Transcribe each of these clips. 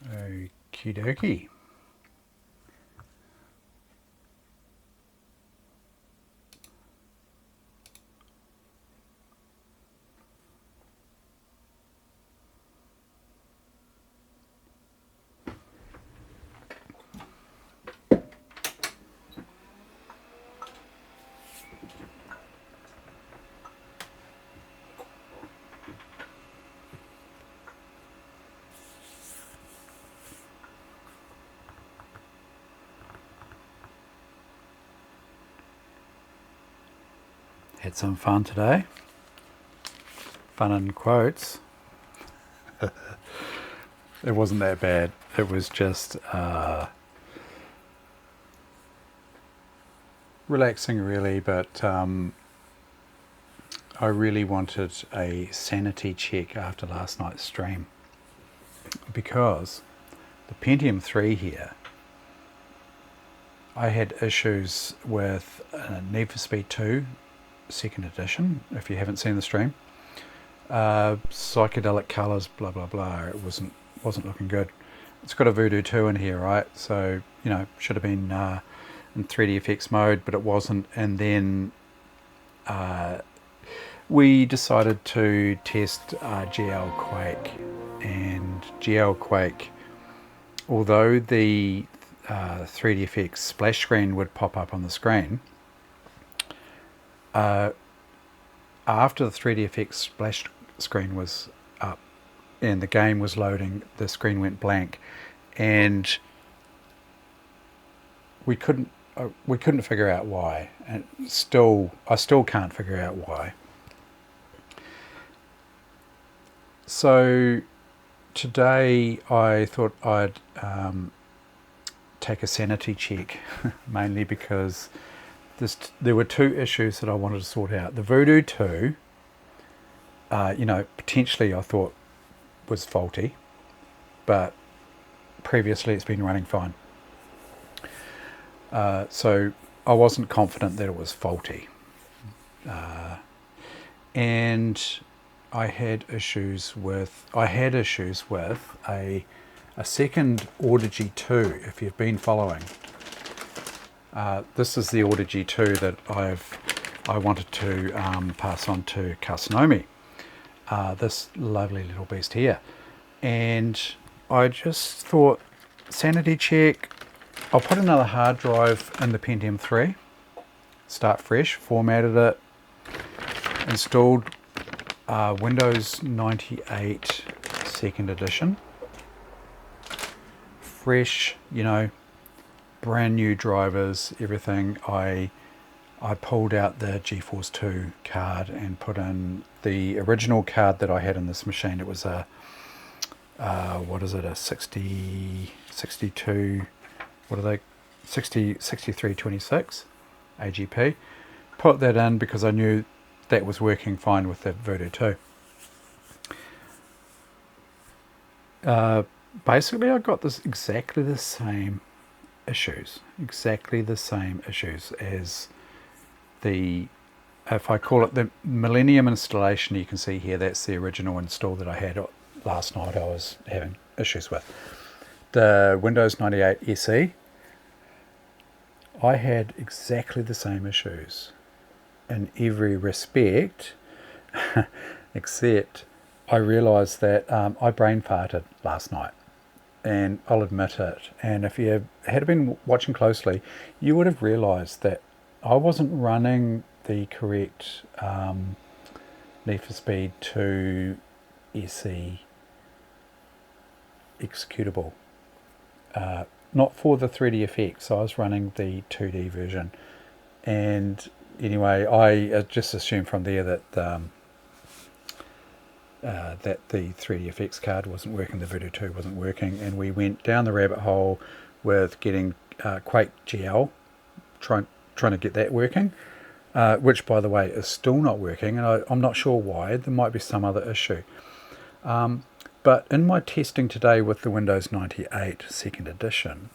Okie dokie. Had some fun today. Fun in quotes. It wasn't that bad. It was just relaxing really, but I really wanted a sanity check after last night's stream, because the Pentium 3 here, I had issues with Need for Speed 2 second edition. If you haven't seen the stream, psychedelic colours, blah blah blah, it wasn't looking good. It's got a Voodoo 2 in here, right? So, you know, should have been in 3DFX mode, but it wasn't. And then we decided to test GL Quake, and GL Quake, although the 3DFX splash screen would pop up on the screen, after the 3DFX splash screen was up and the game was loading, the screen went blank, and we couldn't figure out why, and I still can't figure out why. So today I thought I'd take a sanity check, mainly because there were two issues that I wanted to sort out. The Voodoo 2, you know, potentially I thought was faulty, but previously it's been running fine. So I wasn't confident that it was faulty. And I had issues with a second Audigy 2, if you've been following. This is the Audigy 2 that I wanted to pass on to Kasanomi, this lovely little beast here. And I just thought, sanity check, I'll put another hard drive in the Pentium 3, start fresh, formatted it, installed Windows 98 second edition, fresh, you know, brand new drivers, everything. I pulled out the GeForce 2 card and put in the original card that I had in this machine. It was a what is it, a 62, what are they, 6326 AGP. Put that in because I knew that was working fine with the Voodoo 2. Basically I got this exactly the same issues as the, if I call it the Millennium installation. You can see here that's the original install that I had last night. I was having issues with the Windows 98 SE. I had exactly the same issues in every respect, except I realized that I brain farted last night, and I'll admit it. And if you had been watching closely, you would have realized that I wasn't running the correct Need for Speed 2 SE executable. Not for the 3DFX, I was running the 2D version. And anyway, I just assumed from there that that the 3DFX card wasn't working, the Voodoo 2 wasn't working, and we went down the rabbit hole with getting Quake GL, trying to get that working, which by the way is still not working, and I'm not sure why. There might be some other issue. But in my testing today with the Windows 98 second edition,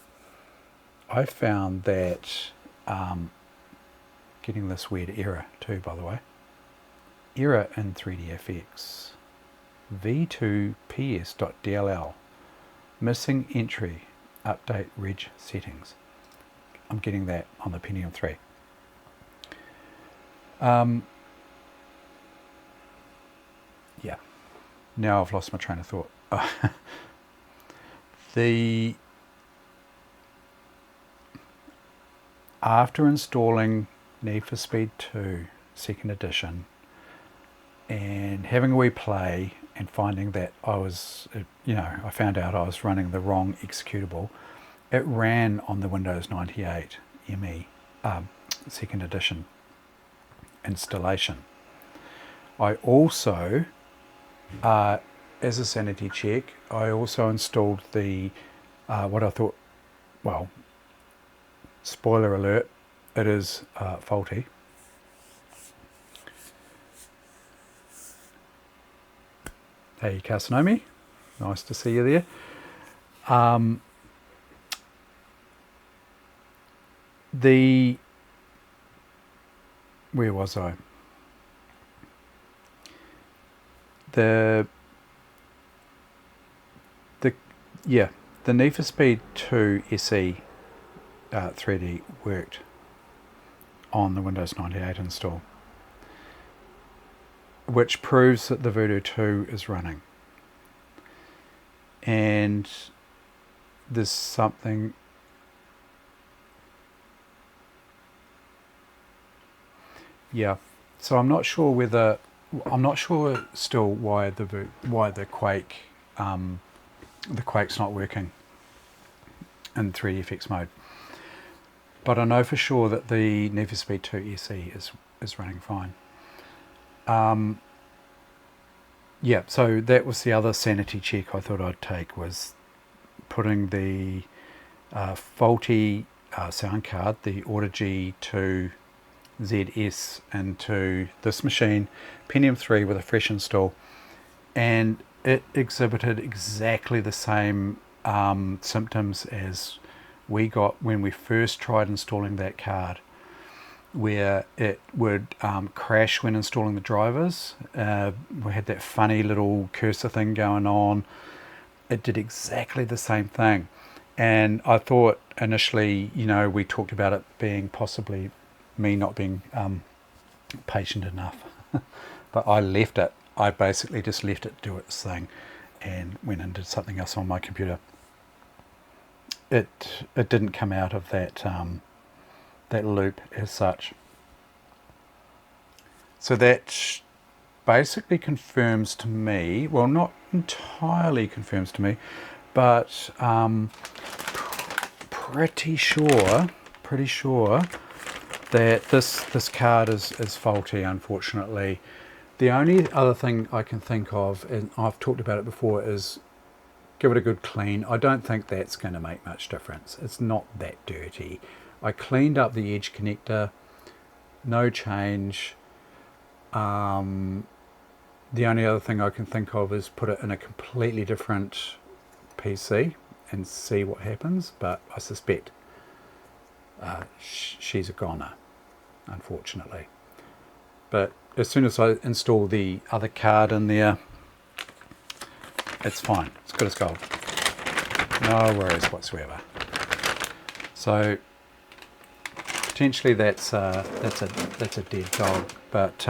I found that getting this weird error too, by the way. Error in 3DFX v2ps.dll. Missing entry, update reg settings. I'm getting that on the Pentium 3. Yeah, now I've lost my train of thought. After installing Need for Speed 2 2nd edition and having a wee play and finding that I found out I was running the wrong executable, it ran on the Windows 98 ME 2nd edition installation. I also, as a sanity check, I also installed the, what I thought, well, spoiler alert, it is faulty. Hey Kasanomi, nice to see you there. Where was I? The Need for Speed 2 SE 3D worked on the Windows 98 install, which proves that the Voodoo 2 is running. And there's something, yeah, so I'm not sure still why the Quake's not working in 3DFX mode. But I know for sure that the Need for Speed 2 SE is running fine. Yeah, so that was the other sanity check I thought I'd take, was putting the faulty sound card, the Audigy 2 ZS, into this machine, Pentium 3 with a fresh install, and it exhibited exactly the same symptoms as we got when we first tried installing that card, where it would crash when installing the drivers. We had that funny little cursor thing going on. It did exactly the same thing. And I thought initially, we talked about it being possibly me not being patient enough. But I left it. I basically just left it do its thing and went and did something else on my computer. It didn't come out of that loop as such. So that basically confirms to me, well, not entirely confirms to me, but pretty sure that this card is faulty, unfortunately. The only other thing I can think of, and I've talked about it before, is give it a good clean. I don't think that's going to make much difference. It's not that dirty. I cleaned up the edge connector, no change. The only other thing I can think of is put it in a completely different PC and see what happens, but I suspect she's a goner, unfortunately. But as soon as I install the other card in there, it's fine. It's good as gold. No worries whatsoever. So potentially that's a dead dog. But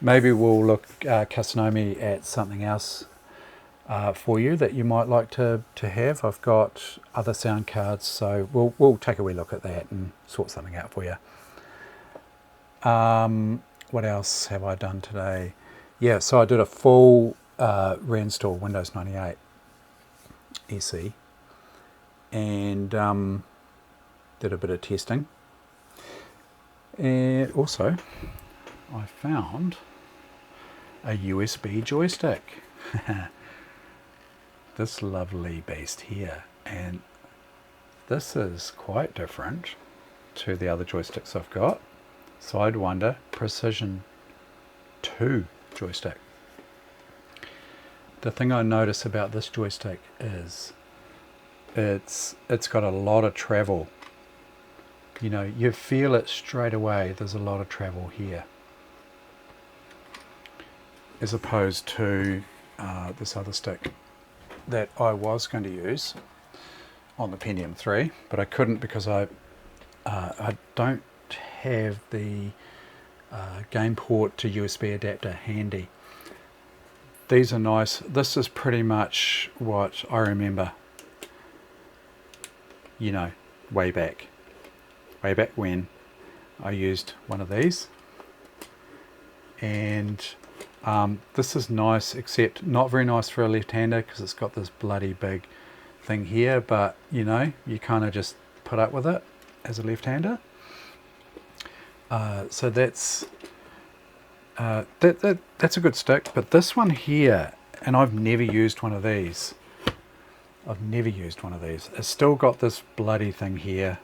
maybe we'll look, Kasanomi, at something else for you that you might like to have. I've got other sound cards, so we'll take a wee look at that and sort something out for you. What else have I done today? Yeah, so I did a full reinstall Windows 98 SE and did a bit of testing. And also I found a USB joystick. This lovely beast here, and this is quite different to the other joysticks I've got. Sidewinder Precision 2 joystick. The thing I notice about this joystick is it's got a lot of travel. You feel it straight away. There's a lot of travel here, as opposed to this other stick, that I was going to use on the Pentium 3, but I couldn't because I don't have the game port to USB adapter handy. These are nice. This is pretty much what I remember, you know, way back when I used one of these. And this is nice, except not very nice for a left-hander because it's got this bloody big thing here, but you know, you kind of just put up with it as a left-hander. So that's that's a good stick. But this one here, and I've never used one of these. It's still got this bloody thing here,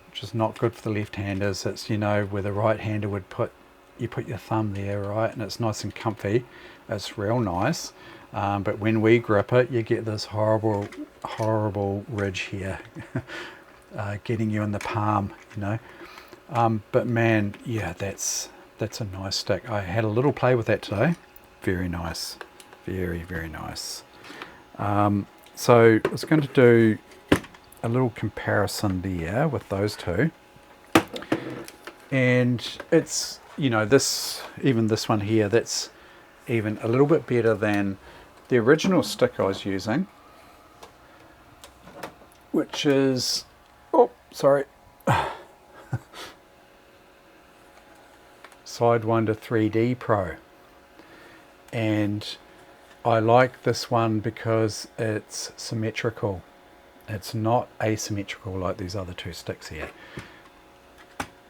which is not good for the left-handers. It's, you know, where the right-hander would put your thumb there, right, and it's nice and comfy. It's real nice. But when we grip it, you get this horrible ridge here, getting you in the palm, you know. But man, yeah, that's a nice stick. I had a little play with that today. Very nice, very nice. So I was going to do a little comparison there with those two, and it's, you know, this one here, that's even a little bit better than the original stick I was using, which is, oh, sorry, Sidewinder 3D Pro. And I like this one because it's symmetrical. It's not asymmetrical like these other two sticks here.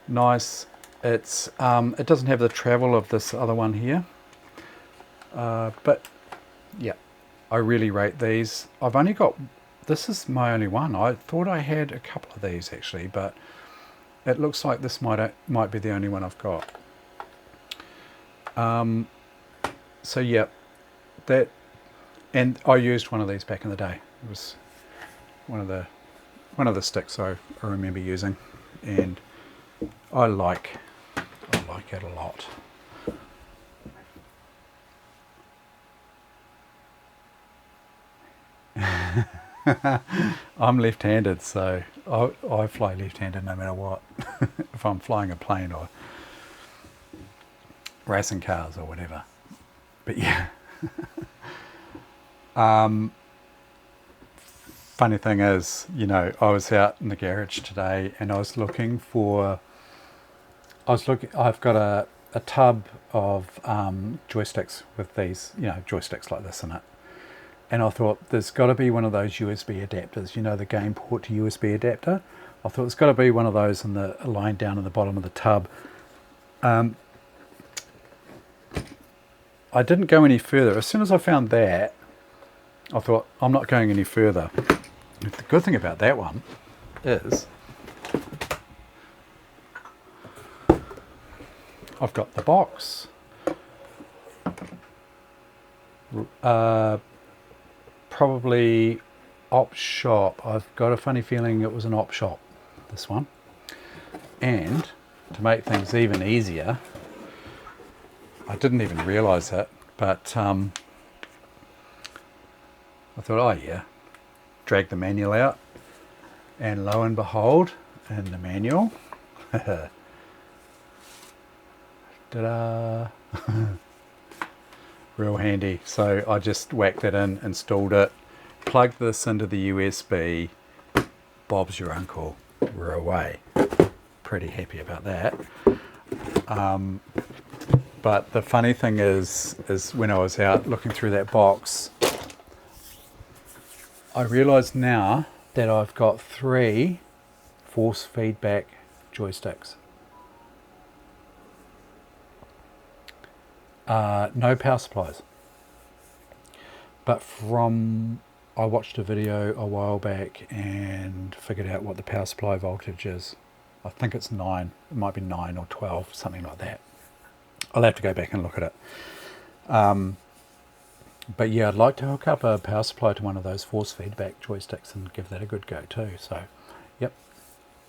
Nice. It's it doesn't have the travel of this other one here, but yeah, I really rate these. I've only got, this is my only one. I thought I had a couple of these actually, but it looks like this might be the only one I've got. So yeah, that, and I used one of these back in the day. It was one of the sticks I remember using, and I like it a lot. I'm left-handed, so I fly left-handed no matter what. If I'm flying a plane or racing cars or whatever. But yeah. Funny thing is, you know, I was out in the garage today and I was looking for, I've got a tub of joysticks with these, you know, joysticks like this in it. And I thought there's got to be one of those USB adapters, you know, the game port to USB adapter. I thought there's got to be one of those in the line down in the bottom of the tub. I didn't go any further. As soon as I found that, I thought, I'm not going any further. The good thing about that one is I've got the box. Probably op shop. I've got a funny feeling it was an op shop, this one. And to make things even easier, I didn't even realize it, but I thought, oh yeah, drag the manual out, and lo and behold, in the manual, ta-da, real handy. So I just whacked it in, installed it, plugged this into the USB, Bob's your uncle, we're away. Pretty happy about that. But the funny thing is when I was out looking through that box, I realized now that I've got 3 force feedback joysticks. No power supplies. But I watched a video a while back and figured out what the power supply voltage is. I think it's 9. It might be 9 or 12, something like that. I'll have to go back and look at it. But yeah, I'd like to hook up a power supply to one of those force feedback joysticks and give that a good go too. So, yep,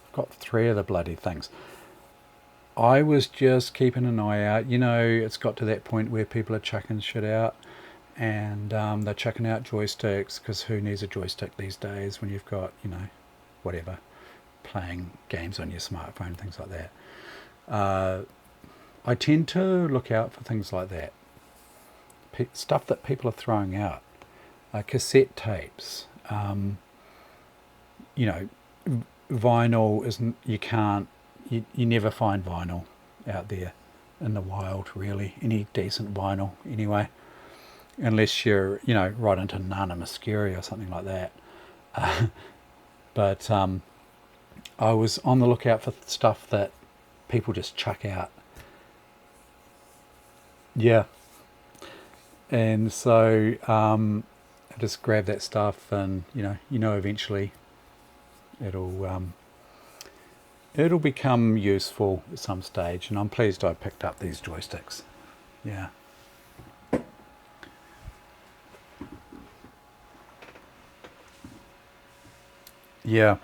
I've got 3 of the bloody things. I was just keeping an eye out. You know, it's got to that point where people are chucking shit out. and they're checking out joysticks, because who needs a joystick these days when you've got, you know, whatever, playing games on your smartphone, things like that. I tend to look out for things like that, stuff that people are throwing out, cassette tapes. You know, vinyl isn't, you never find vinyl out there in the wild, really, any decent vinyl anyway, unless you're, you know, right into Nana Muscuri or something like that. But I was on the lookout for stuff that people just chuck out. Yeah. And so I just grab that stuff, and eventually it'll it'll become useful at some stage. And I'm pleased I picked up these joysticks. Yeah. Yeah.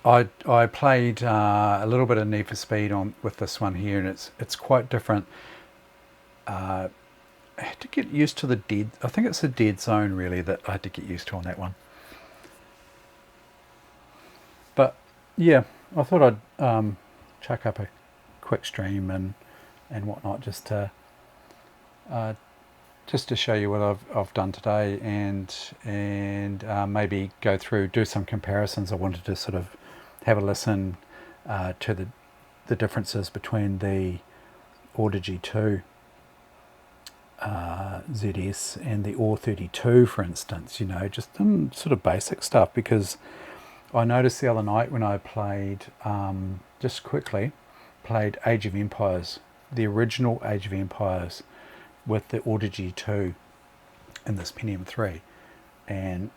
I played a little bit of Need for Speed on with this one here, and it's quite different. I had to get used to I think it's the dead zone really that I had to get used to on that one. But yeah, I thought I'd chuck up a quick stream and whatnot, just to show you what I've done today, and maybe go through, do some comparisons. I wanted to sort of have a listen to the differences between the Audigy 2 ZS and the AWE32, for instance. Just some sort of basic stuff, because I noticed the other night when I played, just quickly, played Age of Empires, the original Age of Empires, with the Audigy 2 and this Pentium 3, and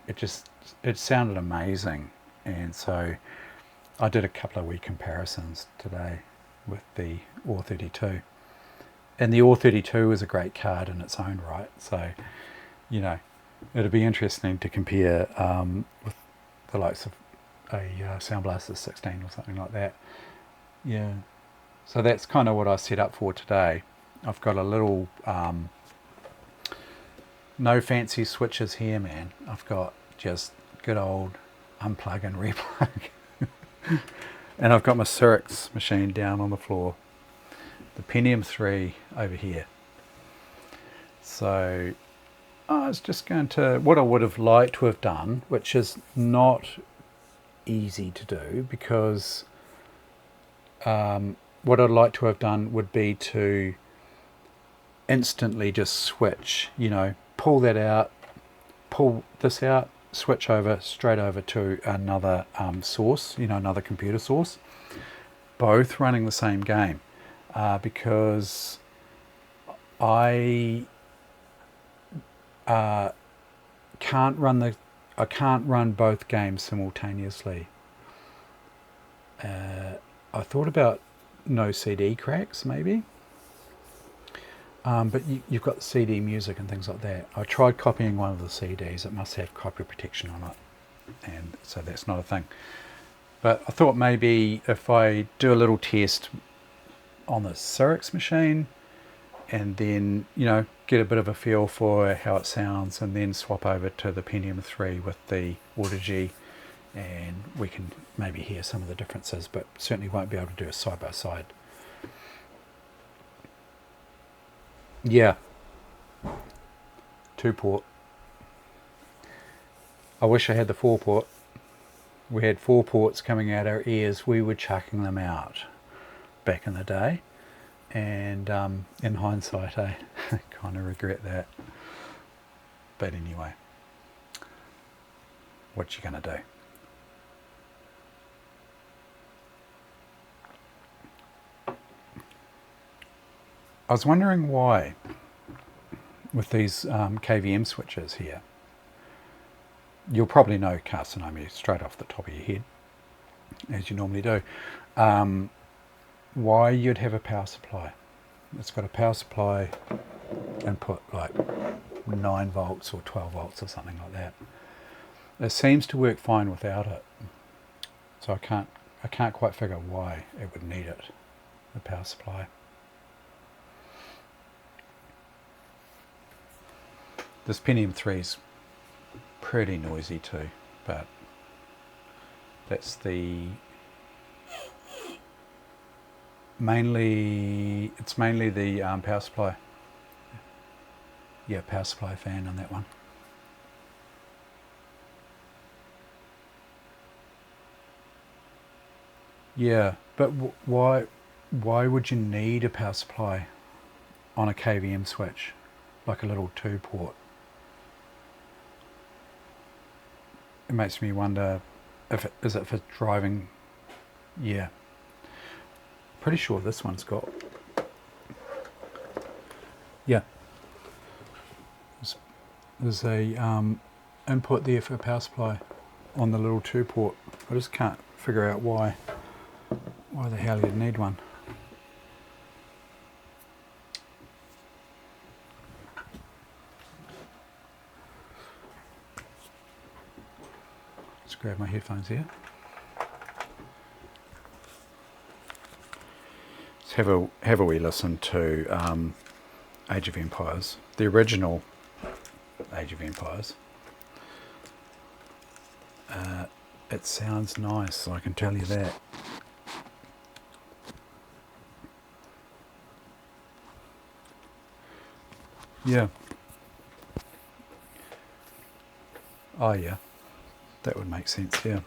it sounded amazing. And so I did a couple of wee comparisons today with the AWE32, and the AWE32 is a great card in its own right. So it'll be interesting to compare with the likes of a Sound Blaster 16 or something like that. Yeah, so that's kind of what I set up for today. I've got a little no fancy switches here, man. I've got just good old unplug and replug. And I've got my Cyrix machine down on the floor, the Pentium 3 over here. So I was just going to, what I would have liked to have done, which is not easy to do, because what I'd like to have done would be to instantly just switch, pull that out, pull this out, switch over straight over to another source, another computer source, both running the same game, because I can't run both games simultaneously. I thought about no CD cracks maybe, but you've got the CD music and things like that. I tried copying one of the CDs. It must have copy protection on it, and so that's not a thing. But I thought maybe if I do a little test on the Cyrix machine, and then get a bit of a feel for how it sounds, and then swap over to the Pentium 3 with the Audigy, and we can maybe hear some of the differences, but certainly won't be able to do a side by side. Yeah, 2-port. I wish I had the 4-port. We had 4 ports coming out our ears. We were chucking them out back in the day, and in hindsight I kind of regret that. But anyway, what you gonna do? I was wondering why, with these KVM switches here, you'll probably know Carcinomy straight off the top of your head, as you normally do, why you'd have a power supply. It's got a power supply input like 9 volts or 12 volts or something like that. It seems to work fine without it, so I can't quite figure why it would need it, the power supply. This Pentium 3 is pretty noisy too, but that's mainly the power supply. Yeah, power supply fan on that one. Yeah, but why would you need a power supply on a KVM switch, like a little 2-port? It makes me wonder is it for driving? Yeah, pretty sure this one's got. Yeah, there's a input there for a power supply on the little 2-port. I just can't figure out why the hell you'd need one. Let's grab my headphones here. Let's have a wee listen to Age of Empires, the original Age of Empires. It sounds nice, I can tell you that. Yeah. Oh yeah, that would make sense, yeah.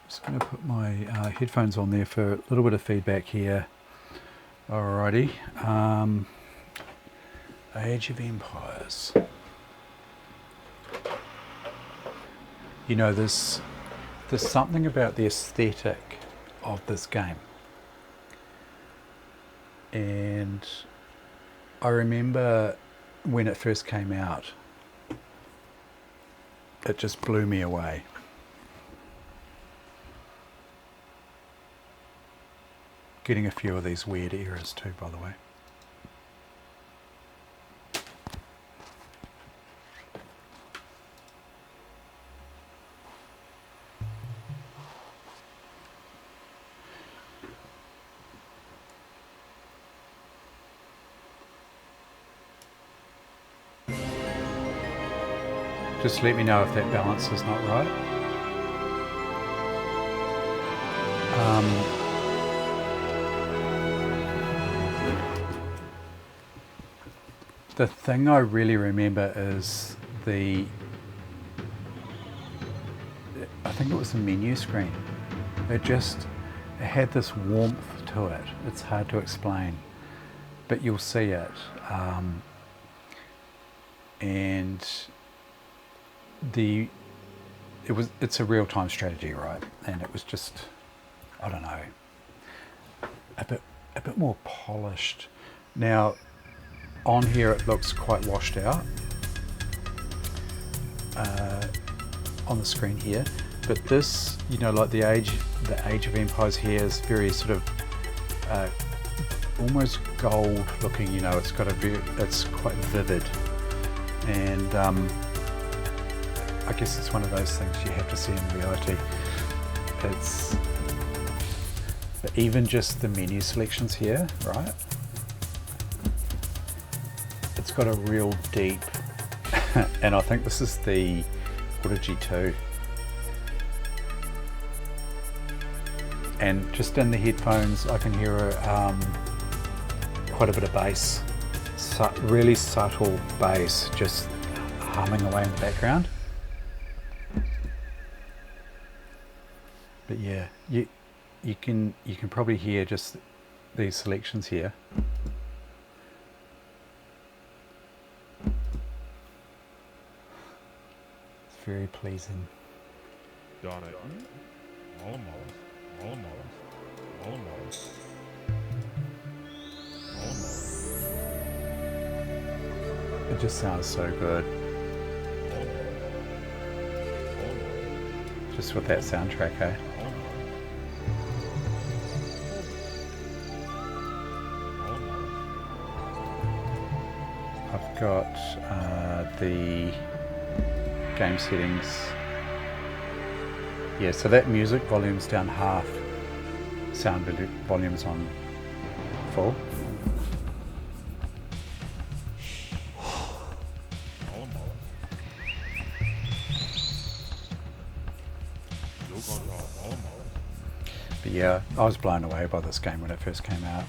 Just going to put my headphones on there for a little bit of feedback here. Alrighty. Age of Empires. You know, there's something about the aesthetic of this game. And I remember when it first came out, it just blew me away. Getting a few of these weird eras too, by the way. Just let me know if that balance is not right. The thing I really remember is I think it was the menu screen. It had this warmth to it. It's hard to explain, but you'll see it. And it's a real-time strategy, right? And it was just, I don't know, a bit more polished. Now on here it looks quite washed out on the screen here, but this, you know, like the Age of Empires here is very sort of almost gold looking. You know, it's quite vivid, and I guess it's one of those things you have to see in reality. But even just the menu selections here, right? It's got a real deep, and I think this is the Audigy 2. And just in the headphones, I can hear quite a bit of bass, really subtle bass, just humming away in the background. But yeah, you can probably hear just these selections here. It's very pleasing. Got it. Almost. It just sounds so good. Just with that soundtrack, eh? I've got the game settings. Yeah, so that music volume's down half, sound volume's on full. But yeah, I was blown away by this game when it first came out.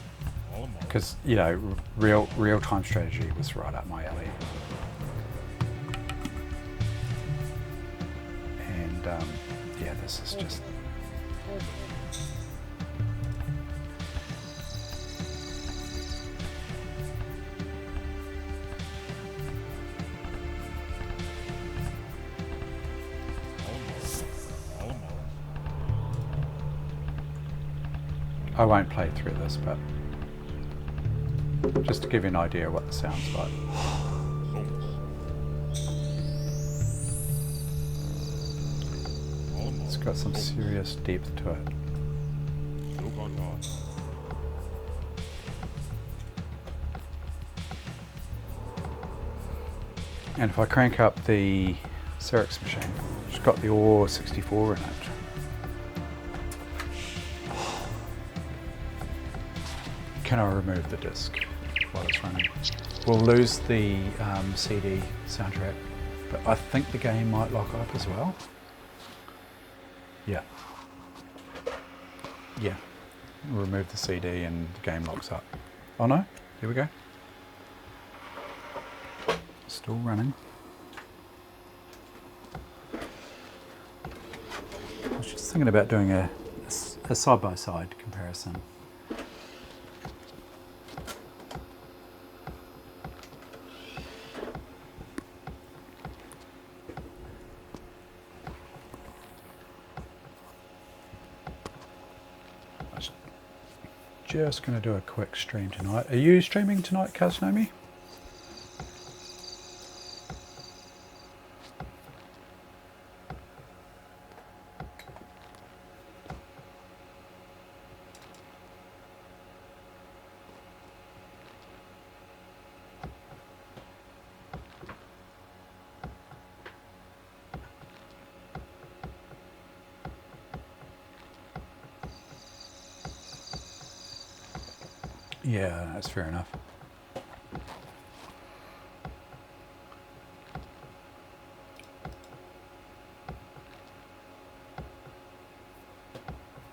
Almost. Because, you know, real-time strategy was right up my alley. And yeah, this is just... I won't play through this, but just to give you an idea of what the sound's like. It's got some serious depth to it. And if I crank up the Cyrix machine, it's got the AWE64 in it. Can I remove the disc while it's running? We'll lose the CD soundtrack, but I think the game might lock up as well. Yeah. Yeah. Remove the CD and the game locks up. Oh no, here we go. Still running. I was just thinking about doing a side-by-side comparison. Just going to do a quick stream tonight. Are you streaming tonight, Kaznomi? Yeah, that's fair enough.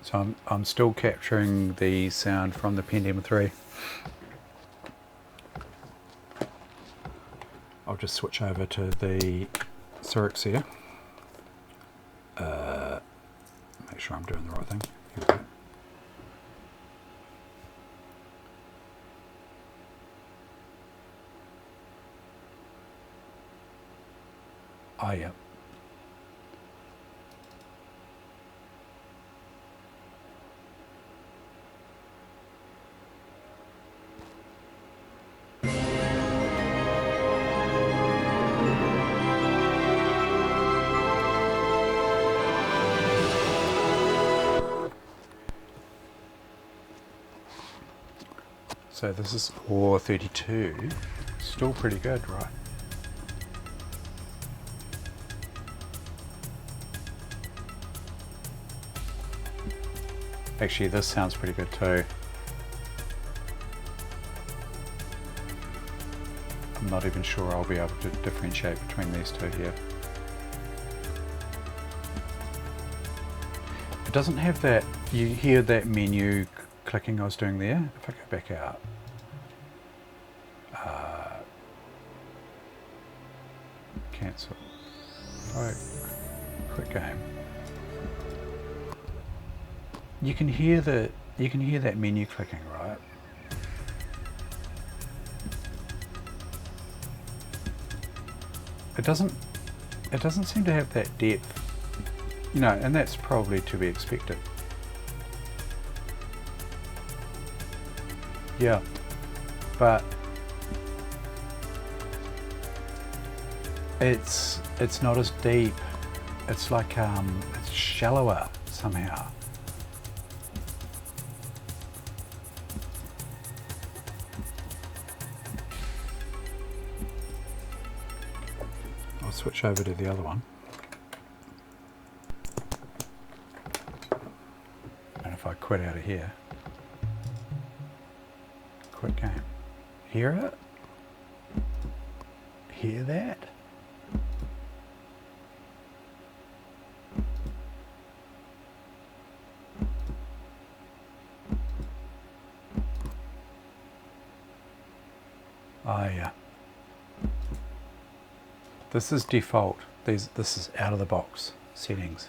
So I'm still capturing the sound from the Pentium 3. I'll just switch over to the Cyrix here. Make sure I'm doing the right thing. Here we go. Oh, yeah. So this is AWE32. Still pretty good, right? Actually, this sounds pretty good too. I'm not even sure I'll be able to differentiate between these two here. It doesn't have that, you hear that menu clicking I was doing there? If I go back out. Cancel. Right. Quit game. You can hear that menu clicking, right? It doesn't seem to have that depth. You know, and that's probably to be expected. Yeah. But it's not as deep. It's like it's shallower somehow. I'll switch over to the other one. And if I quit out of here, quit game. Hear it? Hear that? This is default. This is out of the box settings.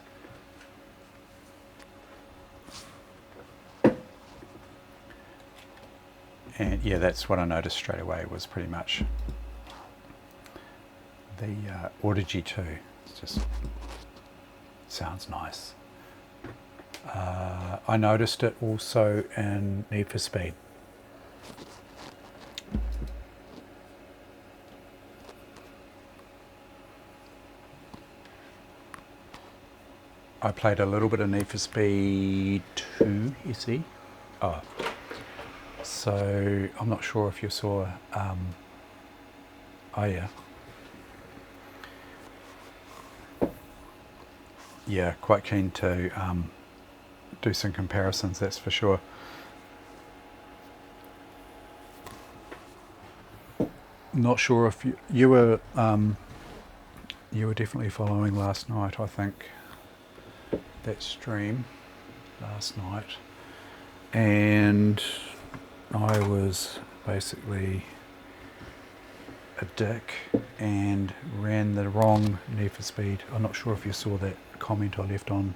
And yeah, that's what I noticed straight away, was pretty much the Audigy 2. It just sounds nice. I noticed it also in Need for Speed. I played a little bit of Need for Speed 2 SE. Oh, so I'm not sure if you saw. Oh yeah. Yeah, quite keen to do some comparisons, that's for sure. Not sure if you were definitely following last night, I think, that stream last night, and I was basically a dick and ran the wrong Need for Speed. I'm not sure if you saw that comment I left on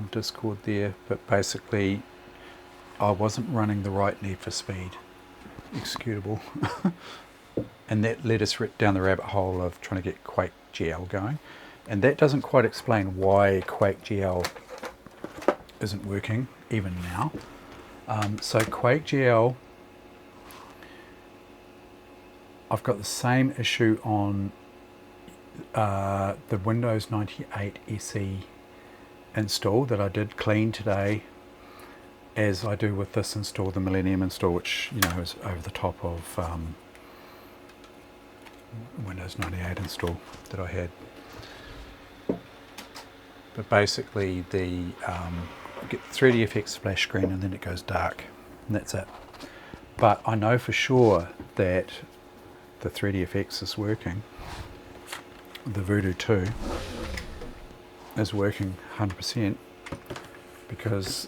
Discord there, but basically I wasn't running the right Need for Speed executable and that led us down the rabbit hole of trying to get Quake GL going, and that doesn't quite explain why Quake GL isn't working even now. So Quake GL, I've got the same issue on the Windows 98 SE install that I did clean today, as I do with this install, the Millennium install, which, you know, is over the top of Windows 98 install that I had. But basically the get 3DFX splash screen and then it goes dark, and that's it. But I know for sure that the 3DFX is working. The Voodoo 2 is working 100% because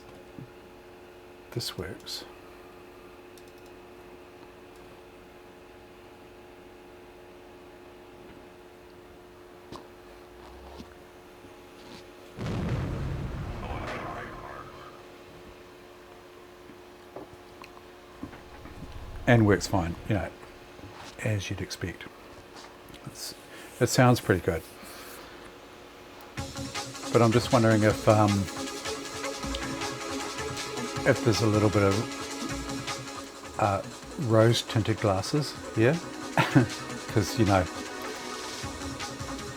this works. And works fine, you know, as you'd expect. It sounds pretty good. But I'm just wondering if there's a little bit of rose tinted glasses here, because, you know,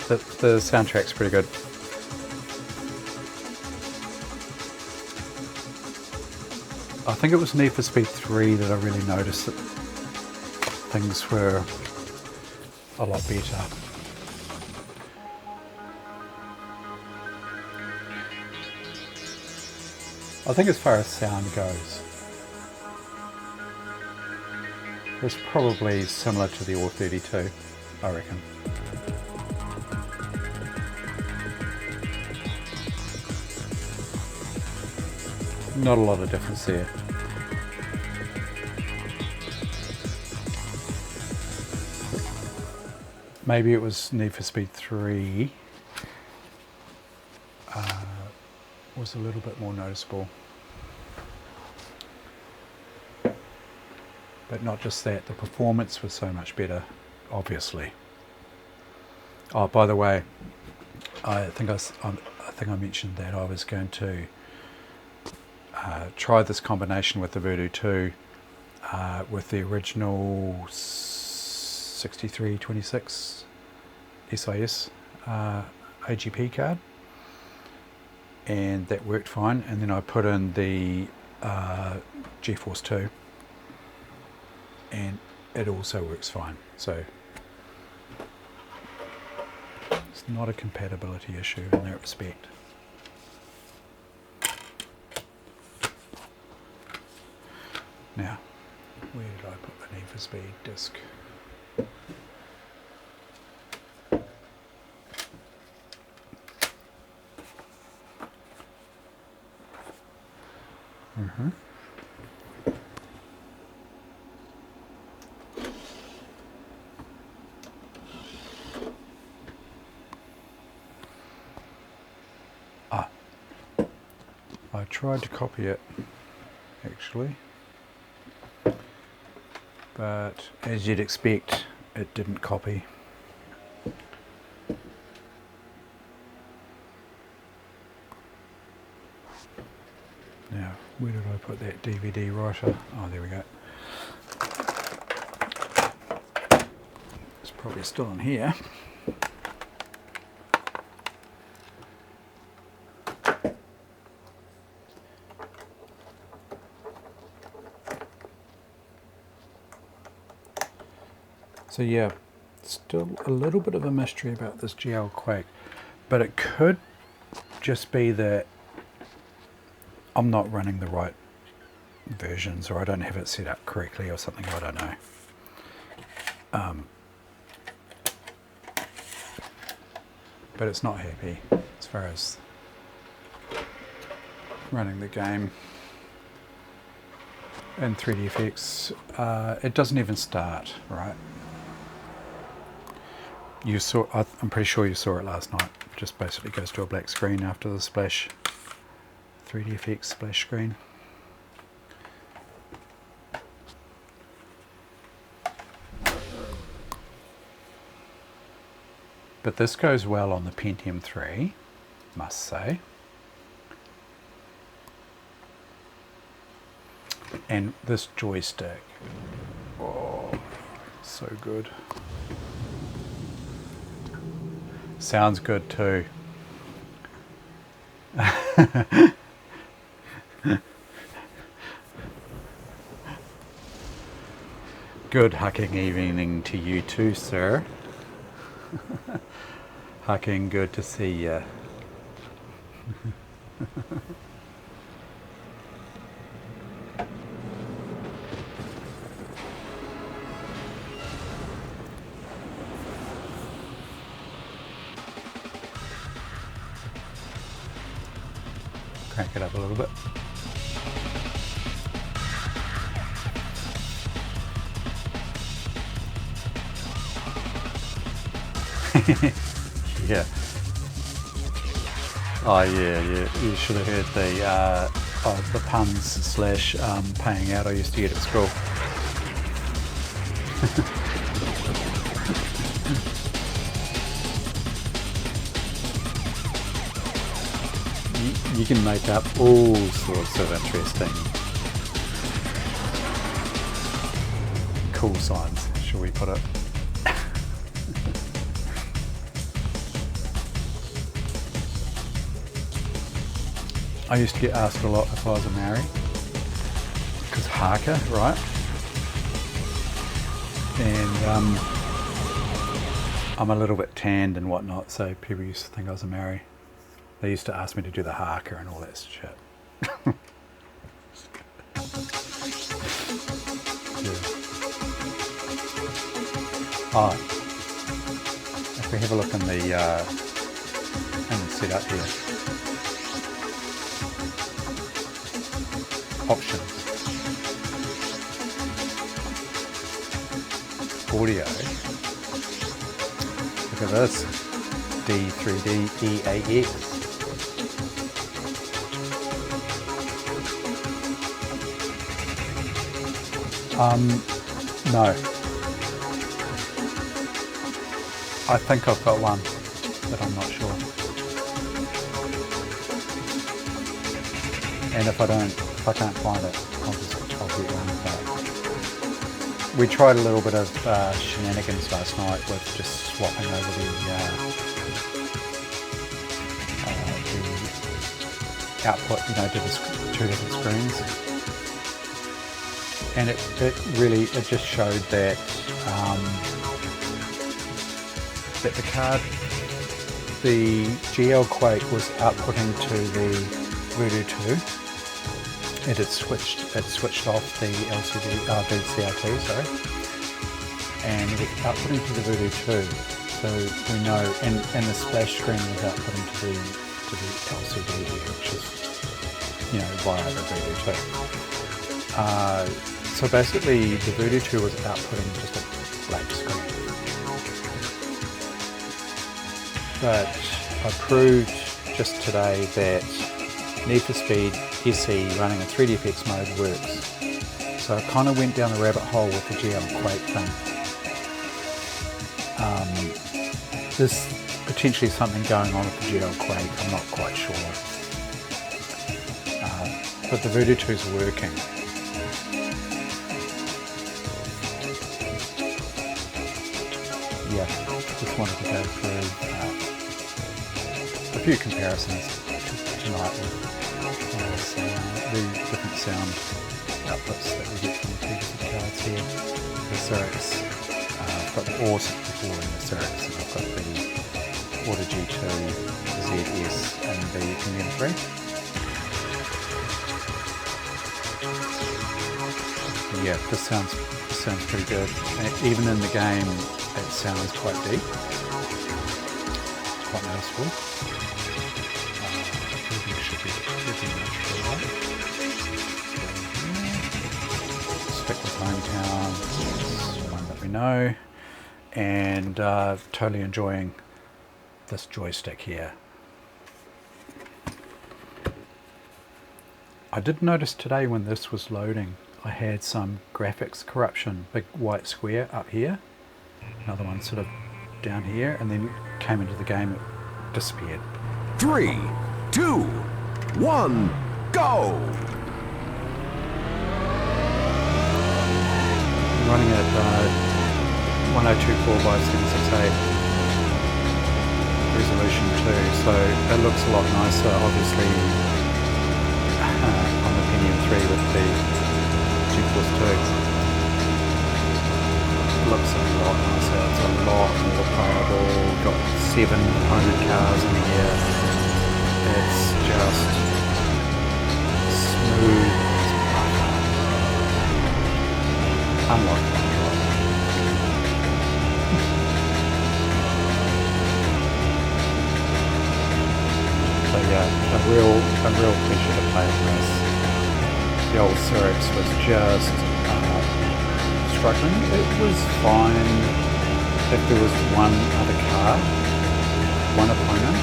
the soundtrack's pretty good. I think it was Need for Speed 3 that I really noticed that things were a lot better. I think as far as sound goes, it's probably similar to the AWE32, I reckon. Not a lot of difference there. Maybe it was Need for Speed 3 was a little bit more noticeable. But not just that, the performance was so much better, obviously. Oh, by the way, I think I mentioned that I was going to try this combination with the Voodoo 2 with the original 6326 SIS AGP card, and that worked fine. And then I put in the GeForce 2 and it also works fine. So it's not a compatibility issue in that respect. Now, where did I put the Need for Speed disc? tried to copy it actually, but as you'd expect, it didn't copy. Now, where did I put that DVD writer? Oh, there we go. It's probably still in here. So yeah, still a little bit of a mystery about this GL Quake, but it could just be that I'm not running the right versions, or I don't have it set up correctly or something, I don't know. But it's not happy as far as running the game. In 3DFX, it doesn't even start, right? You saw, I'm pretty sure you saw it last night. It just basically goes to a black screen after the splash. 3DFX splash screen. But this goes well on the Pentium 3, must say. And this joystick, oh, so good. Sounds good too. Good hucking evening to you too, sir. Hucking, good to see ya. Crank it up a little bit. Yeah. Oh yeah, yeah. You should have heard the puns slash paying out I used to get at school. You can make up all sorts of interesting call signs, shall we put it. I used to get asked a lot if I was a Maori, because haka, right? And I'm a little bit tanned and whatnot, so people used to think I was a Maori. They used to ask me to do the haka and all that shit. Yeah. Oh, if we have a look in the setup here, options, audio. Look at this, D3D EAX. No. I think I've got one, but I'm not sure. And if I can't find it, I'll get one back. We tried a little bit of shenanigans last night with just swapping over the output, you know, to the two different screens. And it just showed that that the card, the GL Quake was outputting to the Voodoo 2. It switched off the the CRT, sorry, and it was outputting to the Voodoo 2. So we know, and the splash screen was outputting to the LCD, which is, you know, via the Voodoo 2. So basically, the Voodoo 2 was outputting just a black screen. But I proved just today that Need for Speed SE running in 3DFX mode works. So I kind of went down the rabbit hole with the GL Quake thing. There's potentially something going on with the GL Quake, I'm not quite sure. But the Voodoo 2's working. Yeah, just wanted to go through a few comparisons tonight with the different sound outputs that we get from the two cards here. The Cyrix, I've got the AWE64 and the Cyrix, and I've got the Audigy 2, ZS and the MM3. Yeah, this sounds pretty good. And even in the game, it sounds quite deep. It's quite noticeable. Everything should be pretty much alright. Stick with Hometown, that's one that we know. And totally enjoying this joystick here. I did notice today when this was loading, I had some graphics corruption, big white square up here, another one sort of down here, and then came into the game, it disappeared. 3, 2, 1, go! I'm running at 1024 by 768 resolution too, so it looks a lot nicer, obviously, on the Pentium 3 with the GeForce 2. It looks a lot nicer, it's a lot more playable, got 7 opponent cars in here, it's just smooth as butter. Unlike Android. So yeah, a real pleasure to play on this. The old Cyrix was just struggling. It was fine if there was one other car, one opponent,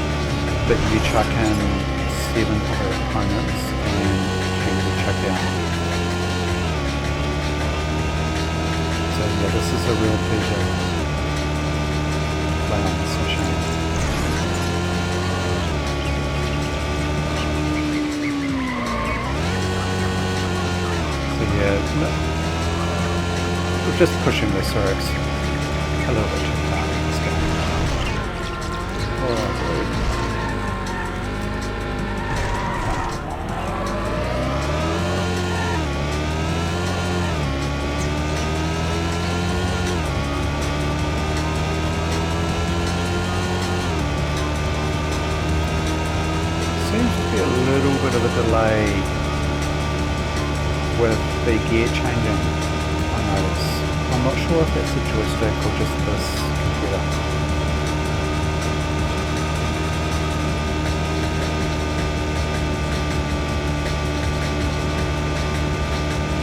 but you chuck in 7 other opponents and you will chuck down. So yeah, this is a real pleasure to play on this machine. Yeah, we're just pushing the Cyrix a little bit too far in this game. Oh, boy. Seems to be a little bit of a delay with the gear changing, I notice. I'm not sure if it's a joystick or just this computer.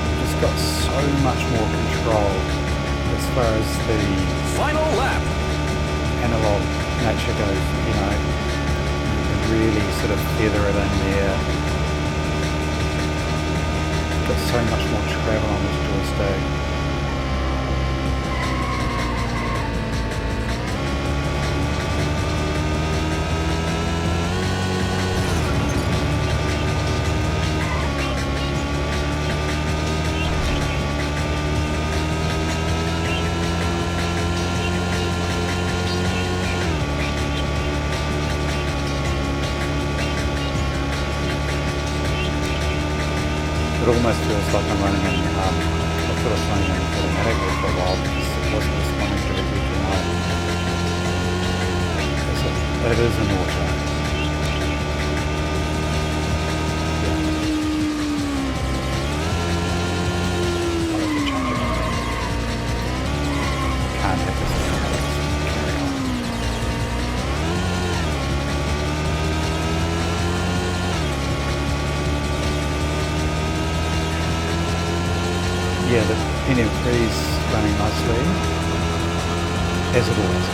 I've just got so much more control as far as the final lap analog nature goes, you know. You can really sort of feather it in there. Got so much more travel on this joystick. It almost feels like I'm running in, I feel it's running in automatically for a while because it wasn't responding directly to my, it is an auto. I'll have to change it. Can't have this automatic. Carry on. Yeah, the Pentium 3 is running nicely, as it always is.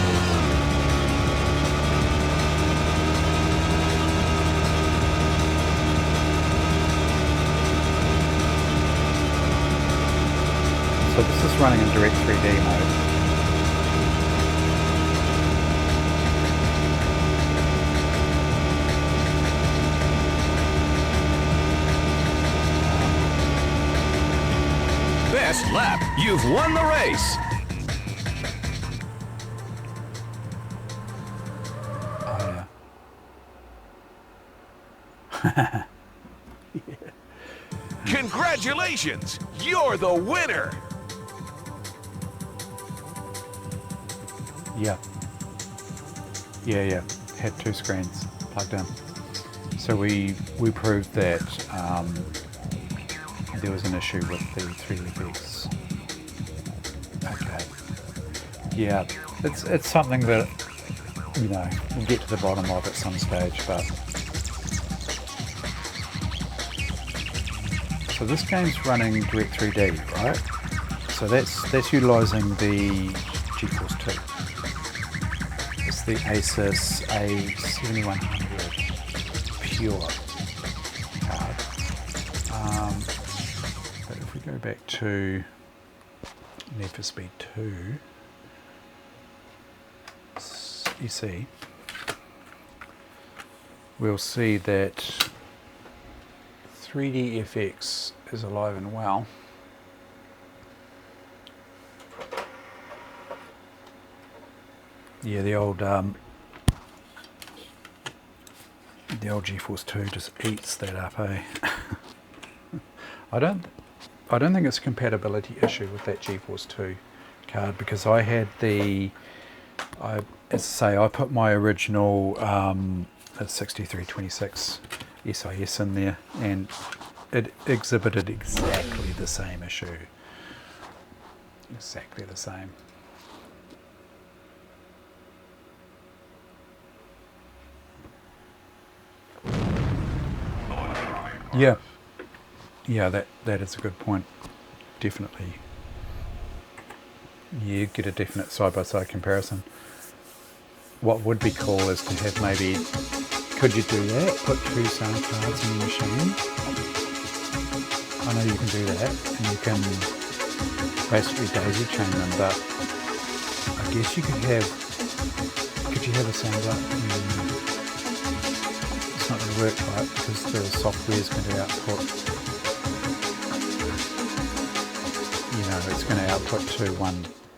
So this is running in direct 3D mode. Best lap. You've won the race. Oh, yeah. Congratulations. You're the winner. Yeah. Yeah. Had two screens plugged in. So we proved that there was an issue with the 3DFX. Okay. Yeah, it's something that, you know, we'll get to the bottom of at some stage, but so this game's running Direct 3D, right? So that's utilising the GeForce 2. It's the Asus A7100 Pure card. But if we go back to Need for Speed 2, you see, we'll see that 3DFX is alive and well. Yeah, the old GeForce 2 just eats that up, eh? I don't think it's a compatibility issue with that GeForce 2 card, because I had as I say, I put my original 6326 SIS in there, and it exhibited exactly the same issue. Exactly the same. Yeah, that is a good point. Definitely. You get a definite side-by-side comparison. What would be cool is to have maybe, could you do that? Put two sound cards in your machine. I know you can do that, and you can basically daisy chain them, but I guess you could you have a sound up? It's not going to work right because the software is going to output, you know, it's going to output to one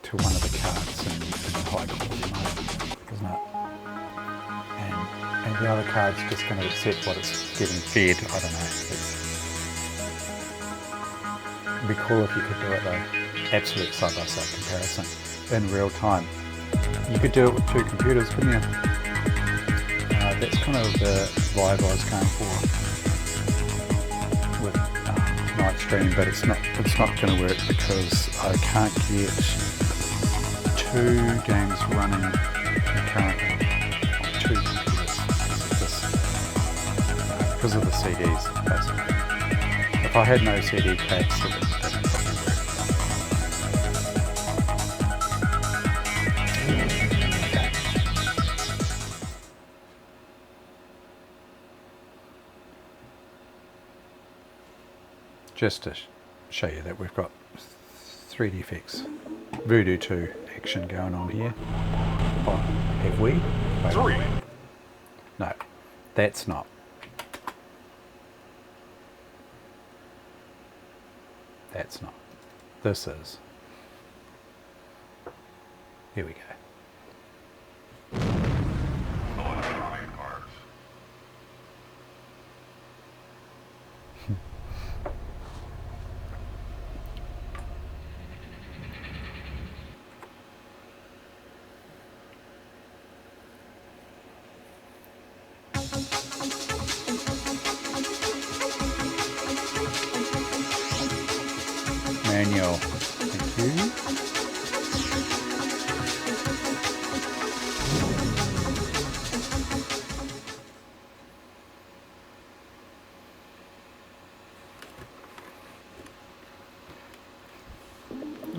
of the cards in high quality mode, isn't it? And the other card's just going to accept what it's getting fed. I don't know. It'd be cool if you could do it though. Absolute side-by-side comparison in real time. You could do it with two computers, couldn't you? That's kind of the vibe I was going for with Night Stream, but it's not going to work because I can't get two games running concurrently on two computers because of the CDs, basically. If I had no CD packs, it would just to show you that we've got 3DFX Voodoo 2 action going on here. Oh, have we? Wait, 3. no, that's not. That's not. This is. Here we go. Manual. Thank you.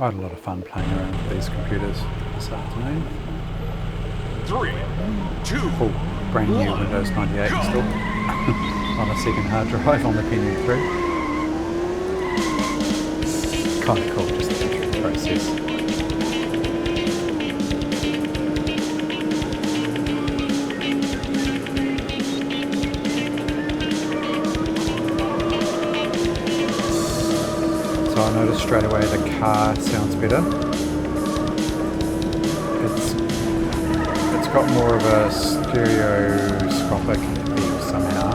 I had a lot of fun playing around with these computers this afternoon. 3, 2, Full brand new Windows 98 installed on a second hard drive on the Pentium 3. Kind of cool, just to think. process. So I noticed straight away the car sounds better. It's got more of a stereoscopic feel somehow.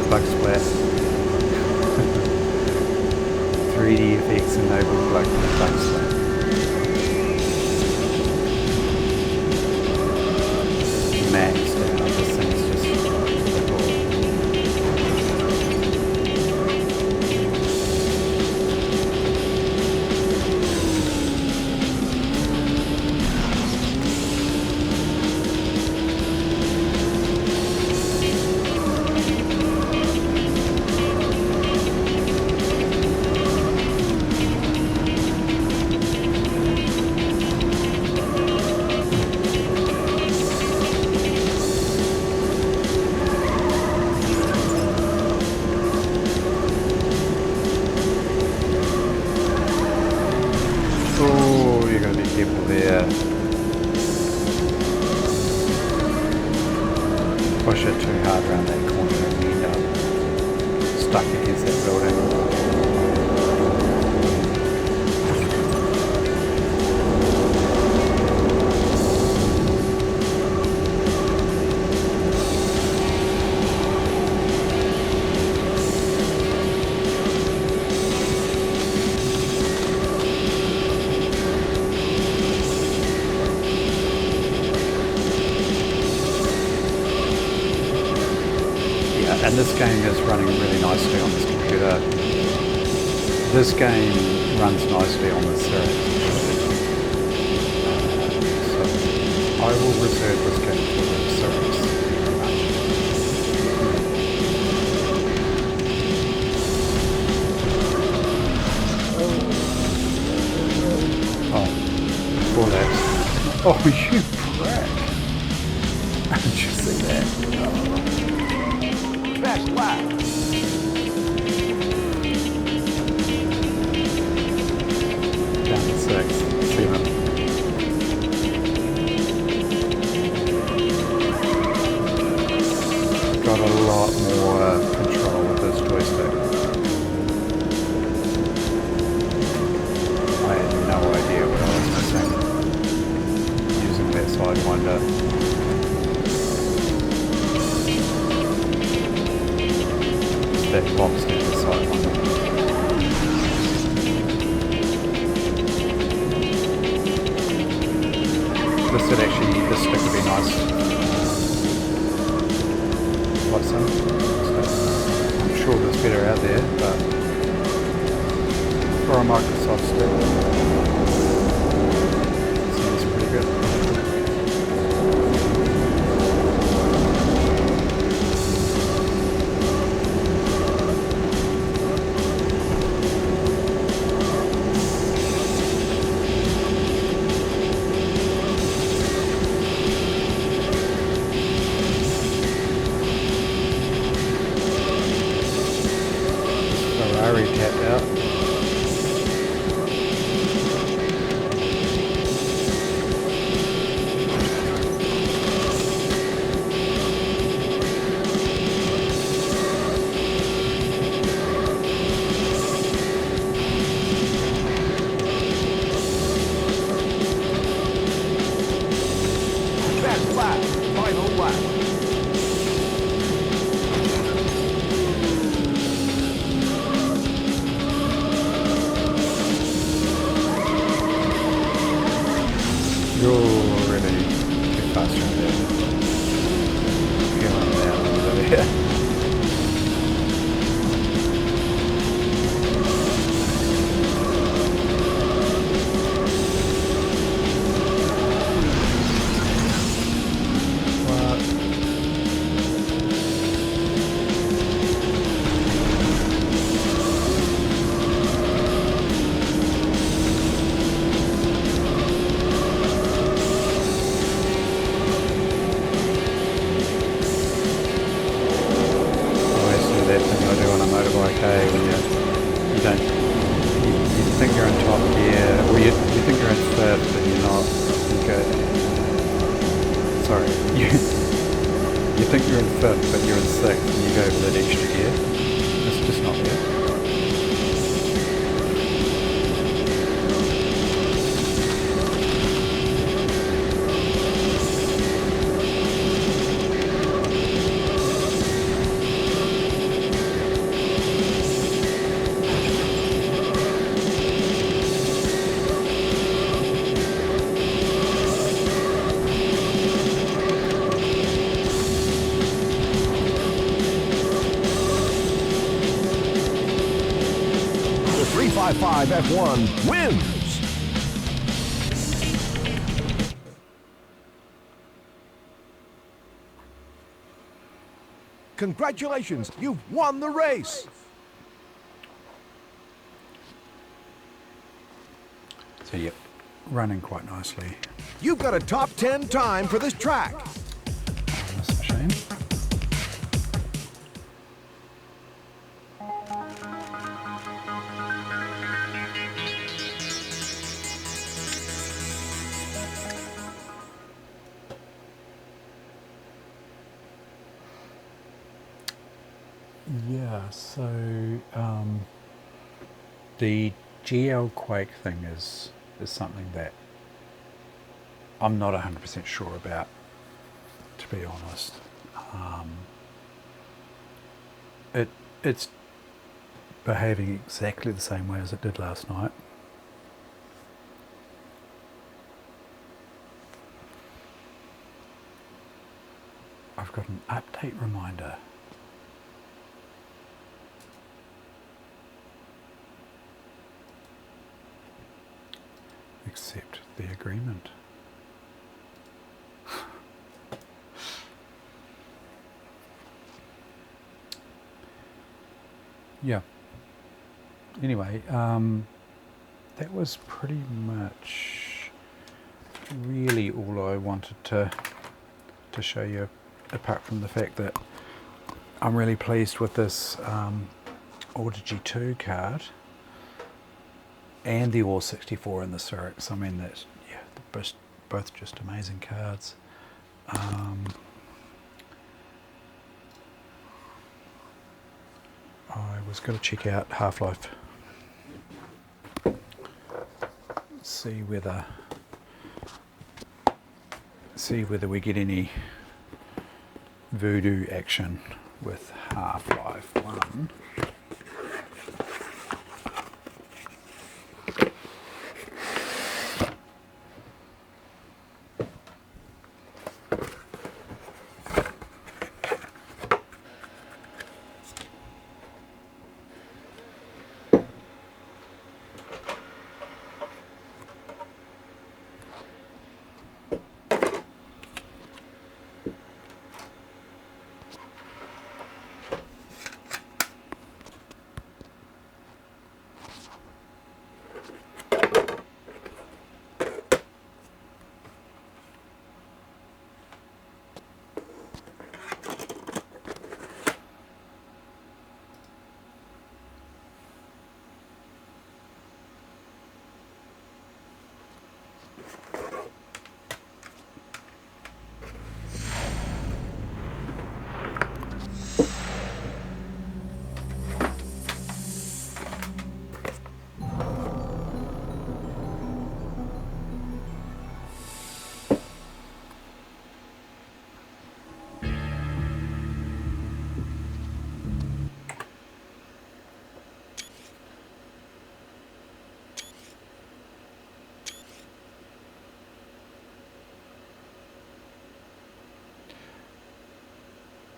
Bug splat. 3D effects enabled like bug splat. Maxed out. This thing's just push it too hard around that corner and you end up stuck against that building. And this game is running really nicely on this computer. This game runs nicely on the Cyrix. So I will reserve this game for the Cyrix. Oh, for that. Oh, you prick. Did you see that? Best lap. Down to 6, 7. Got a lot more control with this joystick. I had no idea what I was missing using that Sidewinder. That box down the Sidewinder. This stick would be nice. Like some. I'm sure there's better out there, but for a Microsoft stick, it seems pretty good. Tapped out. bit like, hey, when you don't, you think you're in top gear, or you think you're in fifth, but you're not. You go, sorry, you think you're in fifth, but you're in sixth, and you go for that extra gear. It's just not there. The 355 F1 wins. Congratulations, you've won the race. So yep, running quite nicely You've got a top 10 time for this track. on this machine. Yeah, so the GL Quake thing is something that I'm not 100% sure about, to be honest. It's behaving exactly the same way as it did last night. I've got an update reminder. Accept the agreement. Yeah. Anyway, that was pretty much really all I wanted to show you, apart from the fact that I'm really pleased with this Audigy 2 card and the AWE64 and the Cyrix. I mean, that's, yeah, they're both just amazing cards. I was going to check out Half-Life, see whether we get any voodoo action with Half-Life 1.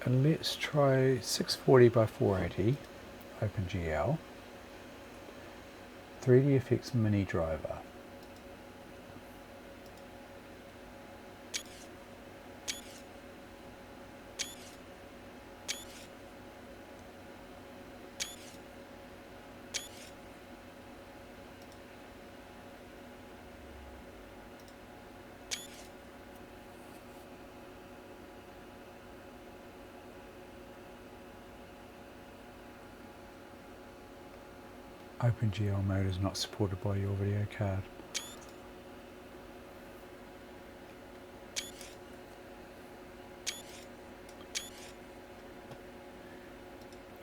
And let's try 640 by 480 OpenGL 3DFX Mini Driver. OpenGL mode is not supported by your video card.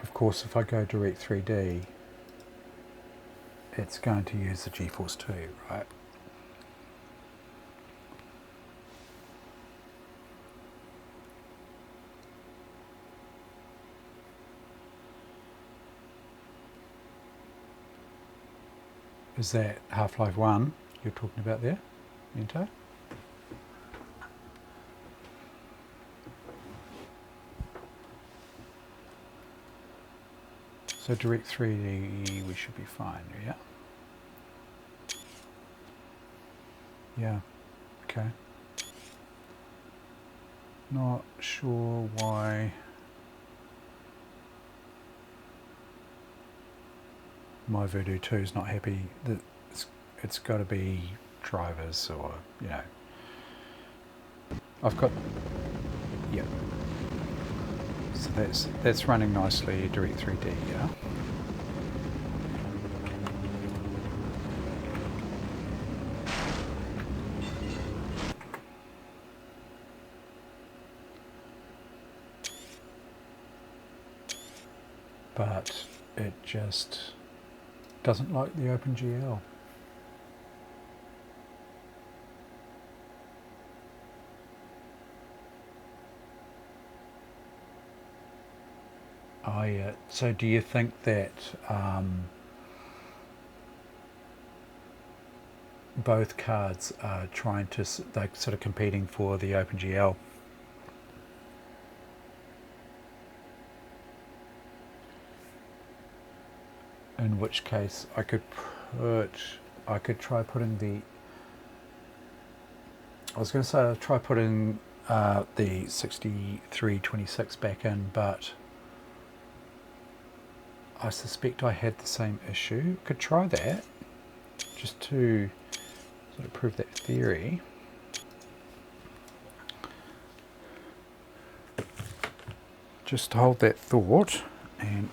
Of course, if I go Direct 3D, it's going to use the GeForce 2, right? Is that Half-Life 1 you're talking about there, Mento? So Direct 3D, we should be fine, yeah? Yeah, okay. Not sure why my Voodoo 2 is not happy. It's got to be drivers, or, you know. I've got, yeah. So that's running nicely, Direct 3D, yeah. But it just doesn't like the OpenGL. Oh yeah, so do you think that both cards are trying to, like, sort of competing for the OpenGL? In which case I could try putting the, I was going to say I'll try putting the 6326 back in, but I suspect I had the same issue. Could try that just to sort of prove that theory. Just hold that thought, and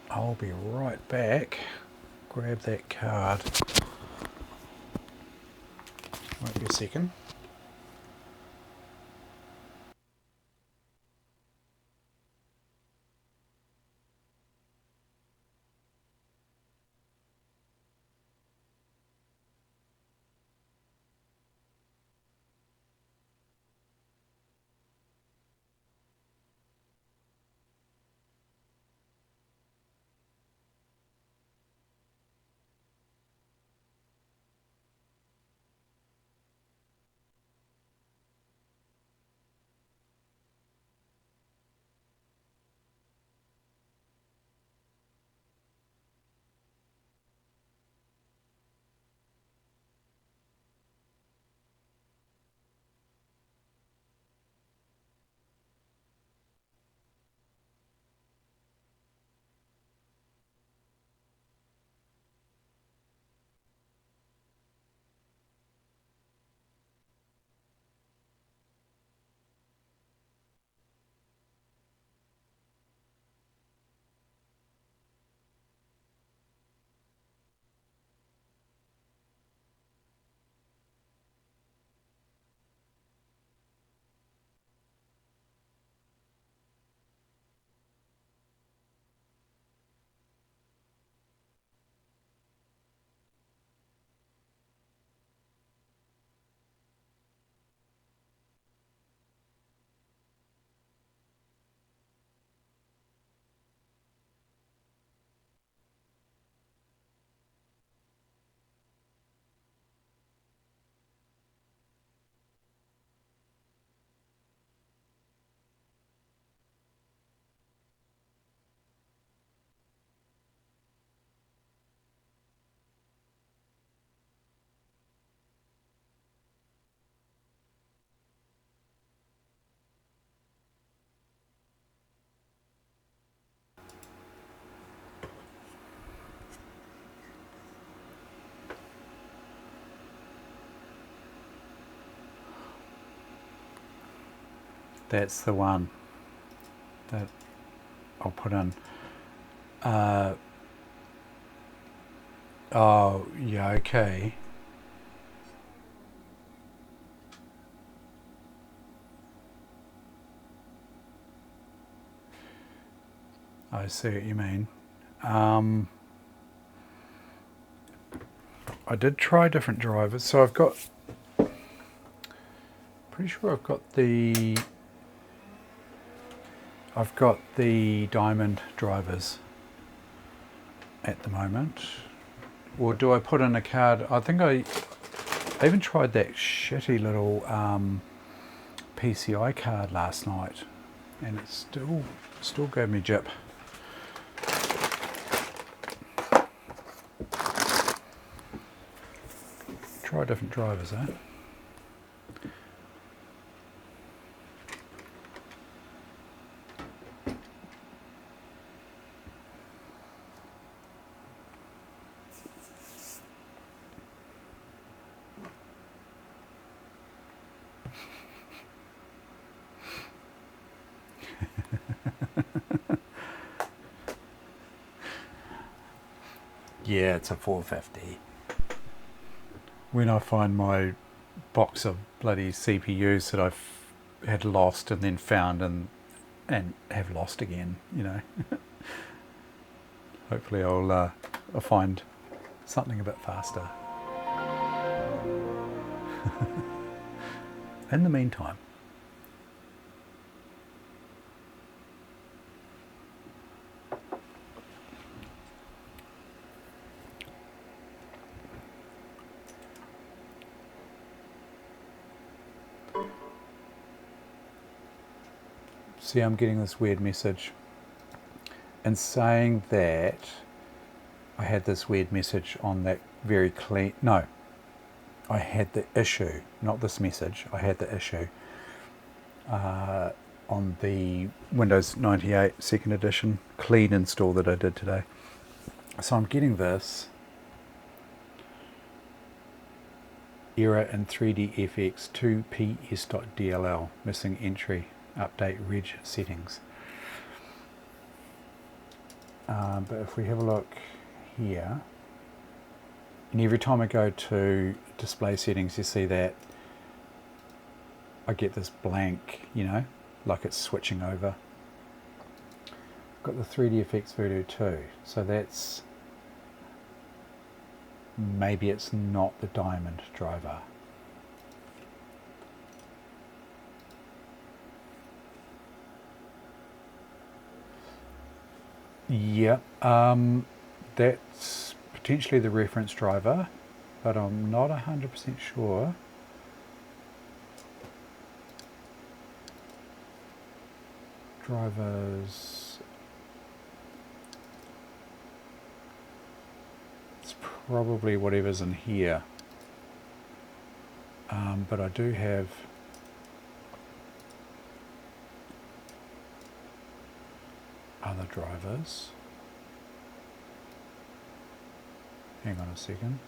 I'll be right back. Grab that card. Won't be a second. That's the one that I'll put in. Oh, yeah, okay. I see what you mean. I did try different drivers, so I've got, pretty sure I've got the diamond drivers at the moment. Or do I put in a card? I think I even tried that shitty little PCI card last night, and it still gave me jip. Try different drivers, eh? Yeah, it's a 450. When I find my box of bloody CPUs that I've had lost and then found and have lost again, you know, hopefully I'll find something a bit faster. In the meantime, see, I'm getting this weird message. And saying that, I had this weird message on that very clean... No, I had the issue, not this message. I had the issue on the Windows 98 second edition clean install that I did today. So I'm getting this error in 3DFX 2ps.dll, missing entry, update reg settings. But if we have a look here, and every time I go to display settings, you see that I get this blank, you know, like it's switching over. I've got the 3DFX Voodoo 2, so that's, maybe it's not the diamond driver. Yep, that's potentially the reference driver, but I'm not 100% sure. Drivers, it's probably whatever's in here, but I do have other drivers. Hang on a second.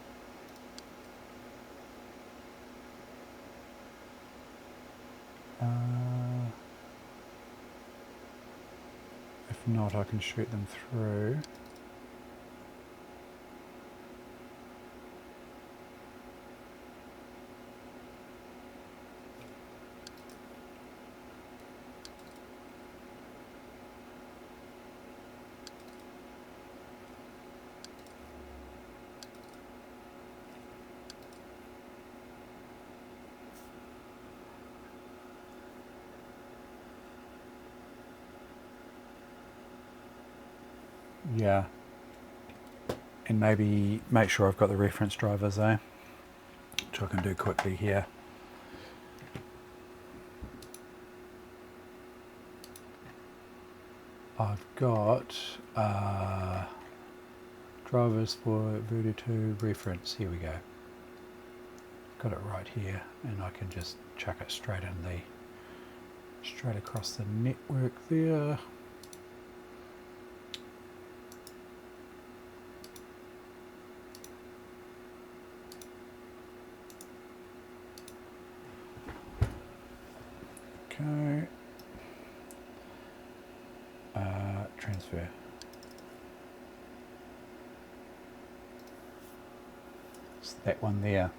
If not, I can shoot them through. Yeah, and maybe make sure I've got the reference drivers, which I can do quickly here. I've got drivers for Voodoo 2 reference. Here we go. Got it right here, and I can just chuck it straight across the network there. Okay. Transfer. It's that one there.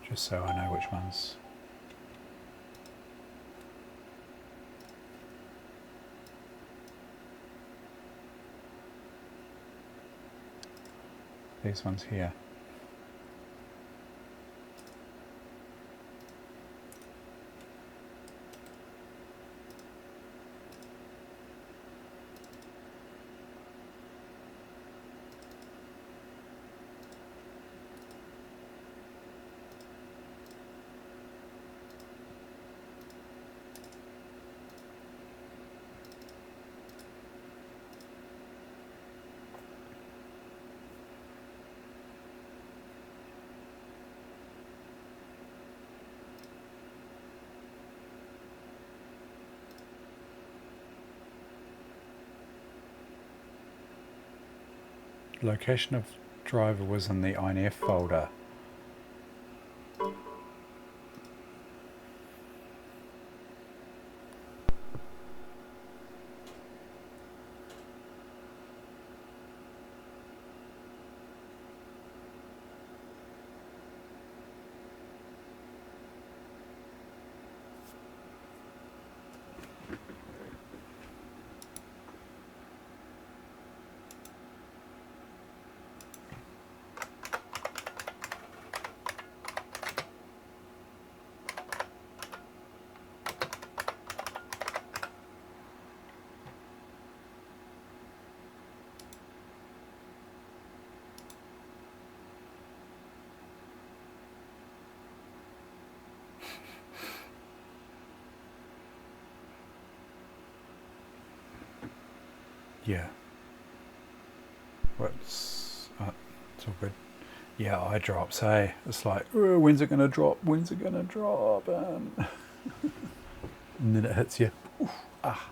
Just so I know which ones. These ones here. Location of driver was in the INF folder. Yeah. What's... Oh, it's all good. Yeah, eye drops, hey? It's like, oh, when's it going to drop? When's it going to drop? And then it hits you. Oof, ah.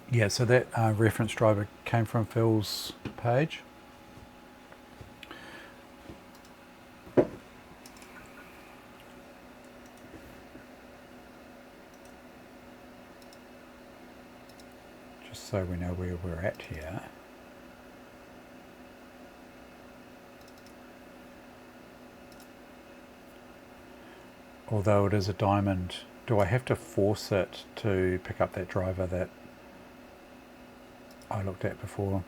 Yeah, so that reference driver came from Phil's page. Just so we know where we're at here. Although it is a diamond, do I have to force it to pick up that driver that I looked at before?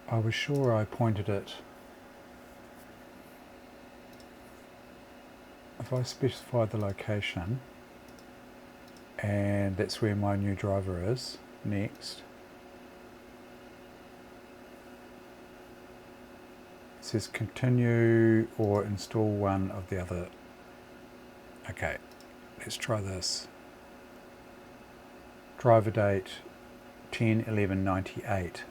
I was sure I pointed it. If I specify the location, and that's where my new driver is, next. It says continue or install one of the other. Okay, let's try this. Driver date 10/11/98.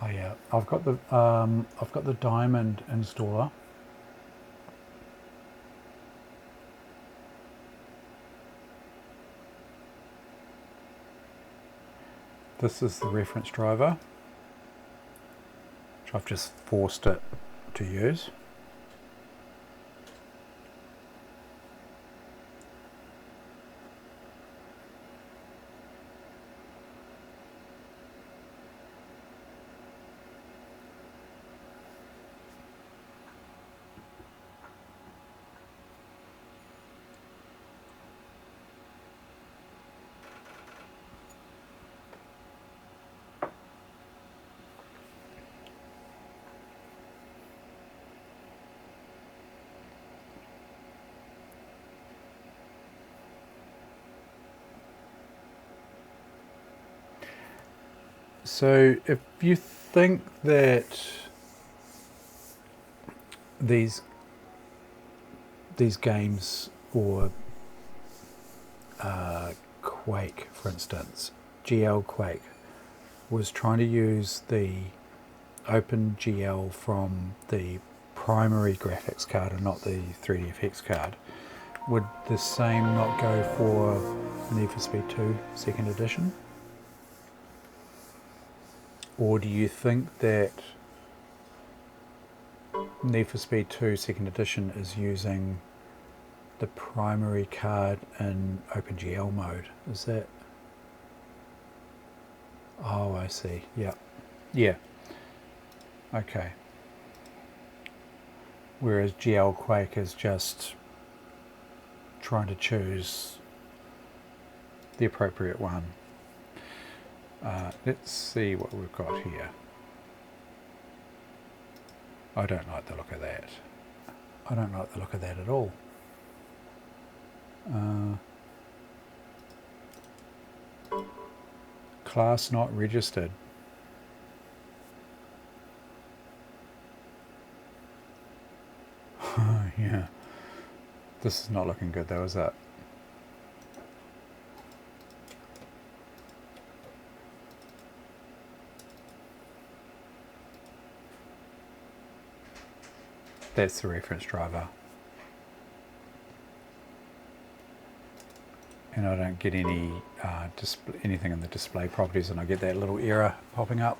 Oh yeah, I've got the diamond installer. This is the reference driver, which I've just forced it to use. So if you think that these games, or Quake, for instance, GL Quake, was trying to use the OpenGL from the primary graphics card and not the 3DFX card, would the same not go for Need for Speed 2 Second Edition? Or do you think that Need for Speed 2 Second Edition is using the primary card in OpenGL mode? Is that... Oh, I see. Yeah. Yeah. Okay. Whereas GL Quake is just trying to choose the appropriate one. Let's see what we've got here. I don't like the look of that. I don't like the look of that at all. Class not registered. Yeah. This is not looking good though, is it? That's the reference driver. And I don't get any anything in the display properties, and I get that little error popping up.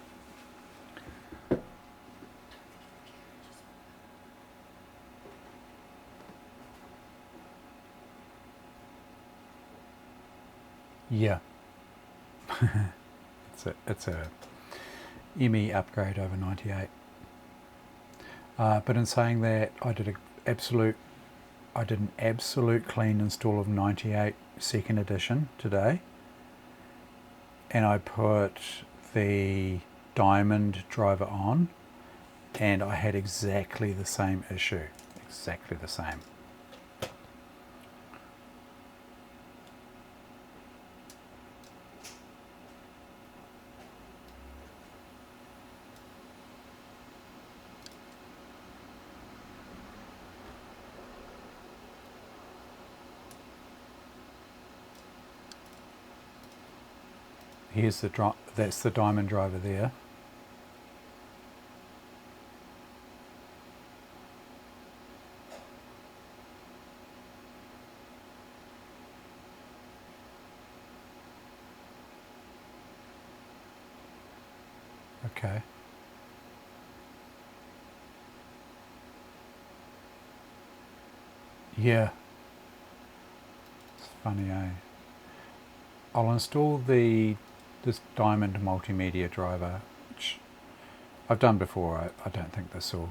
Yeah. it's a ME upgrade over 98. But in saying that, I did an absolute clean install of 98 Second Edition today, and I put the Diamond driver on, and I had exactly the same issue. Exactly the same. Here's the that's the Diamond driver there. Okay. Yeah. It's funny, eh? I'll install this Diamond multimedia driver, which I've done before. I don't think this will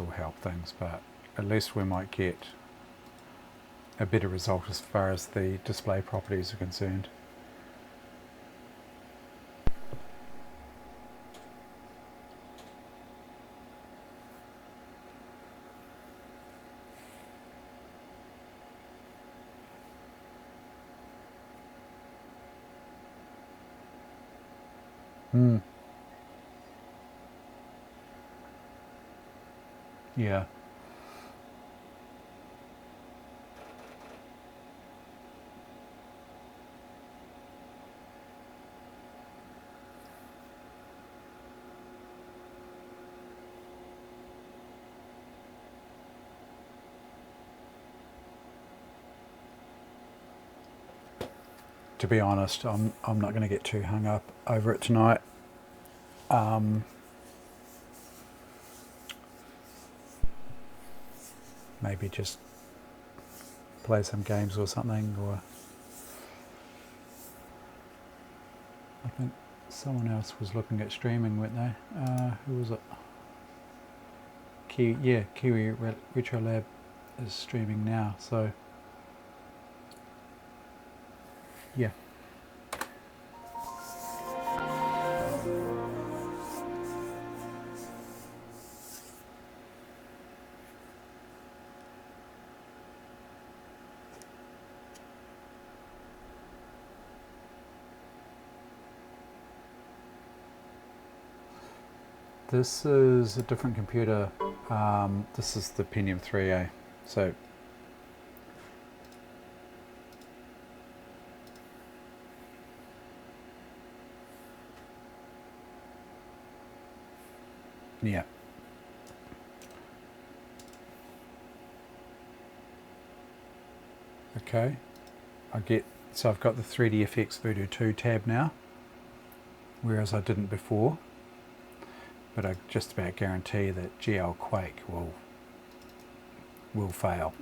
help things, but at least we might get a better result as far as the display properties are concerned. Yeah. To be honest, I'm not going to get too hung up over it tonight. Maybe just play some games or something, or I think someone else was looking at streaming, weren't they? Who was it? Kiwi Retro Lab is streaming now, so yeah. This is a different computer. This is the Pentium 3A. So yeah. Okay. So I've got the 3DFX Voodoo 2 tab now, whereas I didn't before. But I just about guarantee that GL Quake will fail.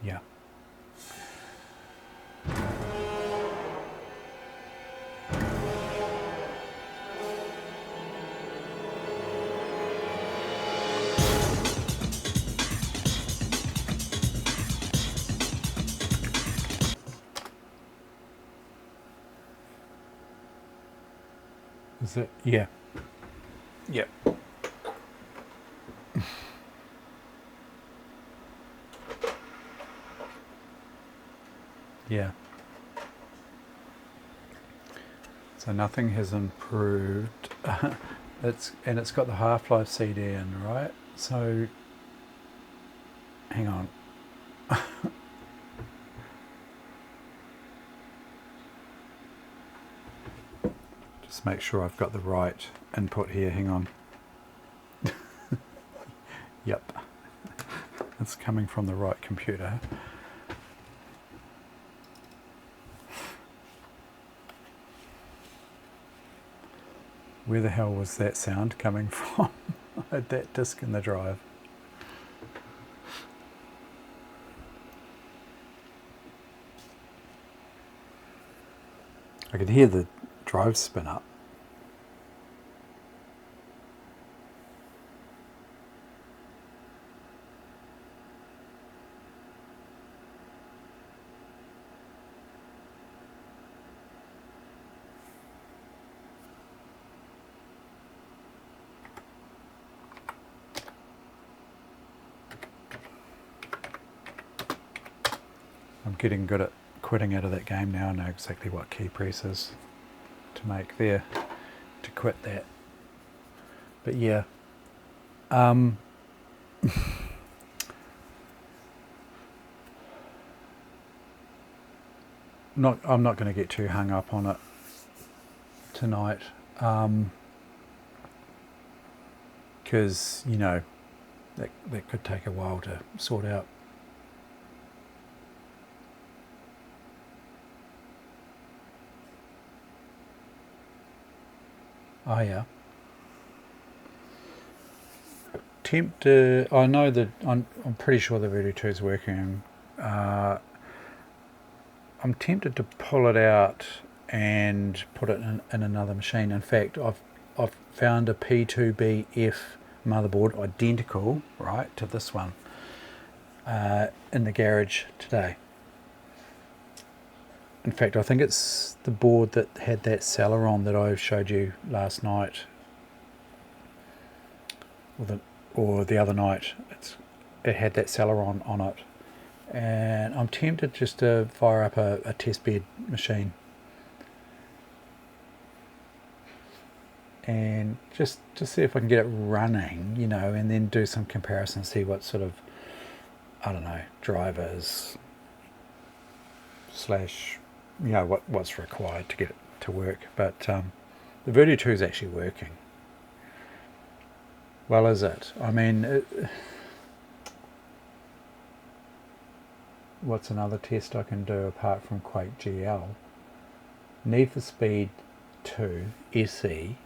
Yeah. Is it? Yeah. Yep. Yeah. So nothing has improved. It's got the Half-Life CD in, right? So hang on. Just make sure I've got the right input here. Hang on. Yep. It's coming from the right computer. Where the hell was that sound coming from? I had that disk in the drive. I could hear the drive spin up. I'm getting good at quitting out of that game now. I know exactly what key presses to make there to quit that. But yeah, I'm not going to get too hung up on it tonight, because you know that could take a while to sort out. Oh yeah. I know that I'm pretty sure the Voodoo 2 is working. I'm tempted to pull it out and put it in another machine. In fact, I've found a P2BF motherboard identical, right, to this one in the garage today. In fact, I think it's the board that had that Celeron that I showed you last night, or the other night. It had that Celeron on it, and I'm tempted just to fire up a test bed machine and just to see if I can get it running, you know, and then do some comparison, see what sort of, I don't know, drivers / you know, what's required to get it to work. But the Voodoo 2 is actually working. Well, is it? I mean, what's another test I can do apart from Quake GL? Need for Speed 2 SE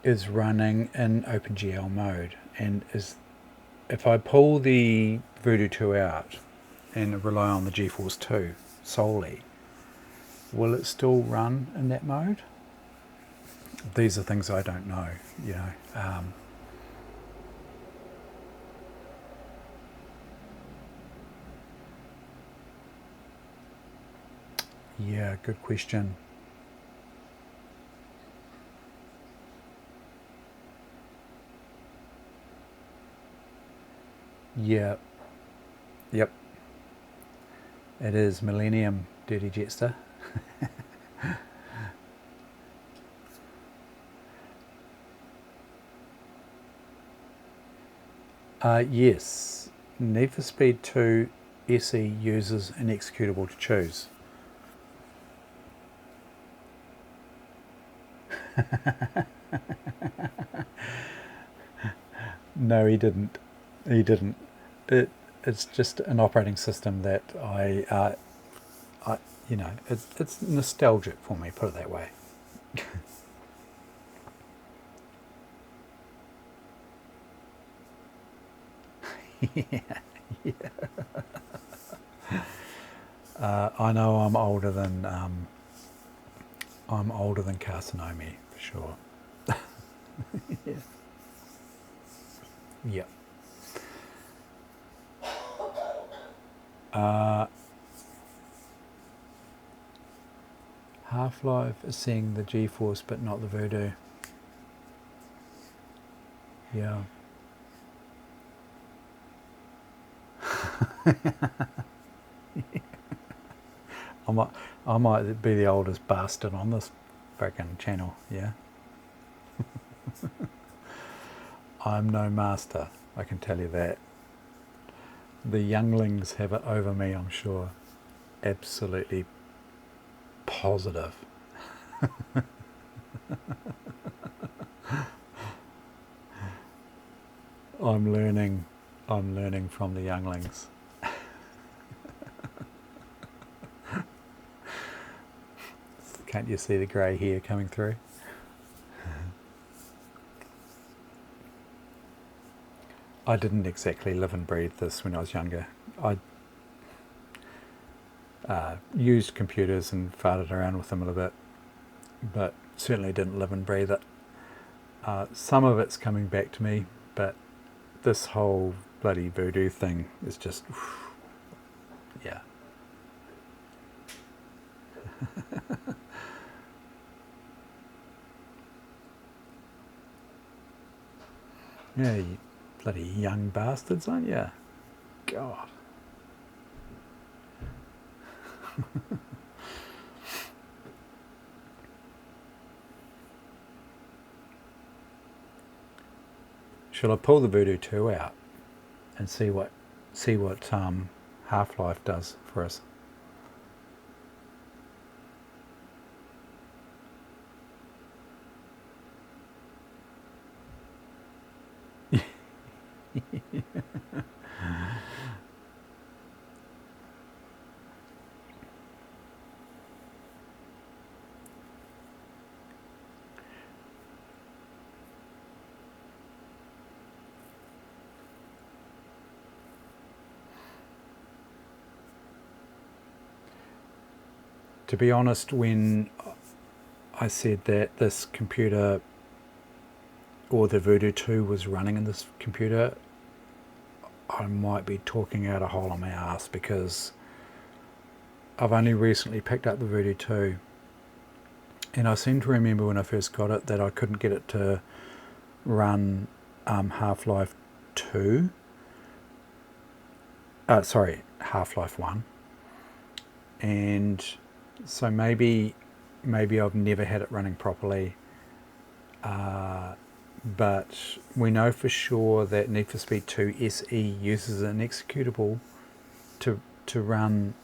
is running in OpenGL mode, and if I pull the Voodoo 2 out and rely on the GeForce 2 solely, will it still run in that mode? These are things I don't know, you know. Yeah, good question. Yeah, yep. It is Millennium, Dirty Jetster. Yes, Need for Speed 2 SE uses an executable to choose. No, he didn't. He didn't. It's just an operating system that you know, it's nostalgic for me. Put it that way. I know I'm older than Carcinomi for sure. Yeah. Yep. Half-Life is seeing the G-Force but not the Voodoo. Yeah. I might, I might be the oldest bastard on this freaking channel, yeah. I'm no master, I can tell you that. The younglings have it over me, I'm sure. Absolutely positive. I'm learning from the younglings. Can't you see the grey hair coming through? I didn't exactly live and breathe this when I was younger. I used computers and farted around with them a little bit, but certainly didn't live and breathe it. Some of it's coming back to me, but this whole bloody voodoo thing is just, yeah. Yeah, you bloody young bastards, aren't you? God. Shall I pull the Voodoo 2 out and see what Half-Life does for us? To be honest, when I said that this computer or the Voodoo 2 was running in this computer, I might be talking out a hole on my ass, because I've only recently picked up the Voodoo 2, and I seem to remember when I first got it that I couldn't get it to run Half-Life 2. Sorry, Half-Life 1. And so maybe I've never had it running properly. But we know for sure that Need for Speed 2 SE uses an executable to run.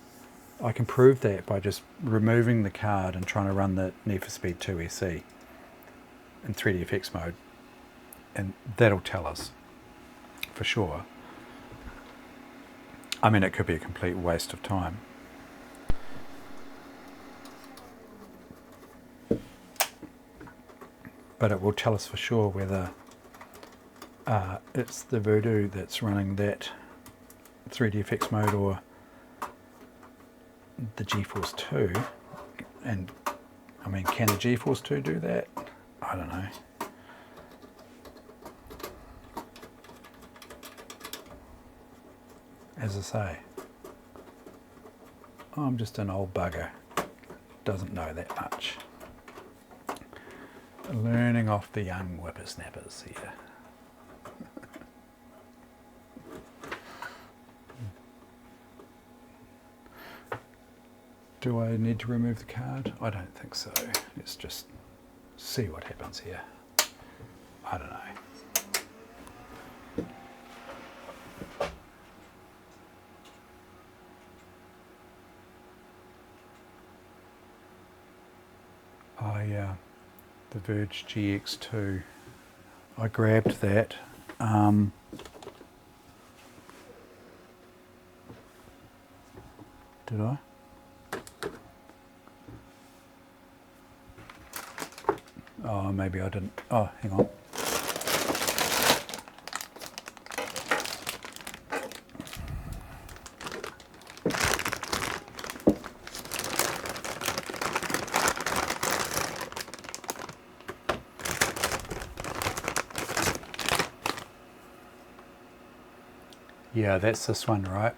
I can prove that by just removing the card and trying to run the Need for Speed 2 SE in 3DFX mode, and that'll tell us for sure. I mean, it could be a complete waste of time. But it will tell us for sure whether it's the Voodoo that's running that 3DFX mode or the GeForce 2. And I mean, can the GeForce 2 do that? I don't know. As I say, I'm just an old bugger doesn't know that much. Learning off the young whippersnappers here. Do I need to remove the card? I don't think so. Let's just see what happens here. I don't know. Oh yeah, the Verge GX2. I grabbed that. Did I? Oh, maybe I didn't. Oh, hang on. Yeah, that's this one, right?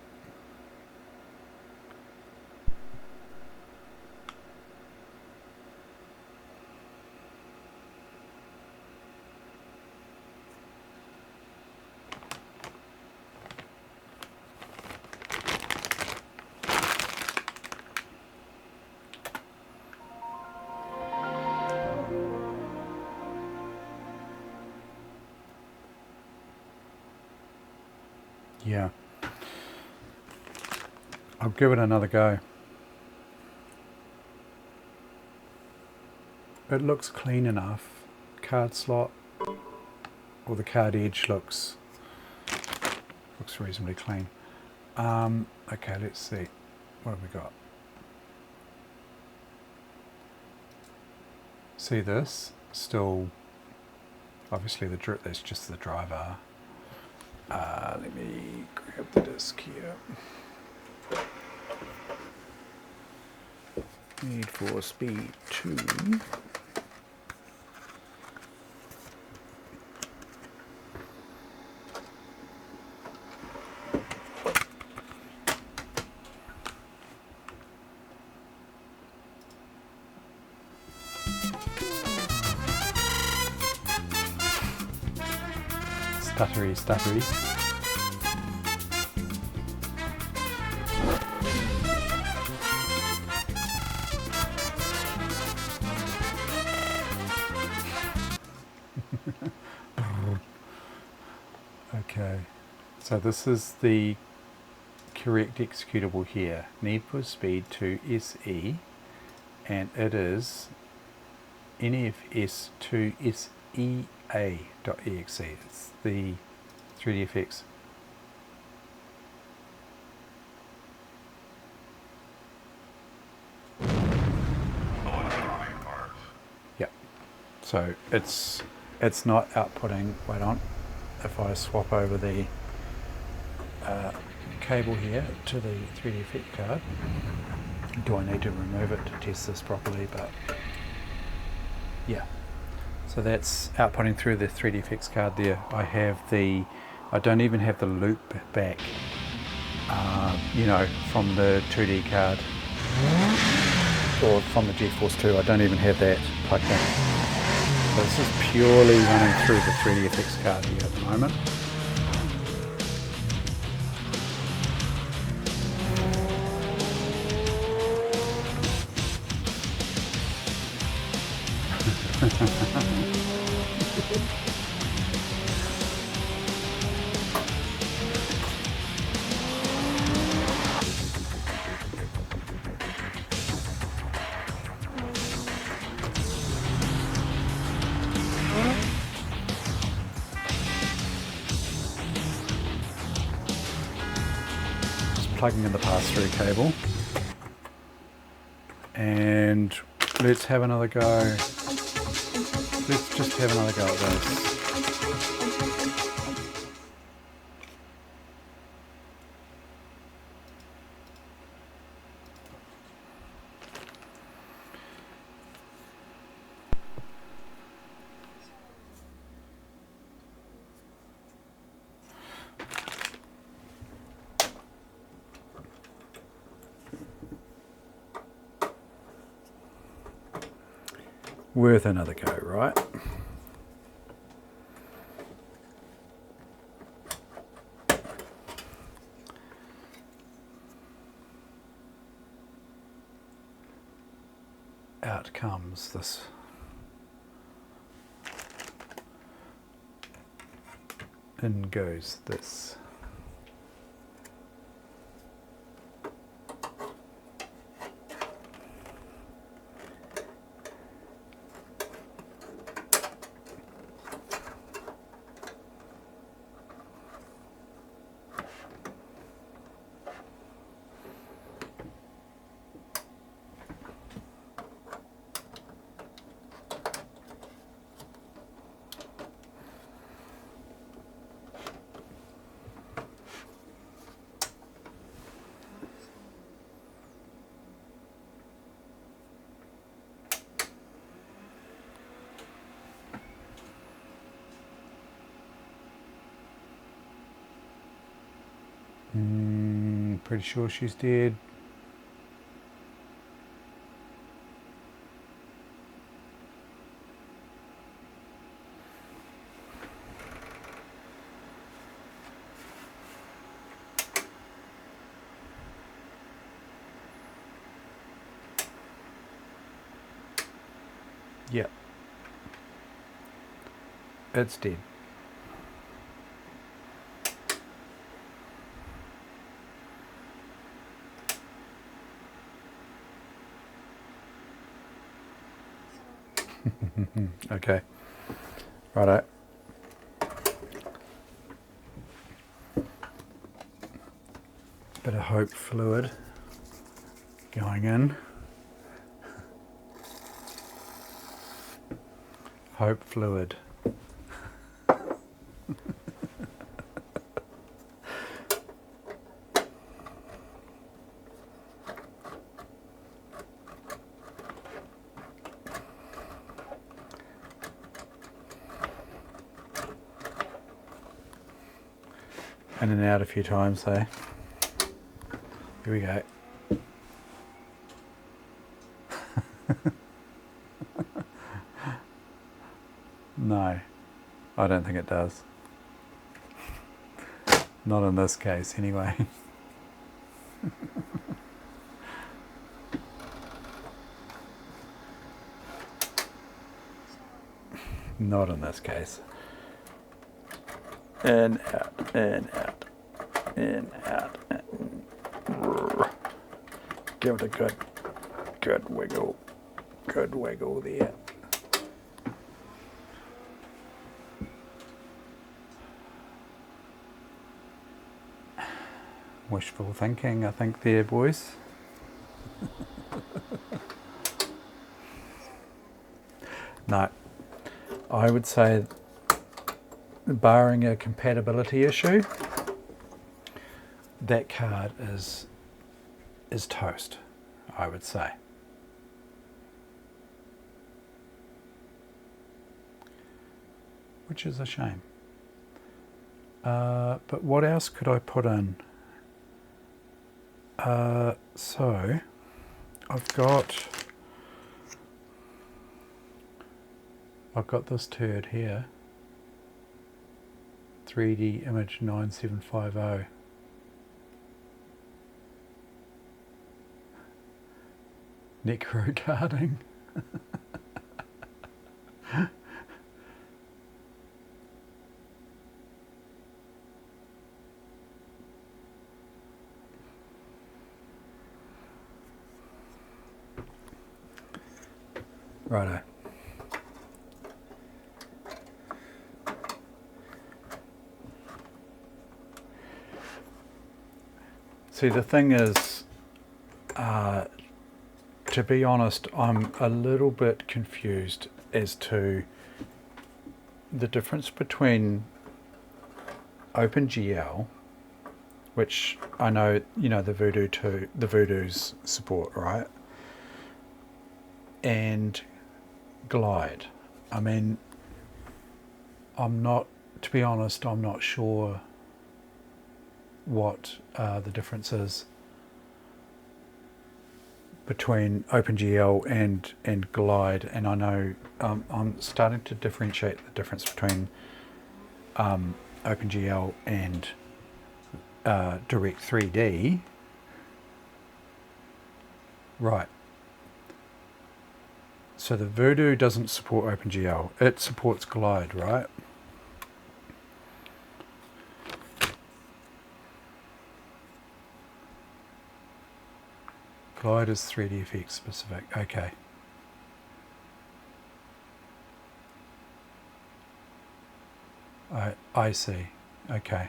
Yeah. I'll give it another go. It looks clean enough. Card slot, or the card edge looks reasonably clean. Okay, let's see. What have we got? See this? Still, obviously that's just the driver. Let me grab the disc here. Need for Speed 2. Stuttery. Okay, so this is the correct executable here. Need for Speed 2 SE, and it is NFS2SEA.exe. It's the 3DFX. Yep. So it's not outputting. Wait on. If I swap over the cable here to the 3DFX card, do I need to remove it to test this properly? But yeah. So that's outputting through the 3DFX card there. I don't even have the loop back, from the 2D card or from the GeForce 2. I don't even have that plugged in. So this is purely running through the 3DFX card here at the moment. Plugging in the pass-through cable, and let's have another go. Let's just have another go at this. Worth another go, right? Out comes this in goes this. Pretty sure she's dead. Yep. It's dead. Okay. Righto. Bit of hope fluid going in. Hope fluid. In and out a few times though. Here we go. No, I don't think it does. Not in this case anyway. Not in this case. In, out, in, out, in, out. Give it a good wiggle. Good wiggle there. Wishful thinking, I think, there, boys. No, I would say, barring a compatibility issue, that card is toast, I would say. Which is a shame. But what else could I put in? So I've got this turd here, 3D image 9750. Necro carding. Righto. See, the thing is, to be honest, I'm a little bit confused as to the difference between OpenGL, which I know, you know, the Voodoo's support, right? And Glide. I mean, to be honest, I'm not sure what the difference is between OpenGL and Glide, and I know I'm starting to differentiate the difference between OpenGL and Direct 3D. Right. So the Voodoo doesn't support OpenGL. It supports Glide, right? Glide is 3DFX specific. Okay. I see. Okay.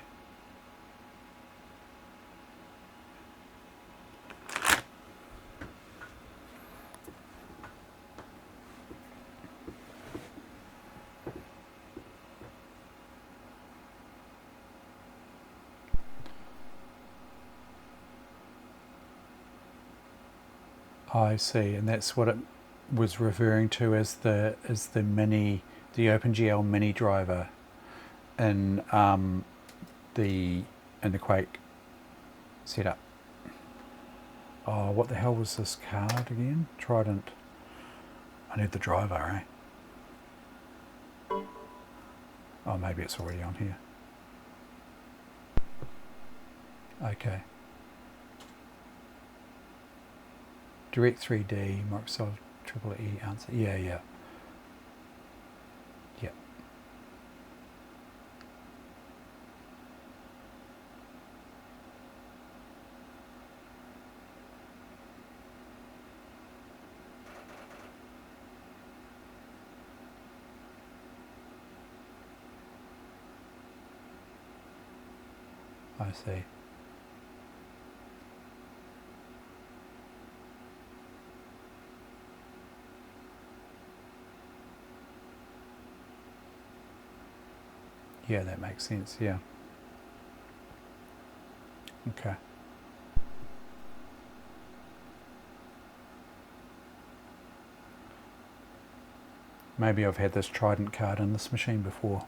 I see, and that's what it was referring to as the OpenGL mini driver in the Quake setup. Oh, what the hell was this card again? Trident. I need the driver, eh? Oh, maybe it's already on here. Okay. Direct 3D, Microsoft EE answer. Yeah. Yeah. I see. Yeah, that makes sense, yeah. Okay. Maybe I've had this Trident card in this machine before.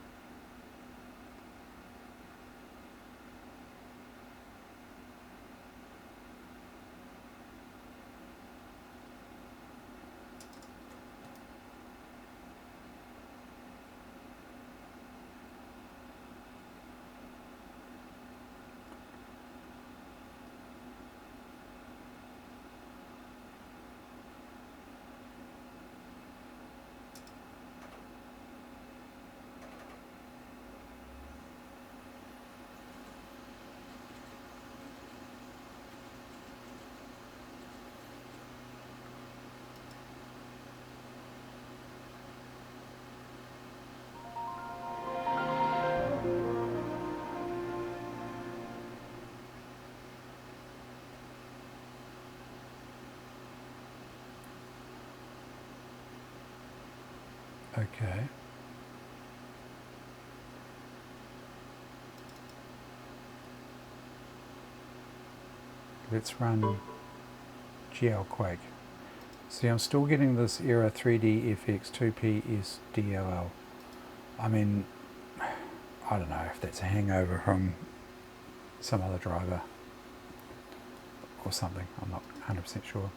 Okay. Let's run GL Quake. See, I'm still getting this error 3DFX 2PSDLL. I mean, I don't know if that's a hangover from some other driver or something. I'm not 100% sure.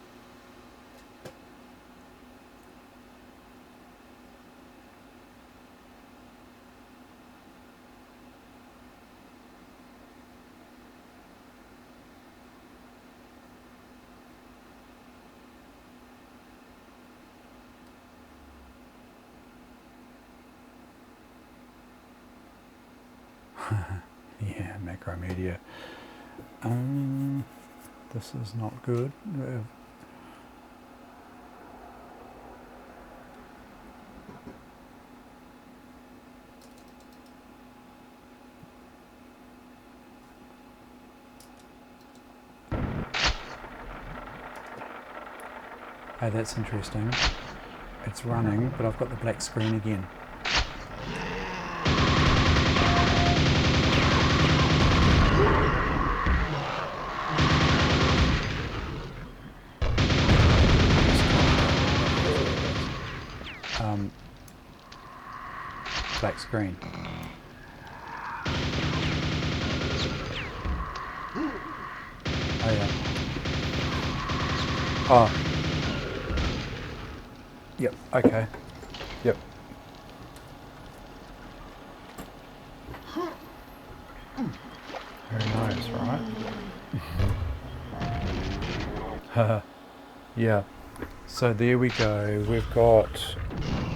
Yeah, Macromedia. This is not good. Hey, that's interesting. It's running, but I've got the black screen again. Black screen. Oh yeah. Oh. Yep, okay. Yep. Who knows, right? Yeah. So there we go. We've got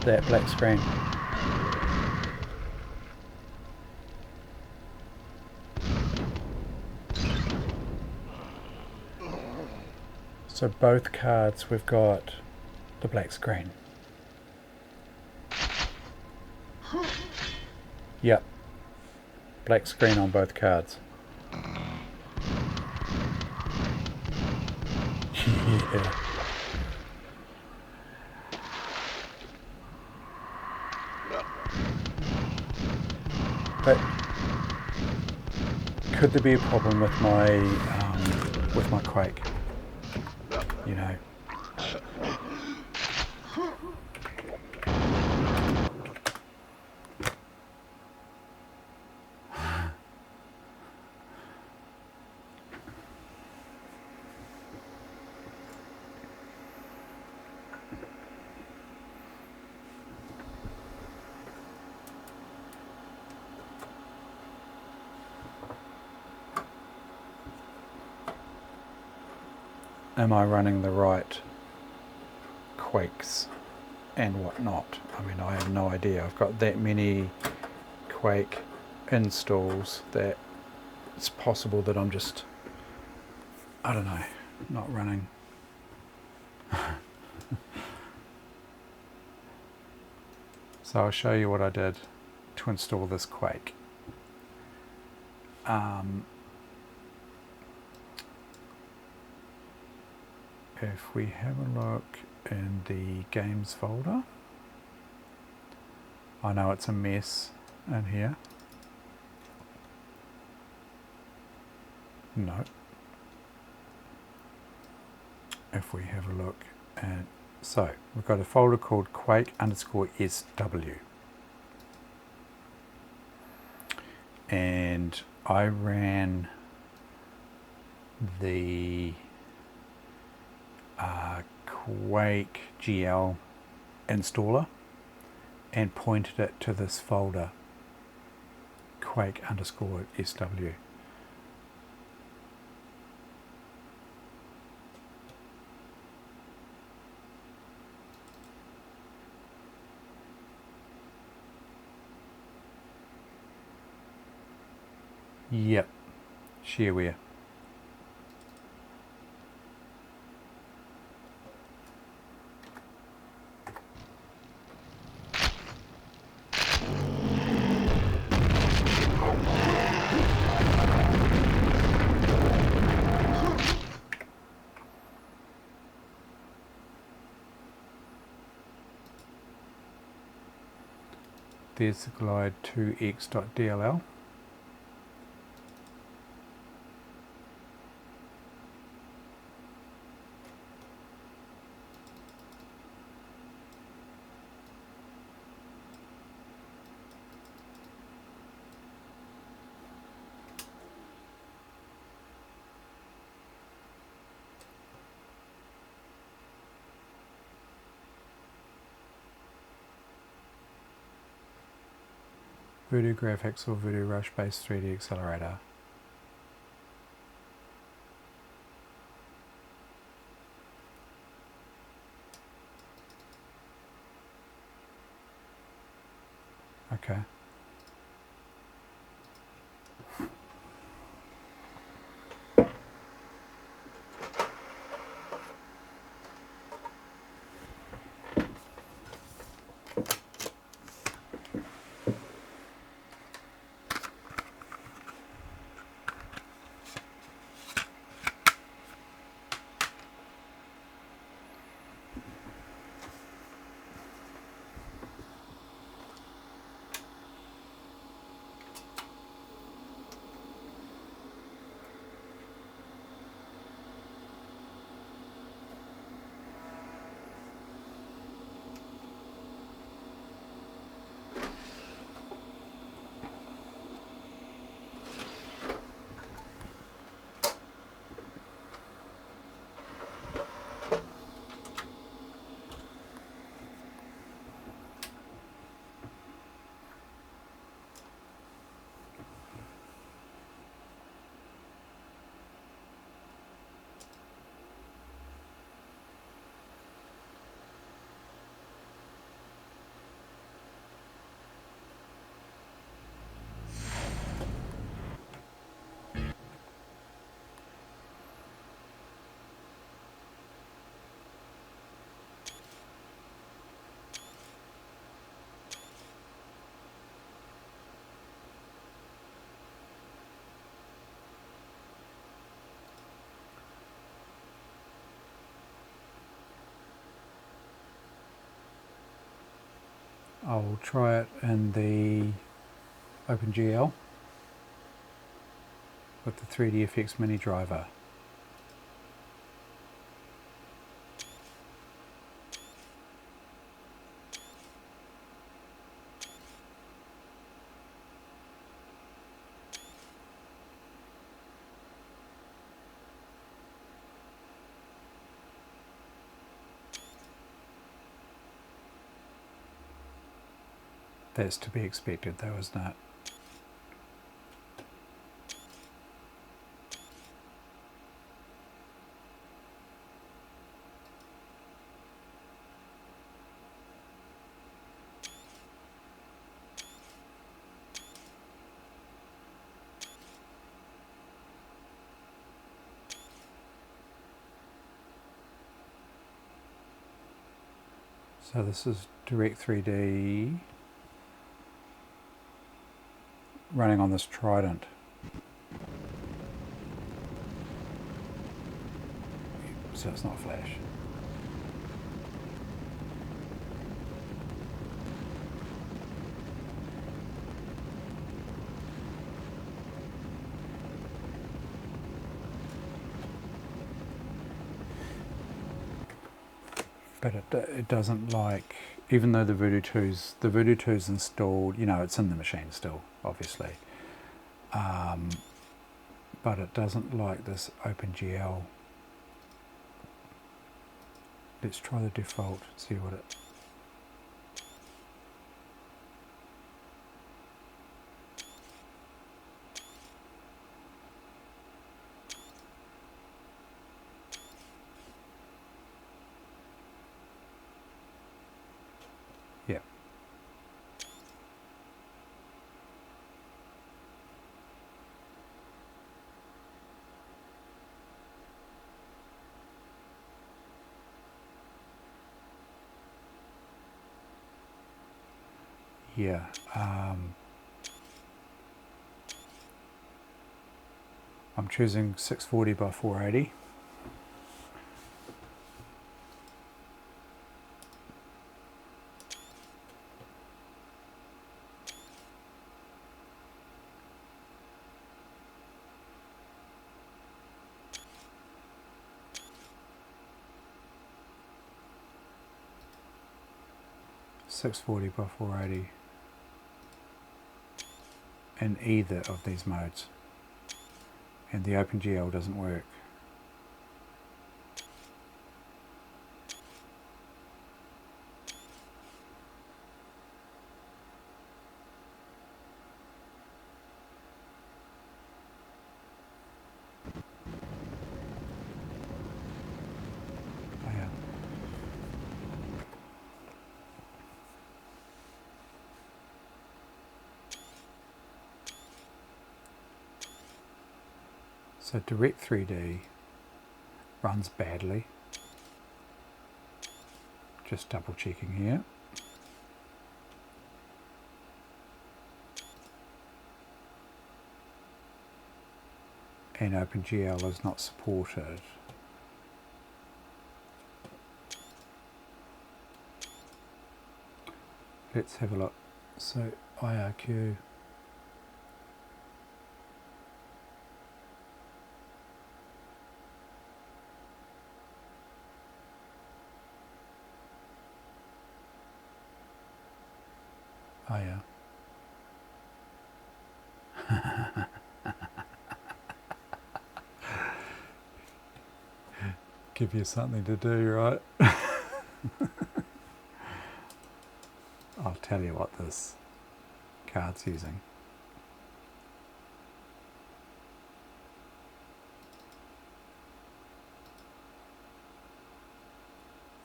that black screen. So both cards we've got the black screen. Yep. Black screen on both cards. Yeah. But could there be a problem with my Quake? You know. Am I running the right Quakes and whatnot? I mean, I have no idea. I've got that many Quake installs that it's possible that I'm just, I don't know, not running. So I'll show you what I did to install this Quake. If we have a look in the games folder, I know it's a mess in here. No. If we have a look at, so we've got a folder called Quake_SW. And I ran the Quake GL installer and pointed it to this folder Quake_SW. Yep, shareware. There's the glide 2x.dll. Voodoo Graphics or Voodoo Rush based 3D accelerator. Okay. I'll try it in the OpenGL with the 3DFX mini driver. That's to be expected though, isn't it? So this is Direct 3D running on this Trident. So it's not Flash. But it doesn't like, even though the Voodoo 2's installed, you know, it's in the machine still, obviously. But it doesn't like this OpenGL. Let's try the default, see what it... Yeah. Yeah. I'm choosing 640 by 480. .640 by 480 in either of these modes, and the OpenGL doesn't work. Oh, yeah. So Direct 3D runs badly. Just double checking here. And OpenGL is not supported. Let's have a look. So IRQ. Oh yeah. Give you something to do, right? I'll tell you what this card's using.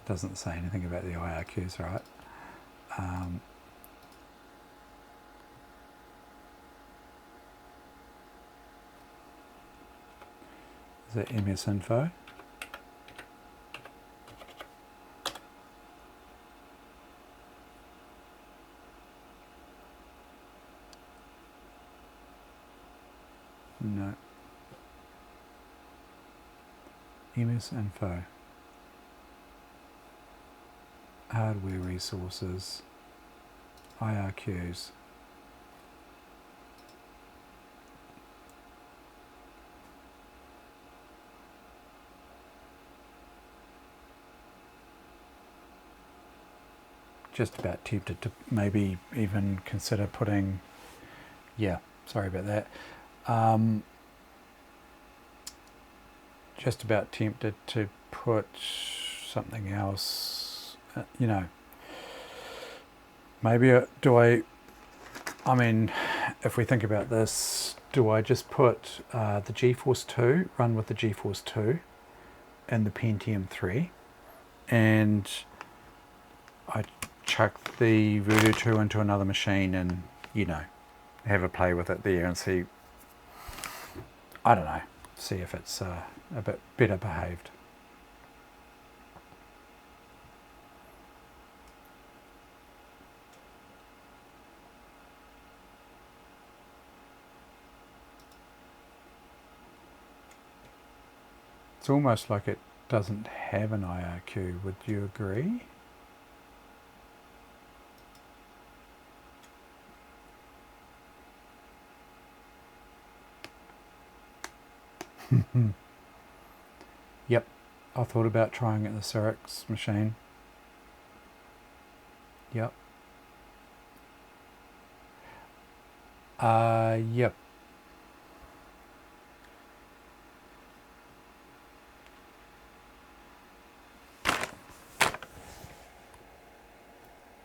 It doesn't say anything about the IRQs, right? Is that MS Info? No. MS Info. Hardware resources. IRQs. Just about tempted to maybe even consider putting, yeah, sorry about that. Just about tempted to put something else, you know, maybe I mean, if we think about this, do I just put the GeForce 2, run with the GeForce 2 and the Pentium 3, and I chuck the Voodoo 2 into another machine and, you know, have a play with it there and see, I don't know, see if it's a bit better behaved. It's almost like it doesn't have an IRQ, would you agree? Yep, I thought about trying it in the Cyrix machine. Yep. Yep.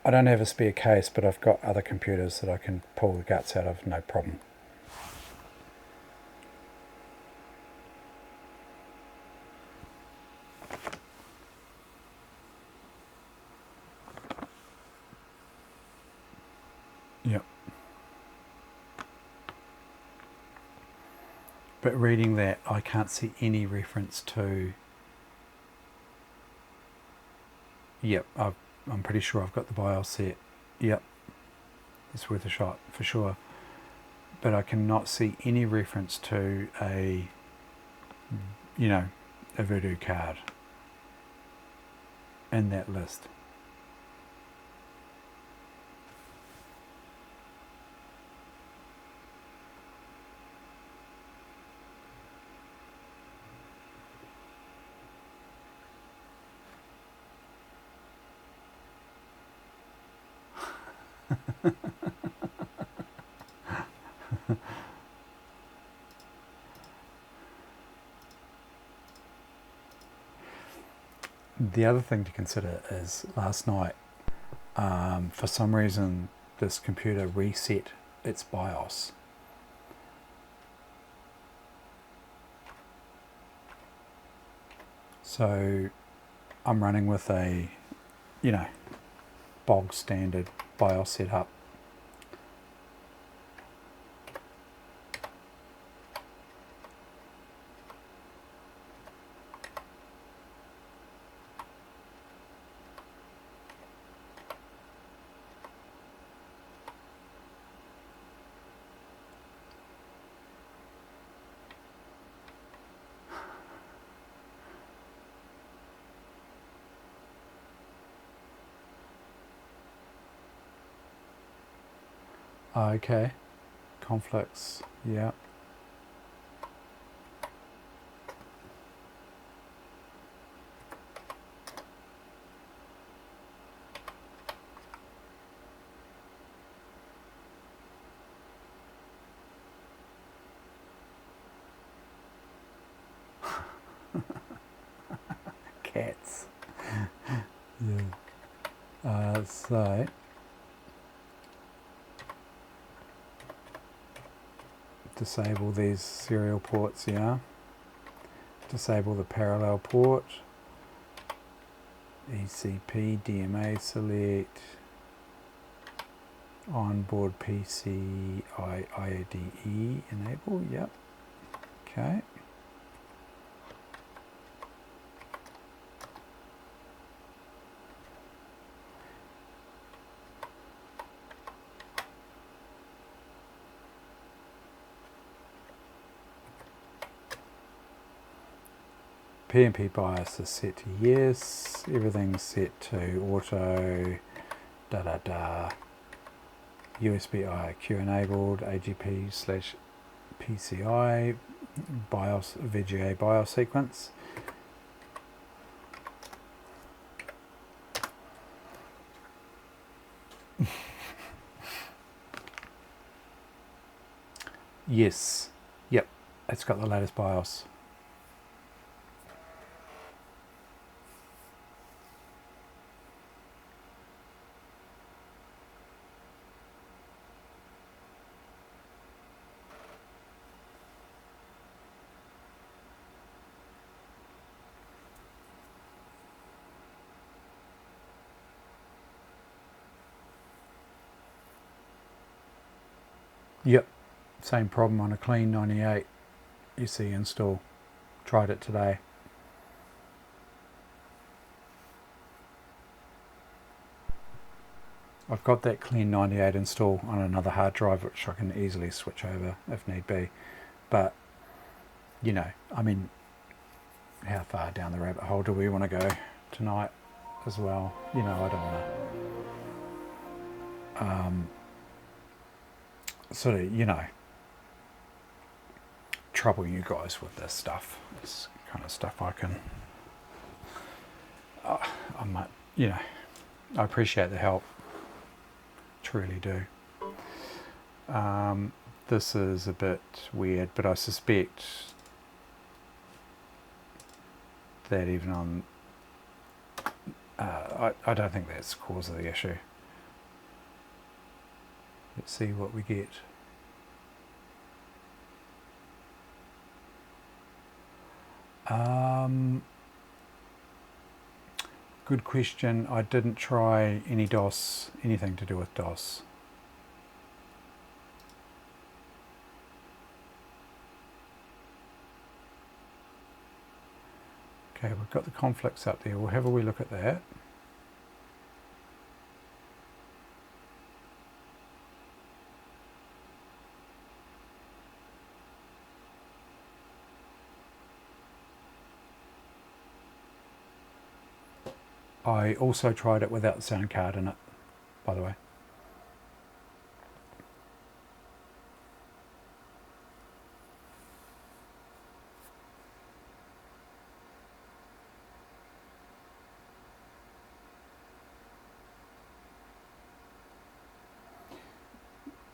I don't have a spare case, but I've got other computers that I can pull the guts out of, no problem. Yep. But reading that, I can't see any reference to... Yep, I'm pretty sure I've got the BIOS set. Yep, it's worth a shot for sure. But I cannot see any reference to a, you know, a Voodoo card in that list. The other thing to consider is last night, for some reason, this computer reset its BIOS. So I'm running with a, you know, bog standard BIOS setup. Okay, conflicts, yeah. Cats. Yeah. So disable these serial ports, yeah. Disable the parallel port. ECP, DMA select. Onboard PC, IODE enable, yep. Okay. PMP BIOS is set to yes, everything's set to auto, USB IRQ enabled, AGP/PCI, BIOS, VGA BIOS sequence. Yes, yep, it's got the latest BIOS. Yep, same problem on a clean 98 SE install. Tried it today. I've got that clean 98 install on another hard drive which I can easily switch over if need be. But, you know, I mean, how far down the rabbit hole do we want to go tonight as well? You know, I don't want to sort of, you know, trouble you guys with this stuff. This kind of stuff I can, I might, you know, I appreciate the help, truly do. This is a bit weird, but I suspect that even on, I don't think that's the cause of the issue. Let's see what we get. Good question. I didn't try any DOS, anything to do with DOS. Okay, we've got the conflicts up there. We'll have a wee look at that. I also tried it without the sound card in it, by the way.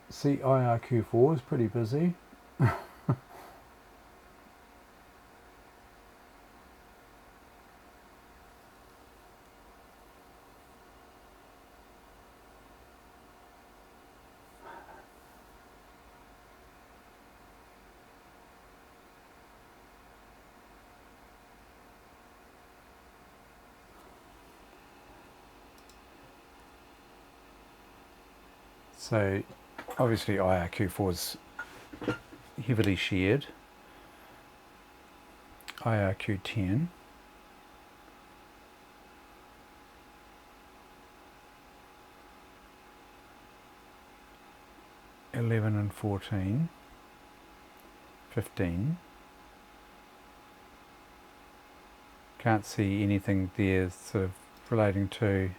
See, IRQ4 is pretty busy. So obviously IRQ4 is heavily shared. IRQ10 11 and 14 15. Can't see anything there sort of relating to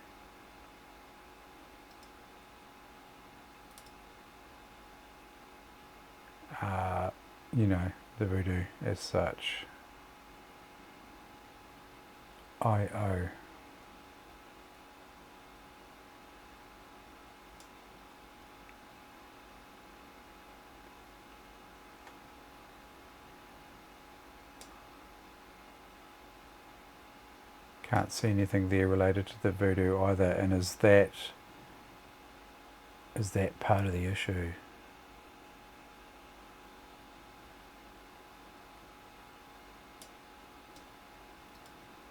you know, the voodoo as such. IO. Can't see anything there related to the voodoo either, and is that part of the issue?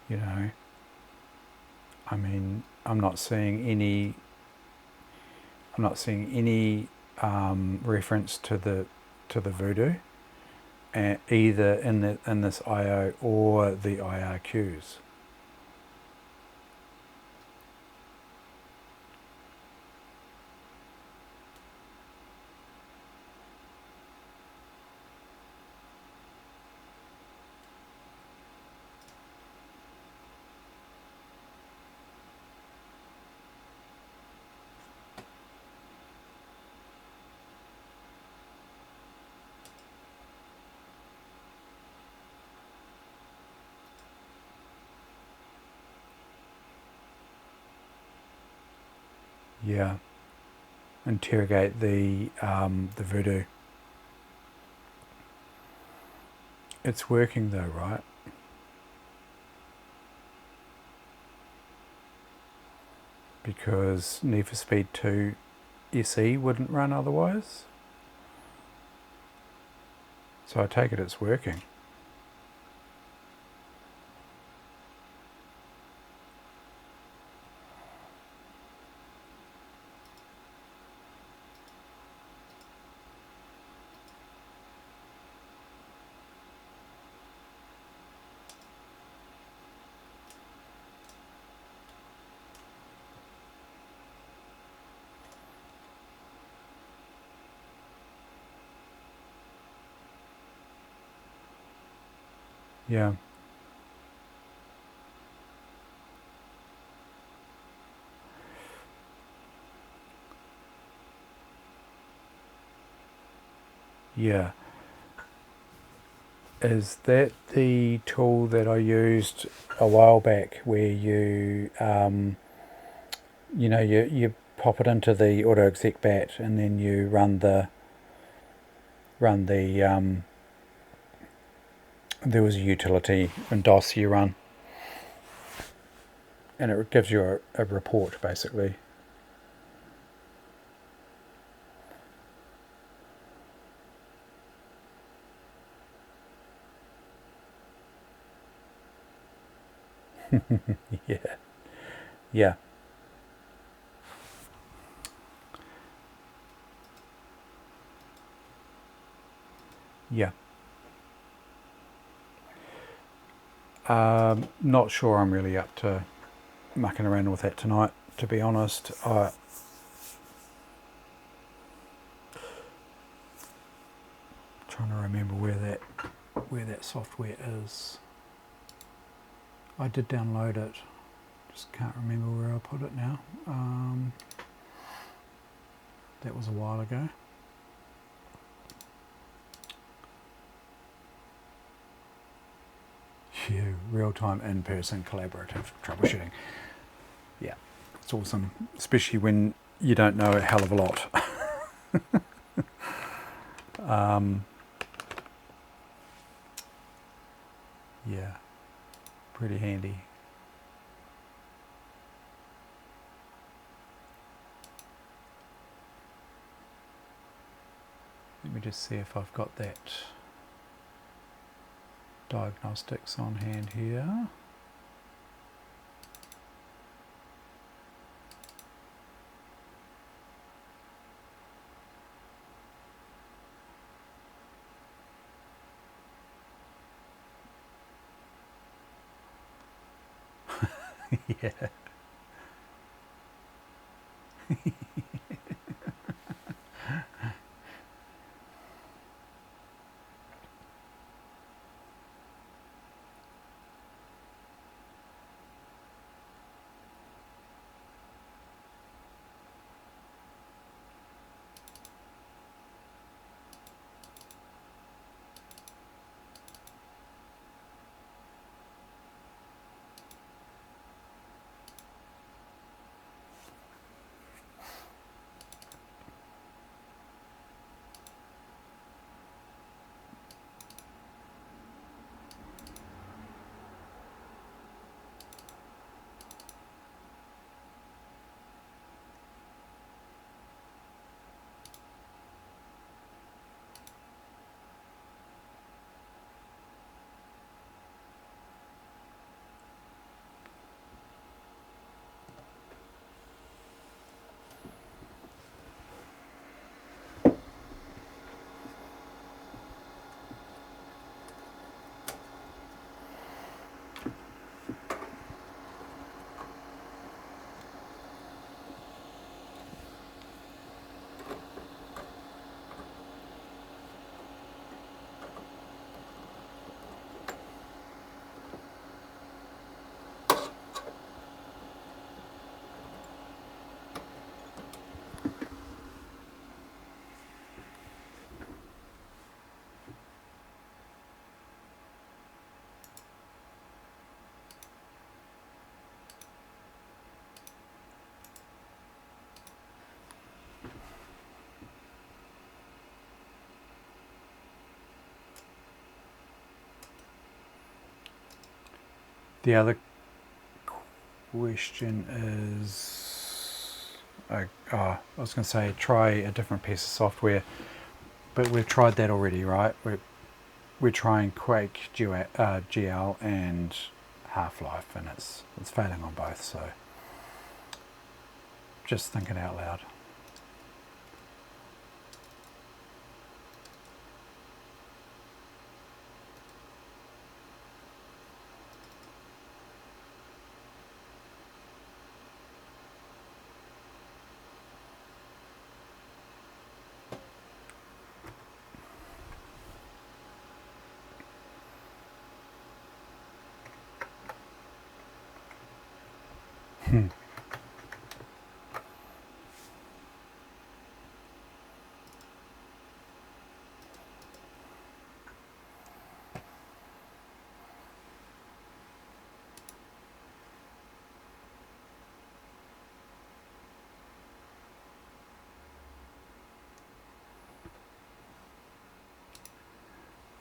You know, I mean, I'm not seeing any reference to the voodoo, either in this IO or the IRQs. Yeah. Interrogate the voodoo. It's working though, right? Because Need for Speed 2 SE wouldn't run otherwise. So I take it it's working. Yeah. Yeah. Is that the tool that I used a while back where you, you pop it into the auto exec bat and then you run the, there was a utility in DOS you run and it gives you a report basically. Yeah. Yeah. Yeah. Not sure I'm really up to mucking around with that tonight, to be honest. Trying to remember where that software is. I did download it, just can't remember where I put it now. That was a while ago. Yeah, real-time, in-person, collaborative troubleshooting. Yeah, it's awesome, especially when you don't know a hell of a lot. Yeah, pretty handy. Let me just see if I've got that diagnostics on hand here. Yeah. The other question is, I was going to say try a different piece of software, but we've tried that already, right? We're trying Quake GL and Half-Life, and it's failing on both. So just thinking out loud.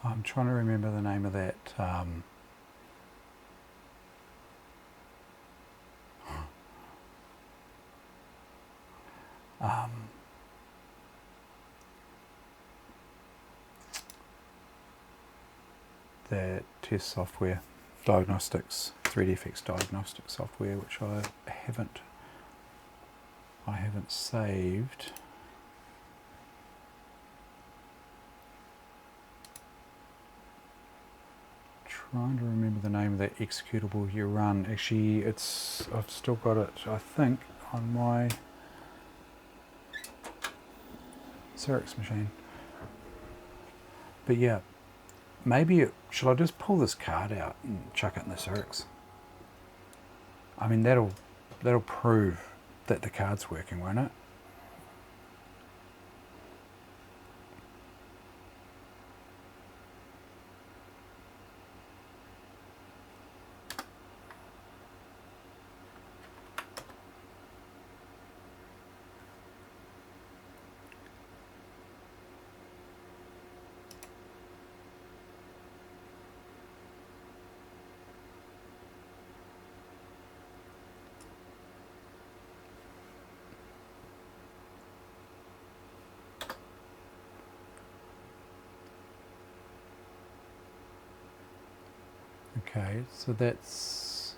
I'm trying to remember the name of that. That test software, diagnostics, 3DFX diagnostic software, which I haven't saved. Trying to remember the name of that executable you run. Actually, I've still got it, I think, on my Cyrix machine. But yeah, maybe should I just pull this card out and chuck it in the Cyrix? I mean, that'll prove that the card's working, won't it? Okay, so that's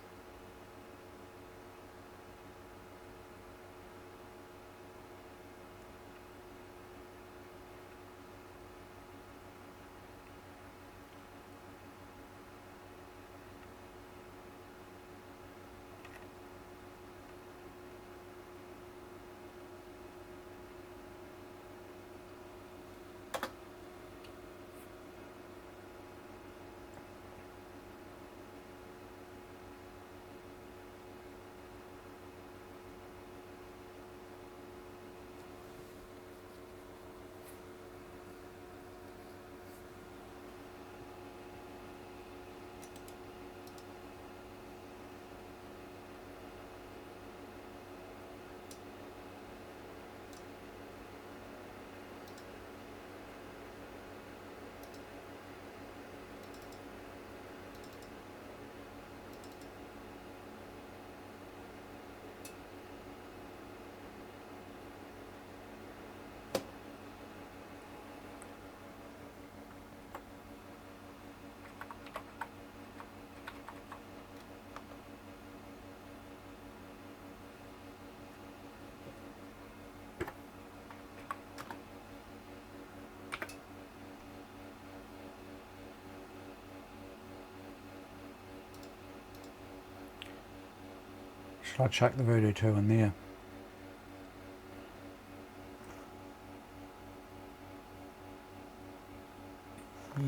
should I chuck the Voodoo 2 in there?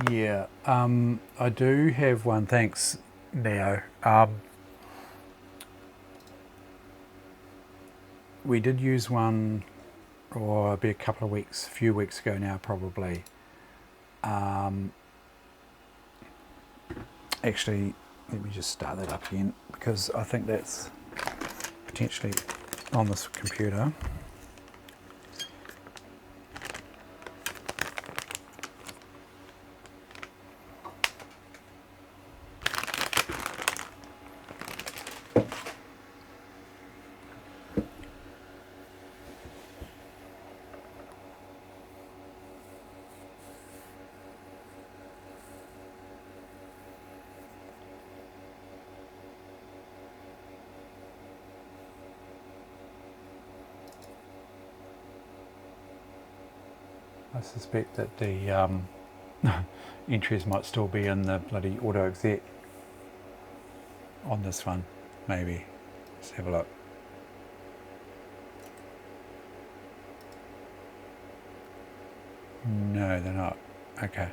Yeah, I do have one, thanks, Neo. We did use one, or be a few weeks ago now probably. Actually, let me just start that up again, because I think that's potentially on this computer. I suspect that the entries might still be in the bloody auto exec on this one, maybe. Let's have a look. No, they're not. Okay.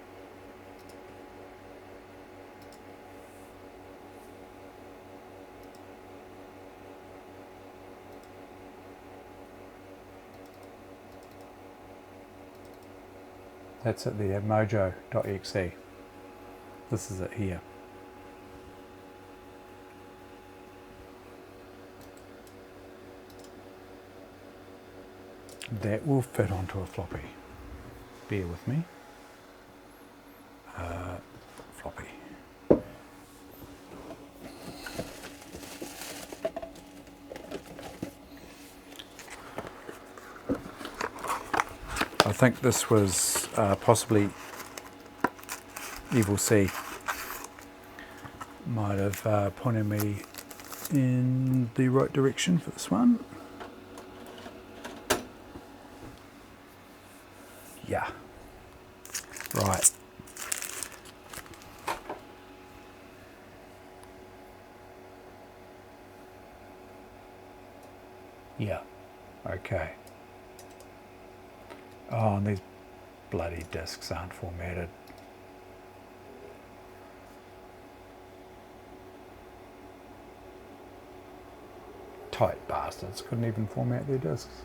That's it there, mojo.exe. This is it here. That will fit onto a floppy. Bear with me. Floppy. I think this was possibly Evil C. Might have pointed me in the right direction for this one. Yeah. Right. Yeah. Okay. Oh, and these bloody discs aren't formatted. Tight bastards. Couldn't even format their discs.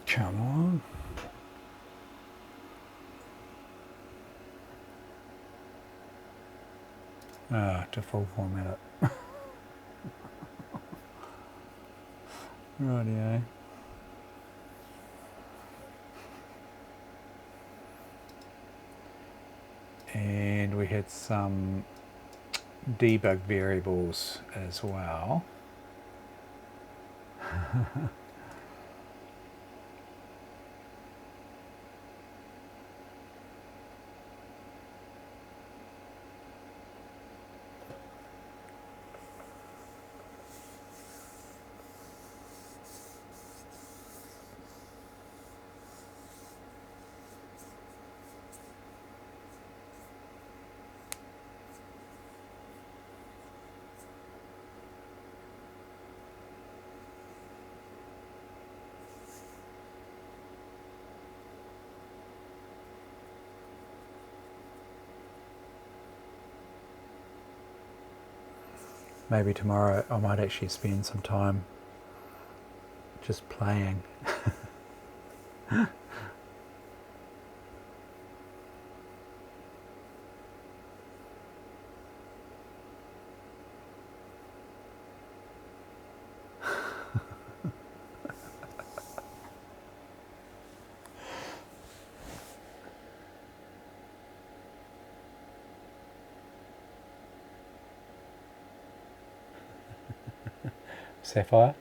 Come on. To full format it. Rightio. And we had some debug variables as well. Maybe tomorrow I might actually spend some time just playing. Sapphire?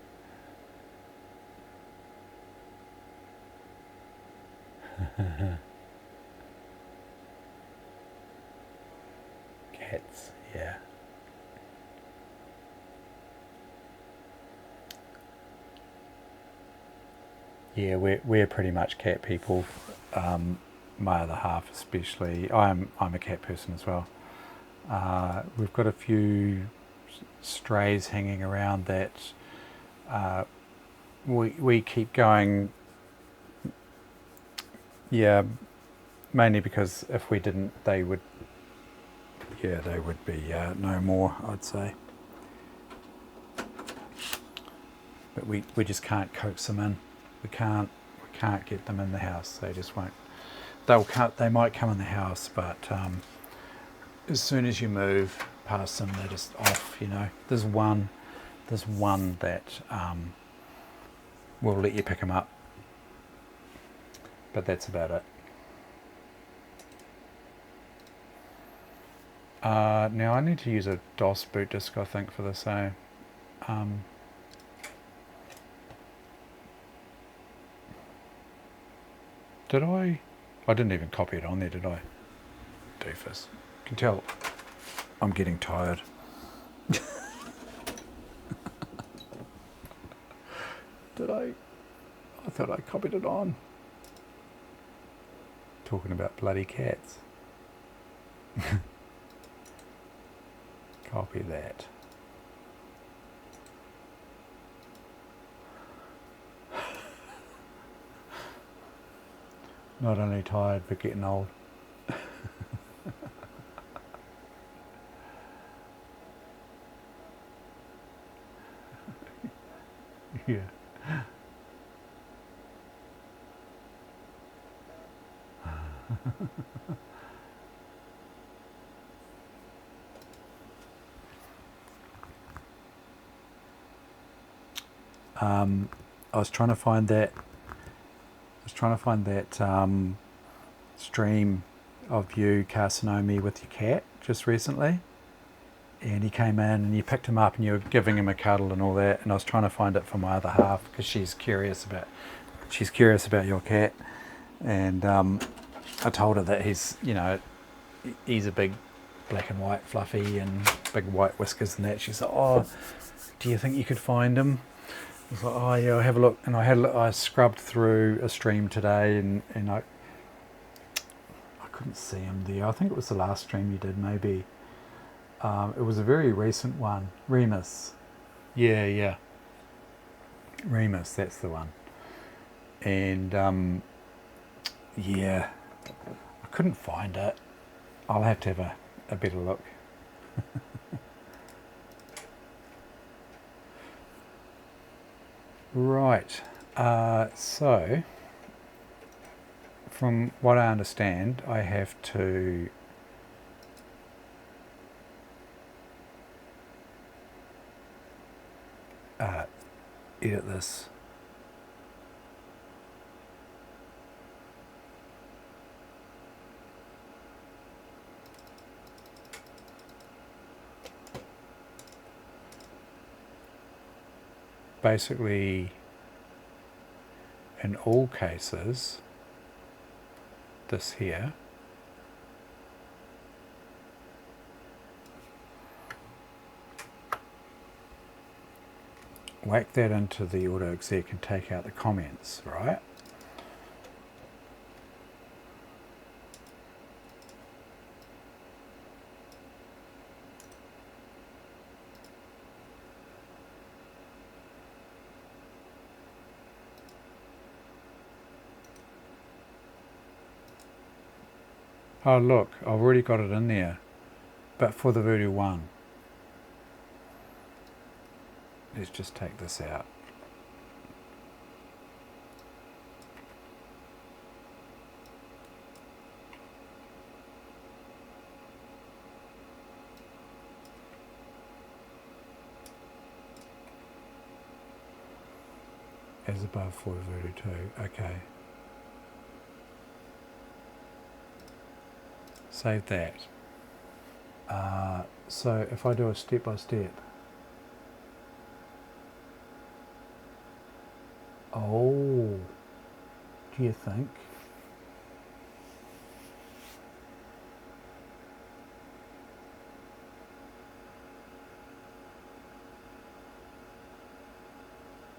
Cats, yeah. Yeah, we're pretty much cat people. My other half especially. I'm a cat person as well. We've got a few strays hanging around that we keep going. Yeah, mainly because if we didn't, they would be no more, I'd say. But we just can't coax them in. We can't get them in the house. They just won't. They might come in the house, but as soon as you move past them, they're just off. You know, there's one that will let you pick them up, but that's about it. Now I need to use a DOS boot disk, I think, for this. Did I? I didn't even copy it on there, did I? Doofus. You can tell I'm getting tired. Did I? I thought I copied it on. Talking about bloody cats. Copy that. Not only tired, but getting old. Yeah. I was trying to find that. Stream of you casting me with your cat just recently, and he came in and you picked him up and you were giving him a cuddle and all that. And I was trying to find it for my other half because she's curious about your cat, and I told her that he's a big black and white fluffy and big white whiskers and that. She's like, oh, do you think you could find him? I was like, oh yeah, I'll have a look. And I scrubbed through a stream today and I couldn't see him there. I think it was the last stream you did, maybe. It was a very recent one. Remus. Yeah. Remus, that's the one. And yeah, I couldn't find it. I'll have to have a better look. Right, so from what I understand, I have to edit this. Basically, in all cases, this here whack that into the auto exec and take out the comments, right? Oh look, I've already got it in there, but for the Voodoo 1. Let's just take this out. As above for Voodoo 2, okay. Save that. So if I do a step by step. Oh, do you think?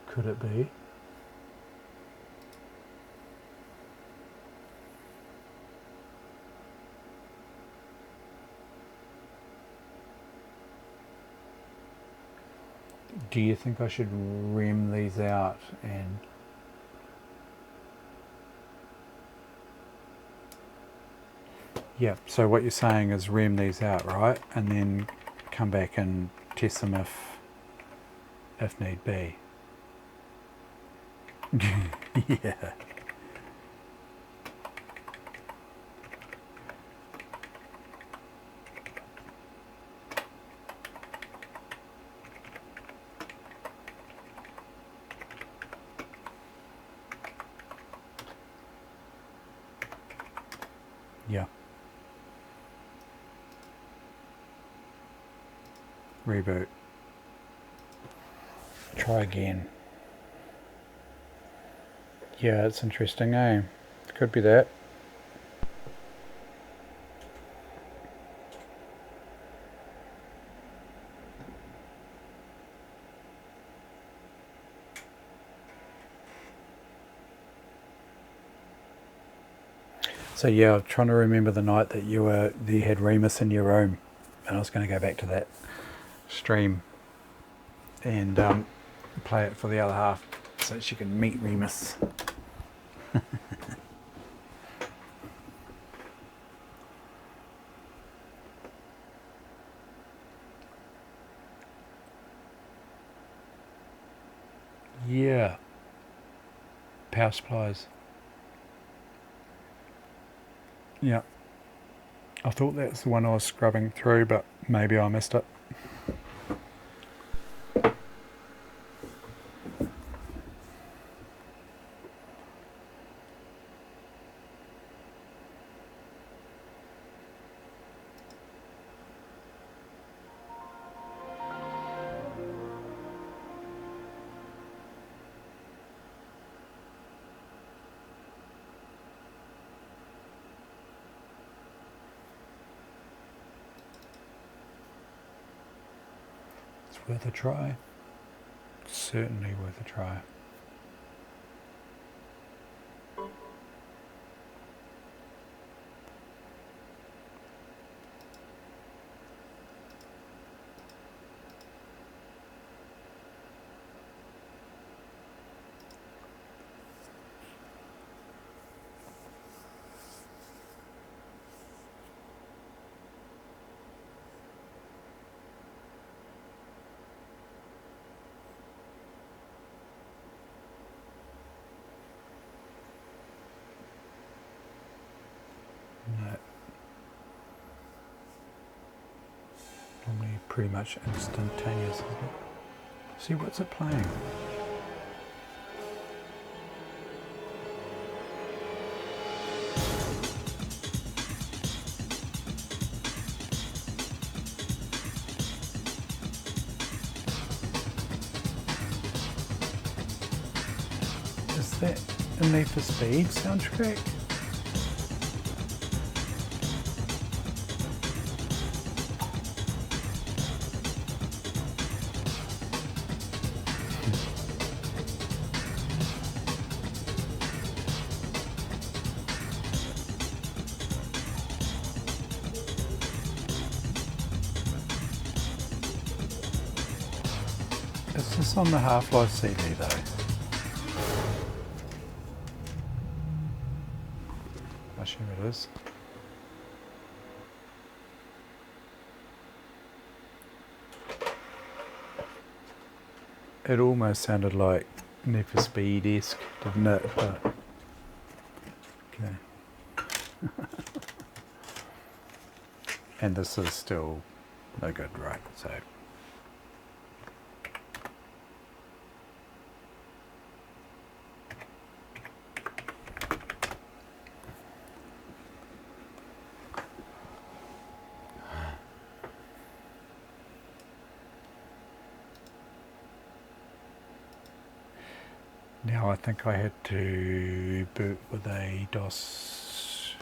Could it be? Do you think I should rem these out and yeah, so what you're saying is rem these out, right? And then come back and test them if need be. Yeah. Yeah. Reboot. Try again. Yeah, it's interesting, eh? Could be that. So yeah, I'm trying to remember the night that you had Remus in your room, and I was going to go back to that stream and play it for the other half so that she can meet Remus. Yeah, power supplies. Yeah, I thought that's the one I was scrubbing through, but maybe I missed it. It's worth a try. Certainly worth a try. No. Normally pretty much instantaneous, isn't it? See, what's it playing? Is that a Need for Speed soundtrack? Is this on the Half-Life CD though? I assume it is. It almost sounded like Need for Speed-esque, didn't it? But, okay. And this is still no good, right? So. Now I think I had to boot with a DOS.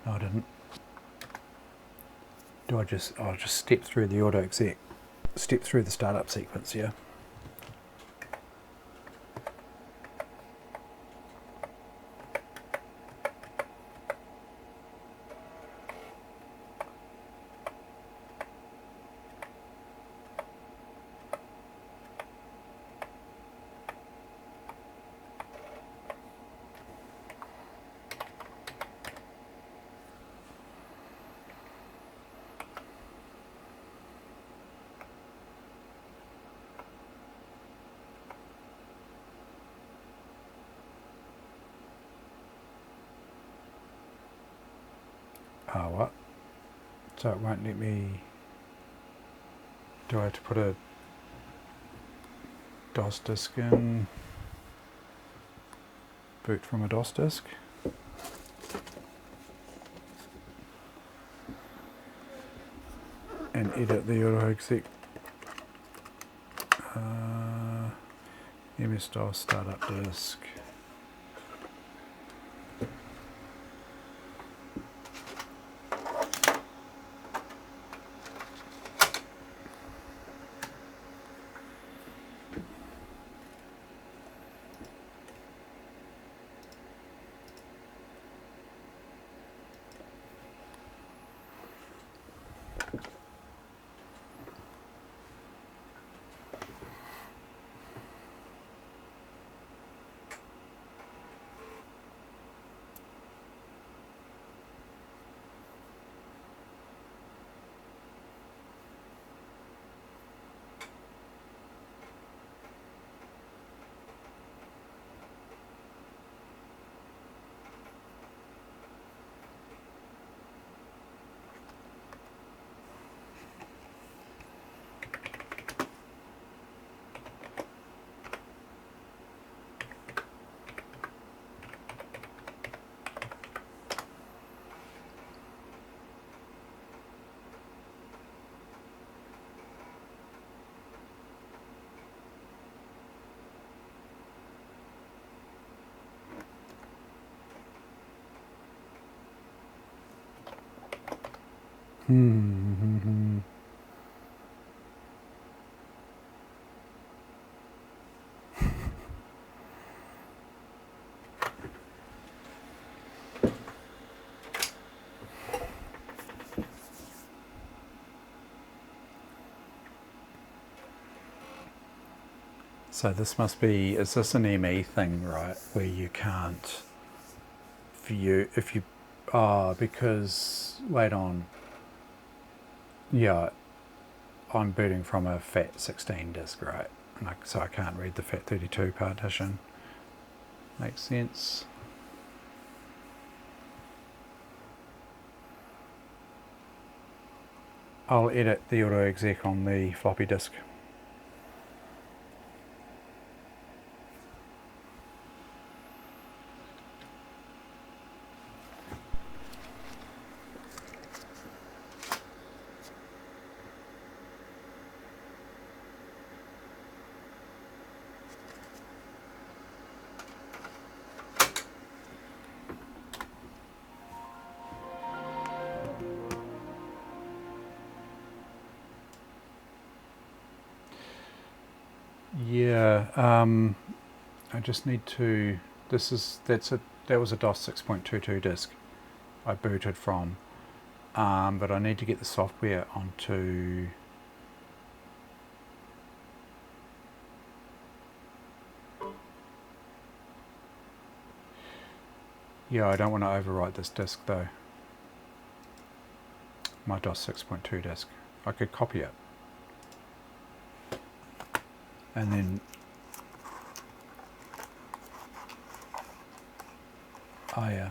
No, I didn't. I'll just step through the auto exec, step through the startup sequence, yeah. Oh, what? So it won't let me... Do I have to put a DOS disk in? Boot from a DOS disk? And edit the auto exec. MS-DOS startup disk. So this must be, is this an ME thing, right? Where you can't view, if you, because, wait on. Yeah, I'm booting from a FAT16 disk, right? And so I can't read the FAT32 partition. Makes sense. I'll edit the auto exec on the floppy disk. Yeah, I just need to, that was a DOS 6.22 disk I booted from, but I need to get the software onto, yeah, I don't want to overwrite this disk though, my DOS 6.2 disk. I could copy it and then, oh yeah,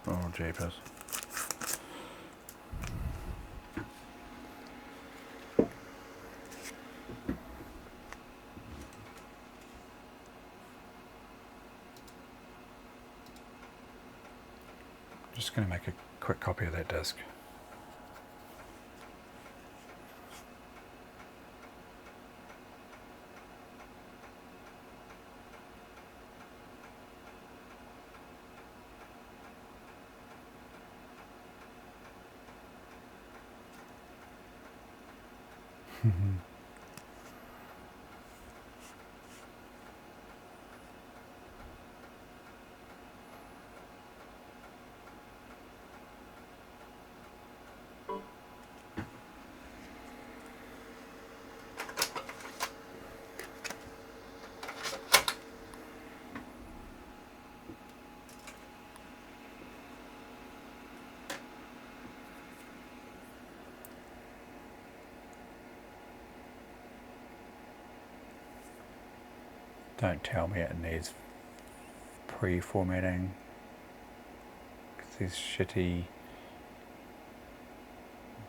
oh jeepers. Just going to make a quick copy of that disk. Don't tell me it needs pre-formatting. These shitty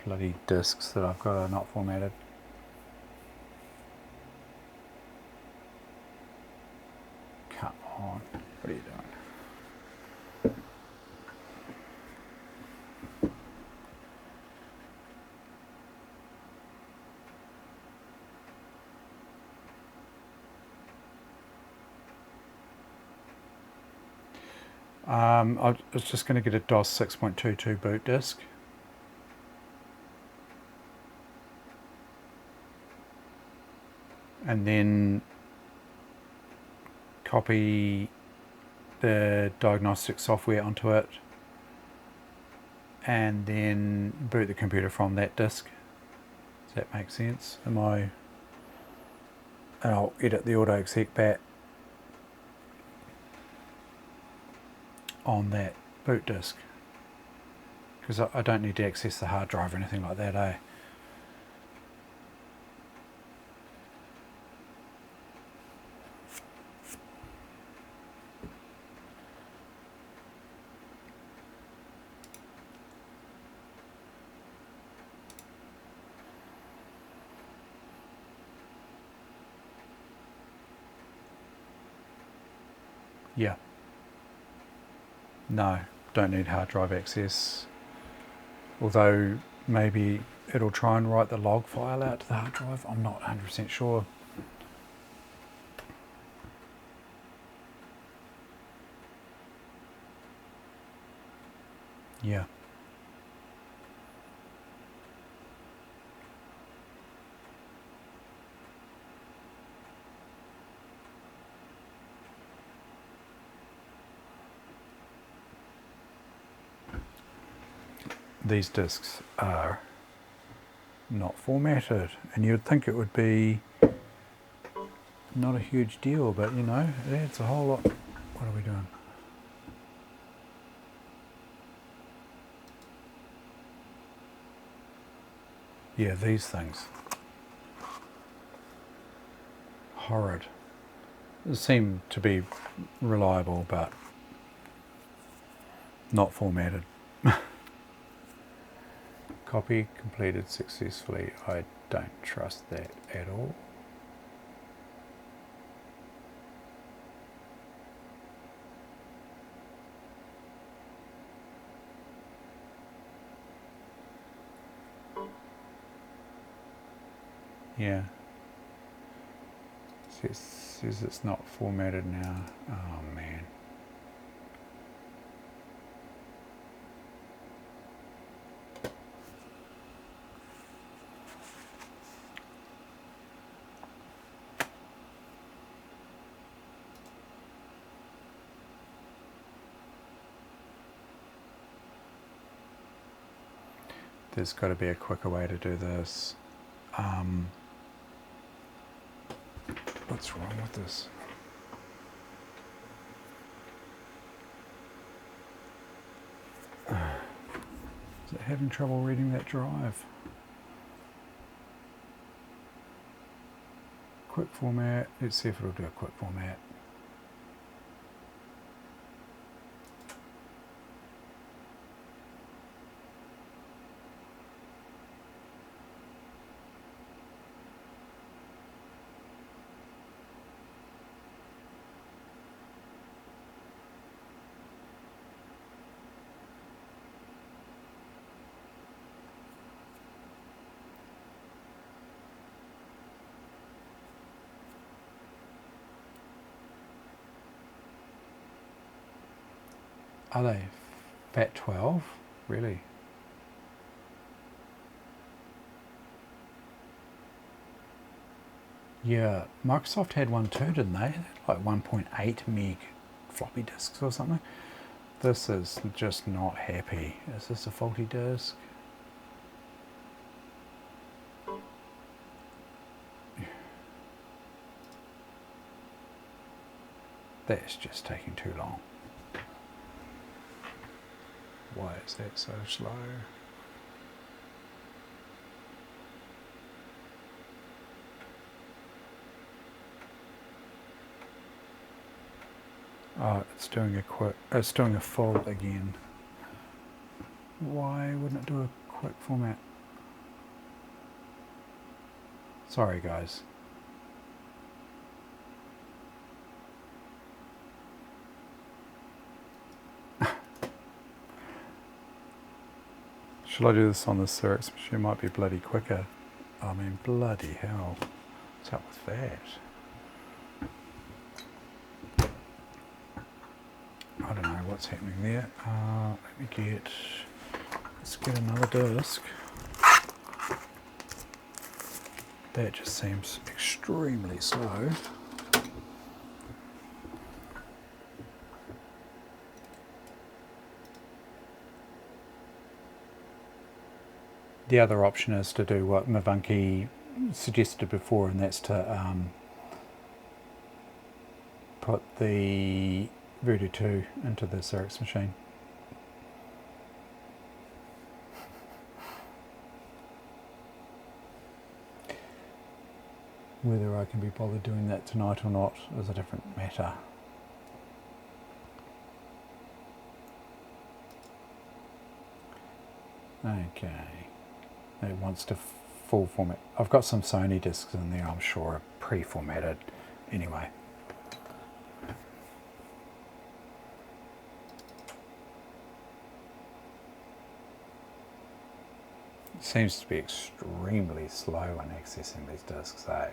bloody disks that I've got are not formatted. Come on, what are you doing? I was just going to get a DOS 6.22 boot disk. And then copy the diagnostic software onto it. And then boot the computer from that disk. Does that make sense? And I'll edit the auto exec back on that boot disk, because I don't need to access the hard drive or anything like that, eh? Yeah. No, don't need hard drive access. Although maybe it'll try and write the log file out to the hard drive. I'm not 100% sure. Yeah. these discs are not formatted, and you'd think it would be not a huge deal, but you know, it adds a whole lot. What are we doing? Yeah, these things. Horrid. They seem to be reliable, but not formatted. Copy completed successfully. I don't trust that at all. Yeah. Says it's not formatted now. Oh man. There's got to be a quicker way to do this. What's wrong with this? Is it having trouble reading that drive? Quick format. Let's see if it'll do a quick format. Are they FAT12? Really? Yeah, Microsoft had one too, didn't they? They had like 1.8 meg floppy disks or something. This is just not happy. Is this a faulty disk? That's just taking too long. Why is that so slow? Oh, it's doing a quick. It's doing a full again. Why wouldn't it do a quick format? Sorry, guys. Shall I do this on the Cyrix machine? It might be bloody quicker. I mean, bloody hell. What's up with that? I don't know what's happening there. Let's get another disc. That just seems extremely slow. The other option is to do what Mavanki suggested before, and that's to put the Voodoo 2 into the Cyrix machine. Whether I can be bothered doing that tonight or not is a different matter. Okay. It wants to full format. I've got some Sony discs in there, I'm sure, are pre-formatted anyway. It seems to be extremely slow when accessing these discs, eh?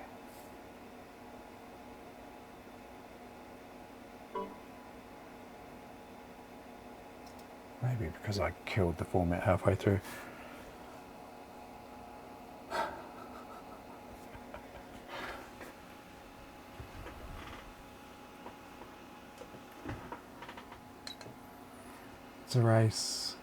Maybe because I killed the format halfway through. It's a race.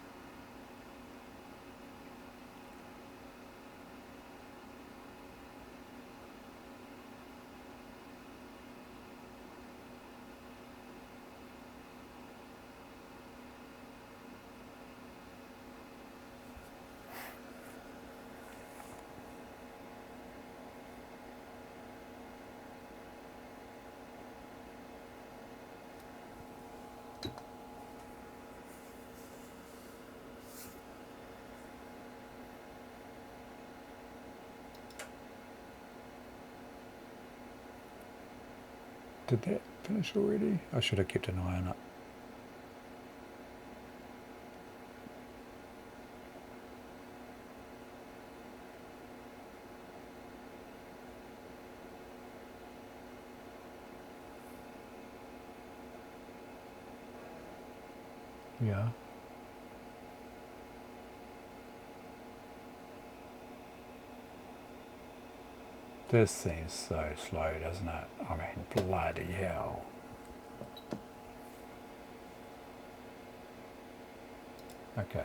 Did that finish already? I should have kept an eye on it. Yeah. This seems so slow, doesn't it? I mean, bloody hell. Okay.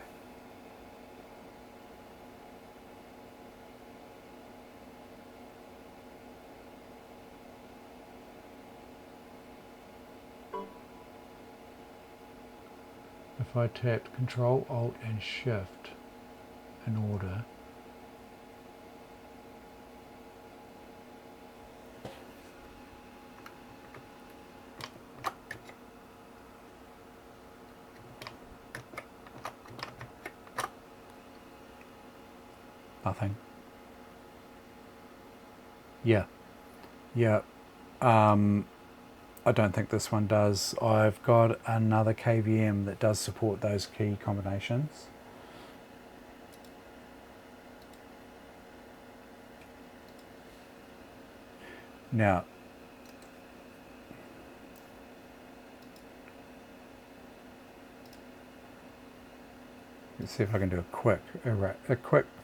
If I tapped Control, Alt and Shift in order, nothing. Yeah. Yeah. I don't think this one does. I've got another KVM that does support those key combinations. Now, let's see if I can do a quick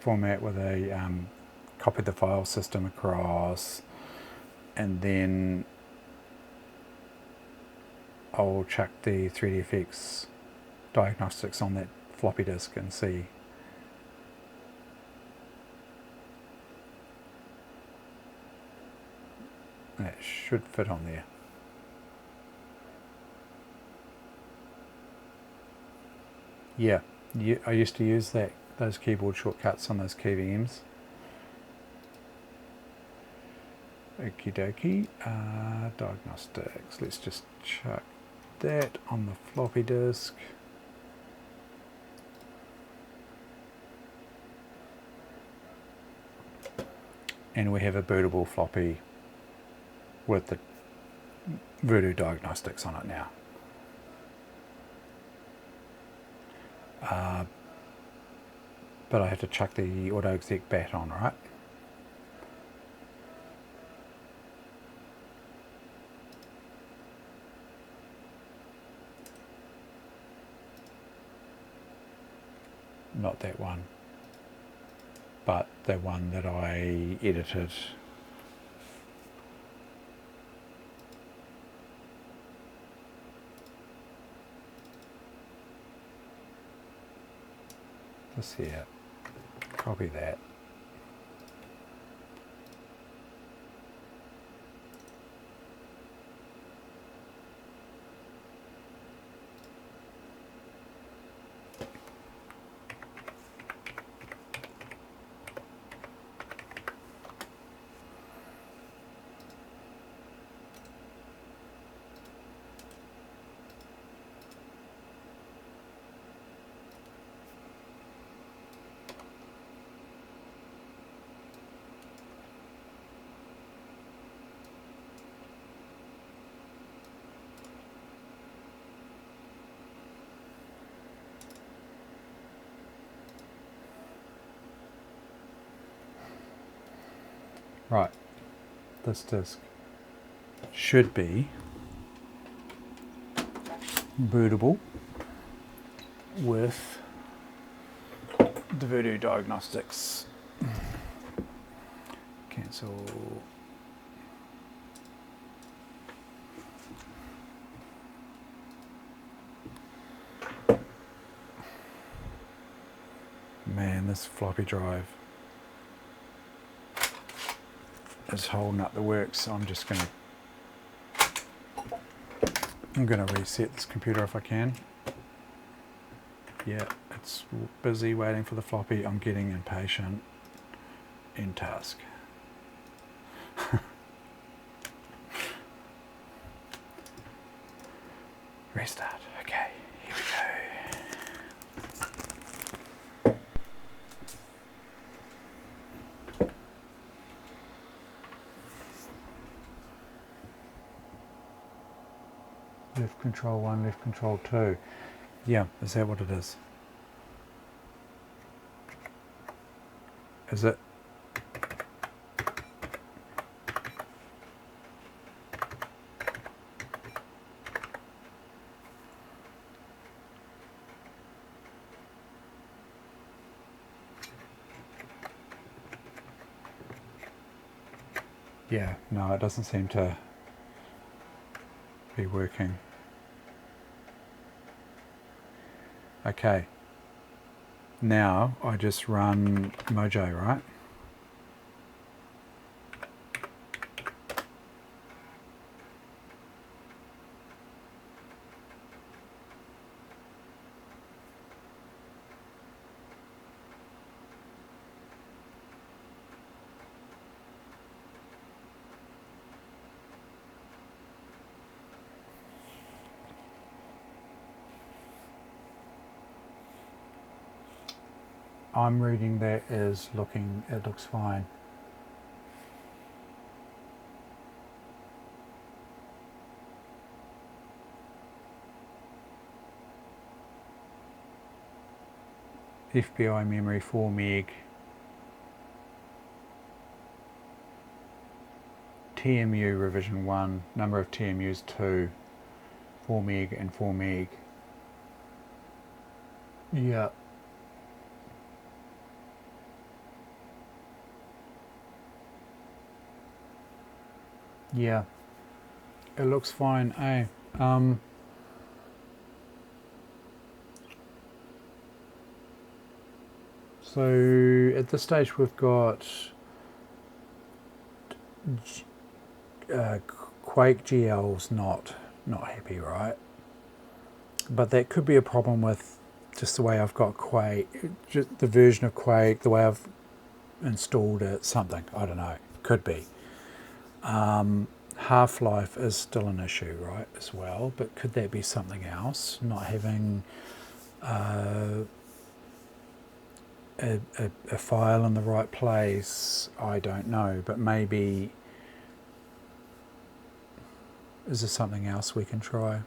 format with a copy the file system across, and then I'll chuck the 3DFX diagnostics on that floppy disk and see. That should fit on there. Yeah, I used to use those keyboard shortcuts on those KVMs. Okie dokie. Diagnostics. Let's just chuck that on the floppy disk. And we have a bootable floppy with the Voodoo diagnostics on it now. But I have to chuck the auto exec bat on, right? Not that one, but the one that I edited. This here, copy that. Right, this disk should be bootable with the Voodoo diagnostics. Cancel. Man, this floppy drive is holding up the works. So I'm gonna reset this computer if I can. Yeah, it's busy waiting for the floppy. I'm getting impatient. End task. Restart. Okay, here we go. Left control 1, left control 2. Yeah, is that what it is? Is it? Yeah, no, it doesn't seem to be working. Okay. Now I just run Mojo, right? I'm reading that as looking, it looks fine. FBI memory 4 meg. TMU revision 1, number of TMUs 2, 4 meg and 4 meg. Yeah. Yeah. It looks fine, eh? So at this stage we've got Quake GL's not happy, right? But that could be a problem with just the way I've got Quake, just the version of Quake, the way I've installed it, something, I don't know, could be. Half-life is still an issue, right, as well, but could that be something else? Not having a file in the right place, I don't know, but maybe, is there something else we can try?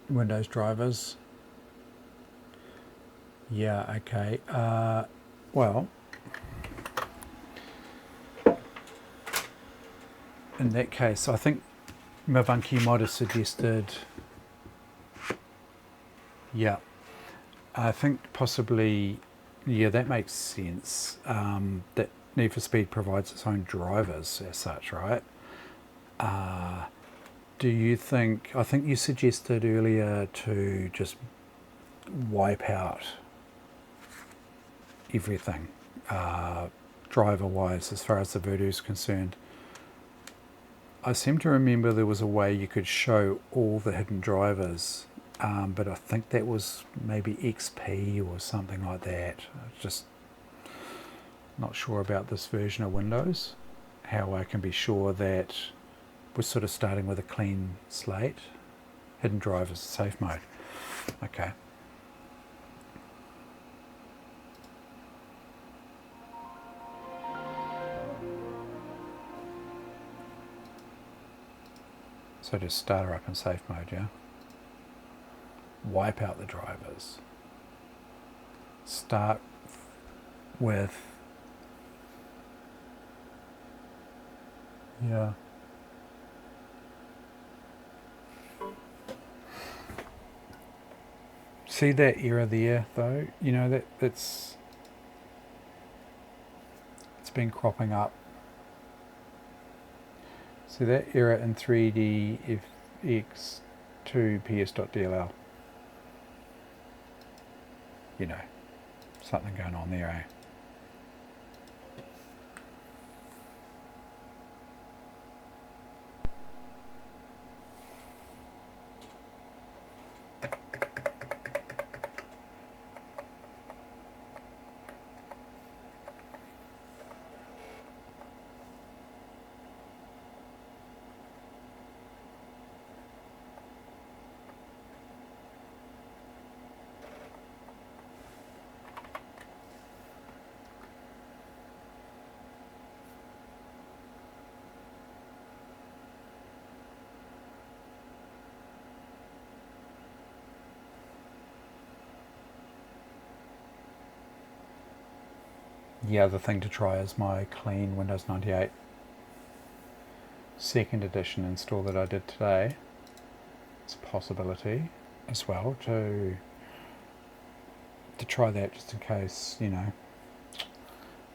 Windows drivers. Yeah, okay. Well, in that case, I think Mavanki might have suggested, yeah, I think possibly, yeah, that makes sense. That Need for Speed provides its own drivers as such, right? Do you think, I think you suggested earlier to just wipe out everything, driver-wise, as far as the Voodoo is concerned. I seem to remember there was a way you could show all the hidden drivers, but I think that was maybe XP or something like that. Just not sure about this version of Windows, how I can be sure that we're sort of starting with a clean slate. Hidden drivers, safe mode. Okay. So just start her up in safe mode, yeah? Wipe out the drivers. Start with, yeah. See that error there though? You know, it's been cropping up. So that error in 3D FX2 ps.dll. You know, something going on there, eh? The other thing to try is my clean Windows 98 second edition install that I did today. It's a possibility as well to try that, just in case, you know,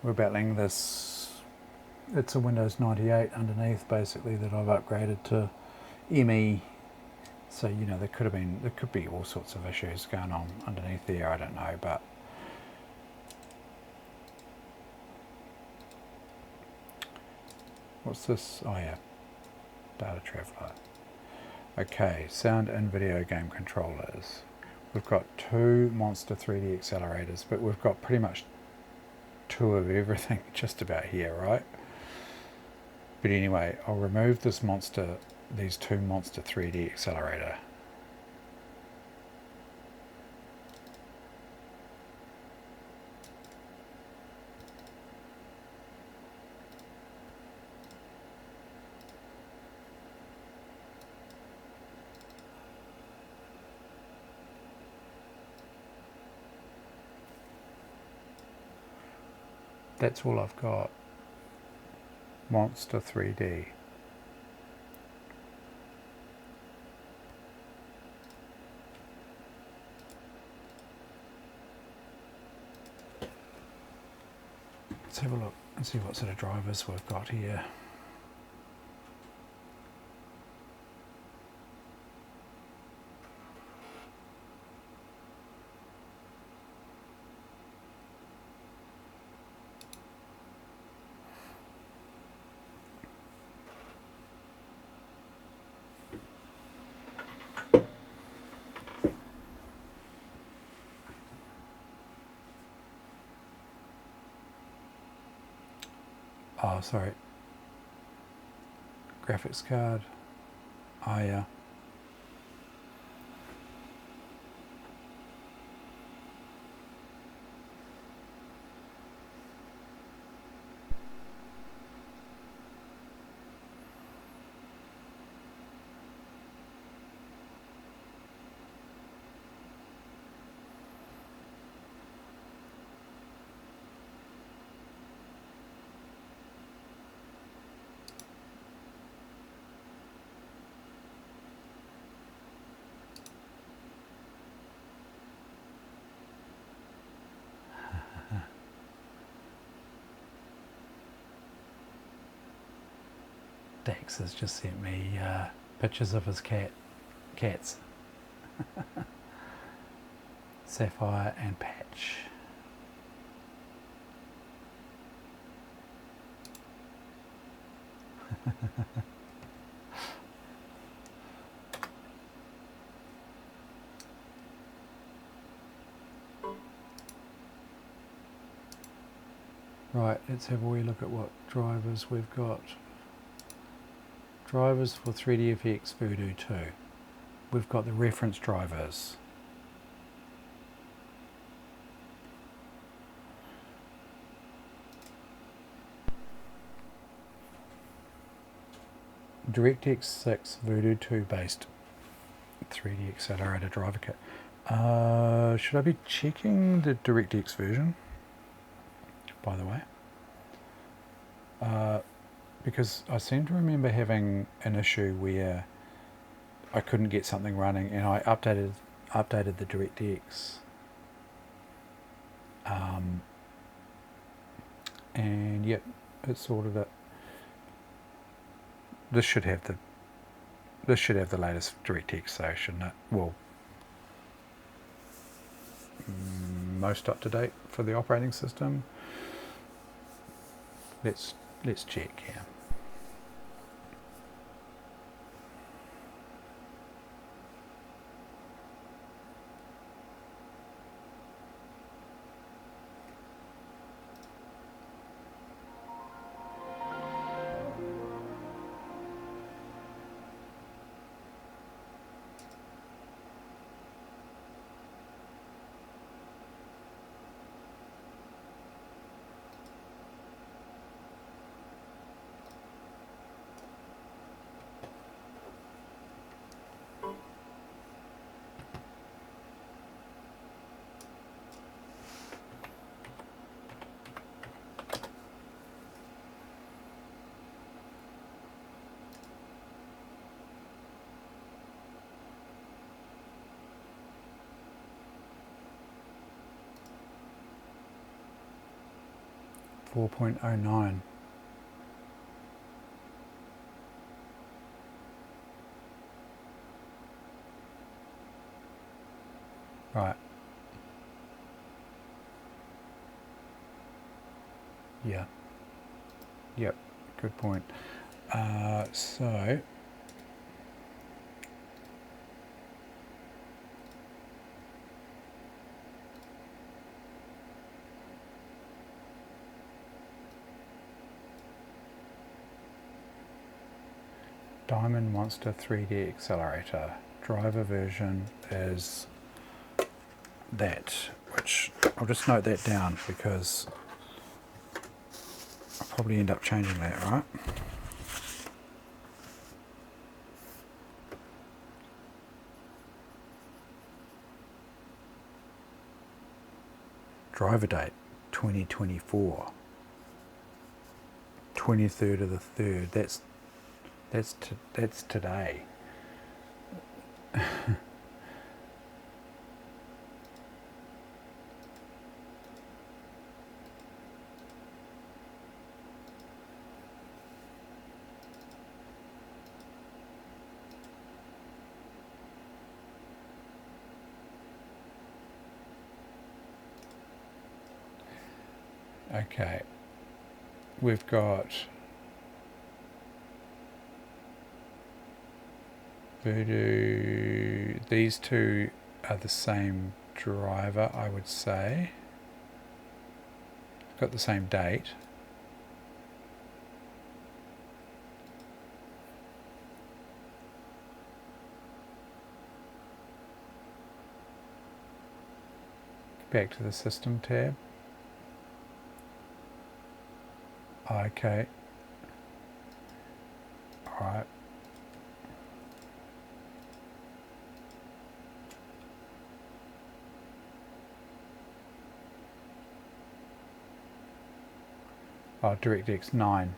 we're battling this. It's a Windows 98 underneath basically that I've upgraded to ME. So, you know, there could be all sorts of issues going on underneath there, I don't know, but what's this? Oh yeah, data traveler. Okay, sound and video game controllers. We've got 2 Monster 3D accelerators, but we've got pretty much 2 of everything just about here, right? But anyway, I'll remove these 2 Monster 3D accelerator. That's all I've got. Monster 3D. Let's have a look and see what sort of drivers we've got here. Oh, sorry. Graphics card. Oh, yeah. Dex has just sent me pictures of his cats. Sapphire and Patch. Right, let's have a wee look at what drivers we've got. Drivers for 3DFX Voodoo 2. We've got the reference drivers. DirectX 6 Voodoo 2 based 3D accelerator driver kit. Should I be checking the DirectX version, by the way? Because I seem to remember having an issue where I couldn't get something running, and I updated the DirectX, and yep, it sorted it. This should have the latest DirectX, though, shouldn't it? Well, most up to date for the operating system. Let's check here. 4.09. Right. Yeah. Yep. Good point. So Diamond Monster 3D Accelerator. Driver version is that, which I'll just note that down because I'll probably end up changing that, right? Driver date 2024, 23rd of the 3rd. That's today. Okay, we've got Voodoo. These two are the same driver, I would say. Got the same date. Back to the system tab. Okay. Alright. Oh, DirectX 9.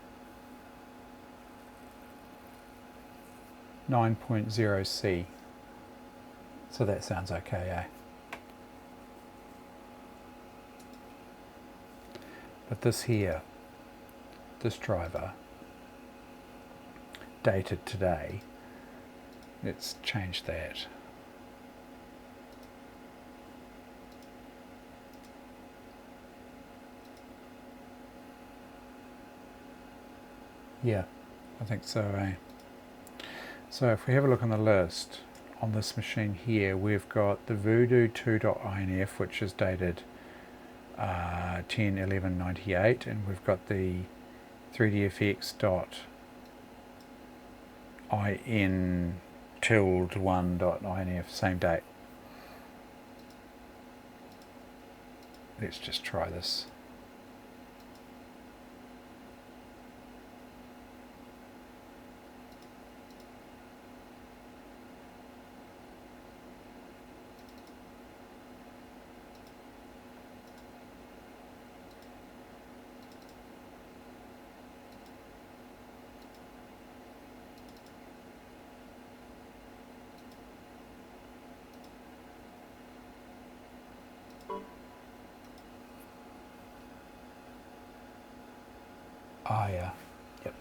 9.0C. So that sounds okay, eh? But this here, this driver, dated today, let's change that. Yeah, I think so, eh? So if we have a look on the list, on this machine here, we've got the Voodoo 2.inf, which is dated 10/11/98, and we've got the 3dfx.in1.inf, same date. Let's just try this. Ah, yeah. Yep.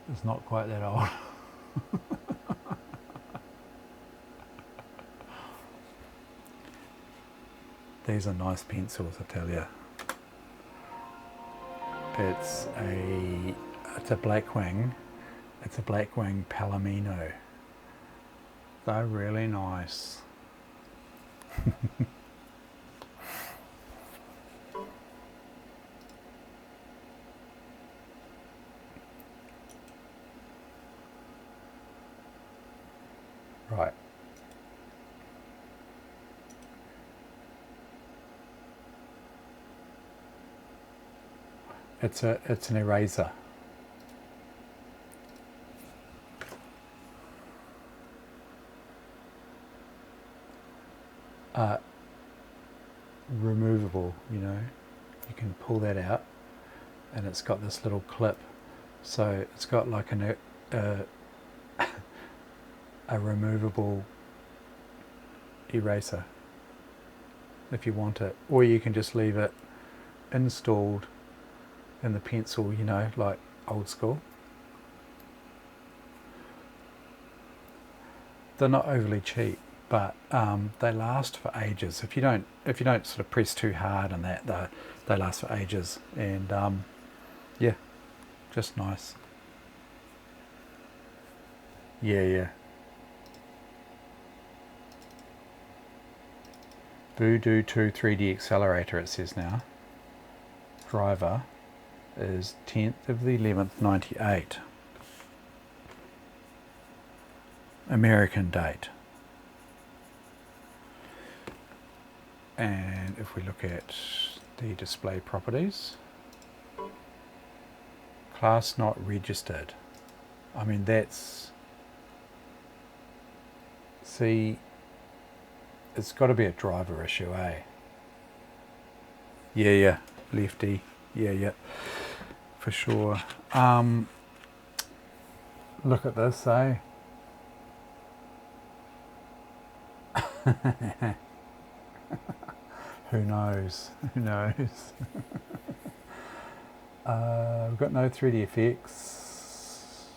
It's not quite that old. These are nice pencils, I tell you. It's a Blackwing. It's a Blackwing Palomino They're really nice. Right. It's an eraser. Removable, you know. You can pull that out, and it's got this little clip. So it's got like a removable eraser if you want it, or you can just leave it installed in the pencil, you know, like old school. They're not overly cheap, but they last for ages. If you don't sort of press too hard on that, they last for ages, and yeah, just nice. Yeah. Voodoo 2 3D accelerator, it says now. Driver is 10th of the 11th 98. American date. And if we look at the display properties, class not registered. I mean, that's, see, it's got to be a driver issue, eh? Yeah, lefty. Yeah, for sure. Look at this, eh? Who knows? Who knows? We've got no 3D effects.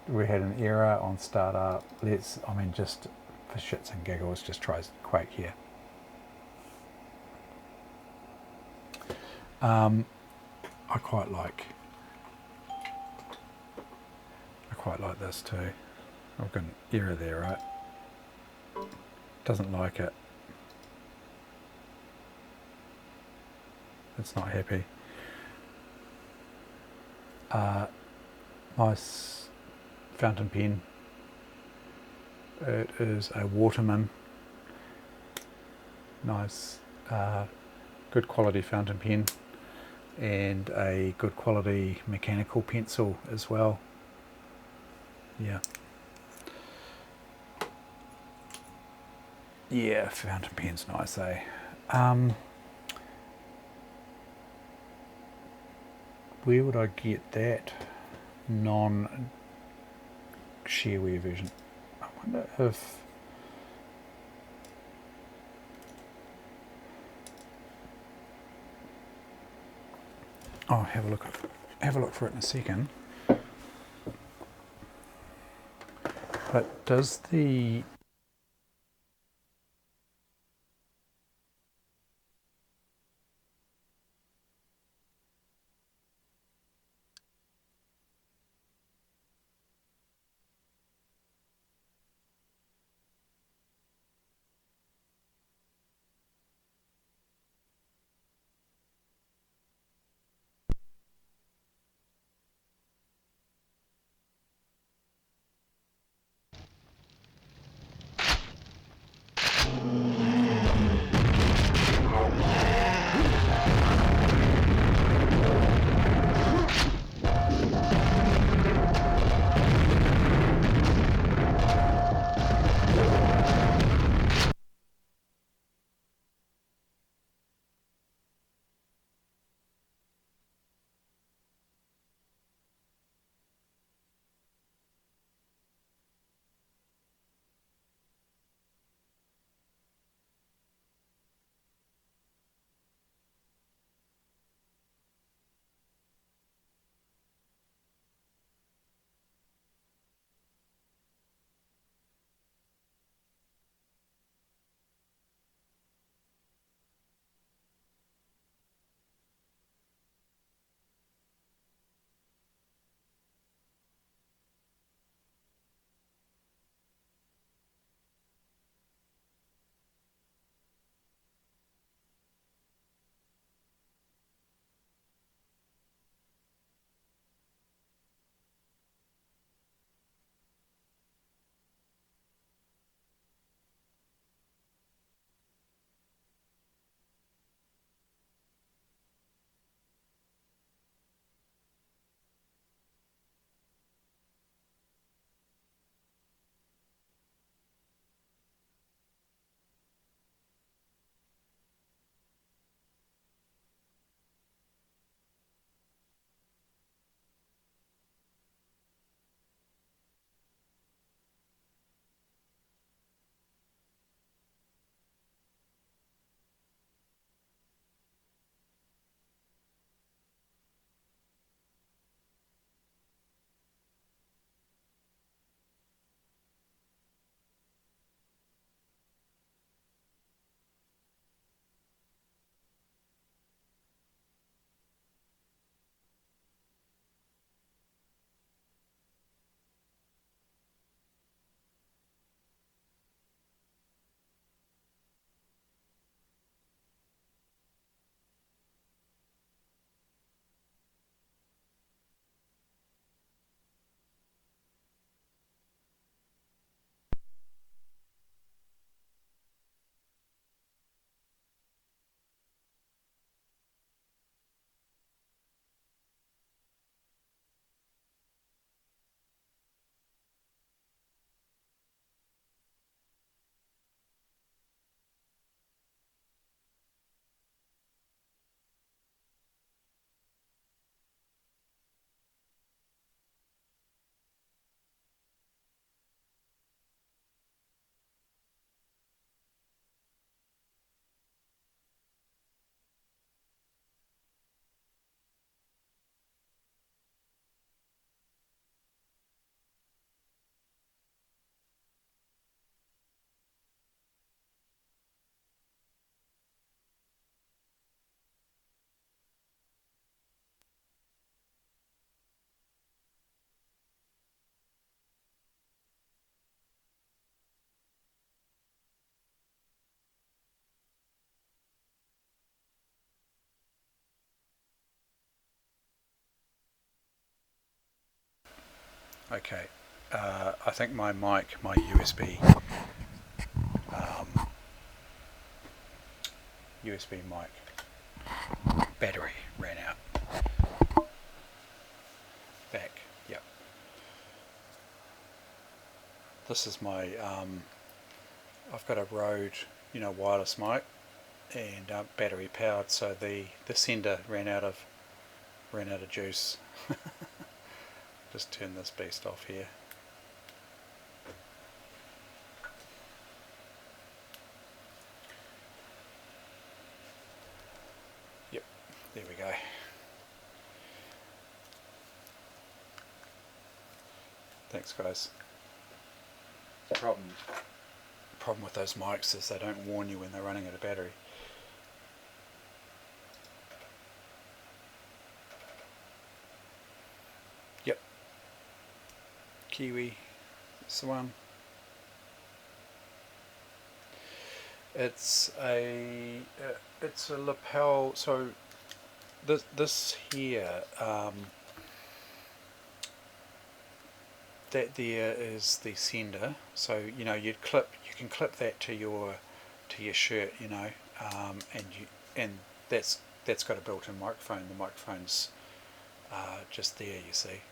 We had an error on startup. Just for shits and giggles, just try Quake here. I quite like this too. I've got an error there, right? Doesn't like it. It's not happy. Nice fountain pen. It is a Waterman. Nice, good quality fountain pen, and a good quality mechanical pencil as well. Yeah, fountain pen's nice, eh? Where would I get that non-shareware version? I wonder if... Oh, have a look for it in a second. But does the... Okay, I think my mic, my USB mic battery ran out. Back, yep. This is my, I've got a Rode, wireless mic, and battery powered, so the sender ran out of juice. Just turn this beast off here. Yep, there we go. Thanks, guys. The problem with those mics is they don't warn you when they're running out of battery. Yep. Kiwi, it's the one. It's a lapel. So this here, that there is the sender. So you can clip that to your shirt, and that's got a built-in microphone. The microphone's just there, you see,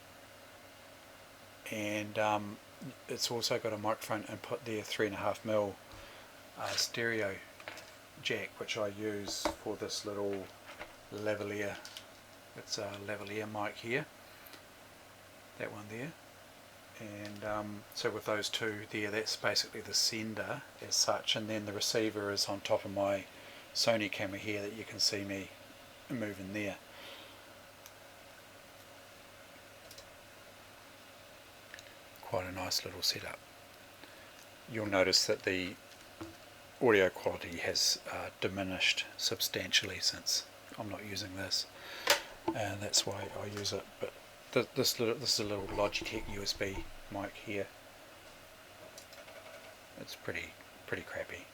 and it's also got a microphone input there, 3.5mm stereo jack, which I use for this little lavalier. It's a lavalier mic here, that one there, and so with those two there, that's basically the sender as such, and then the receiver is on top of my Sony camera here that you can see me moving there. Quite a nice little setup. You'll notice that the audio quality has diminished substantially since I'm not using this, and that's why I use it. But this is a little Logitech USB mic here. It's pretty crappy.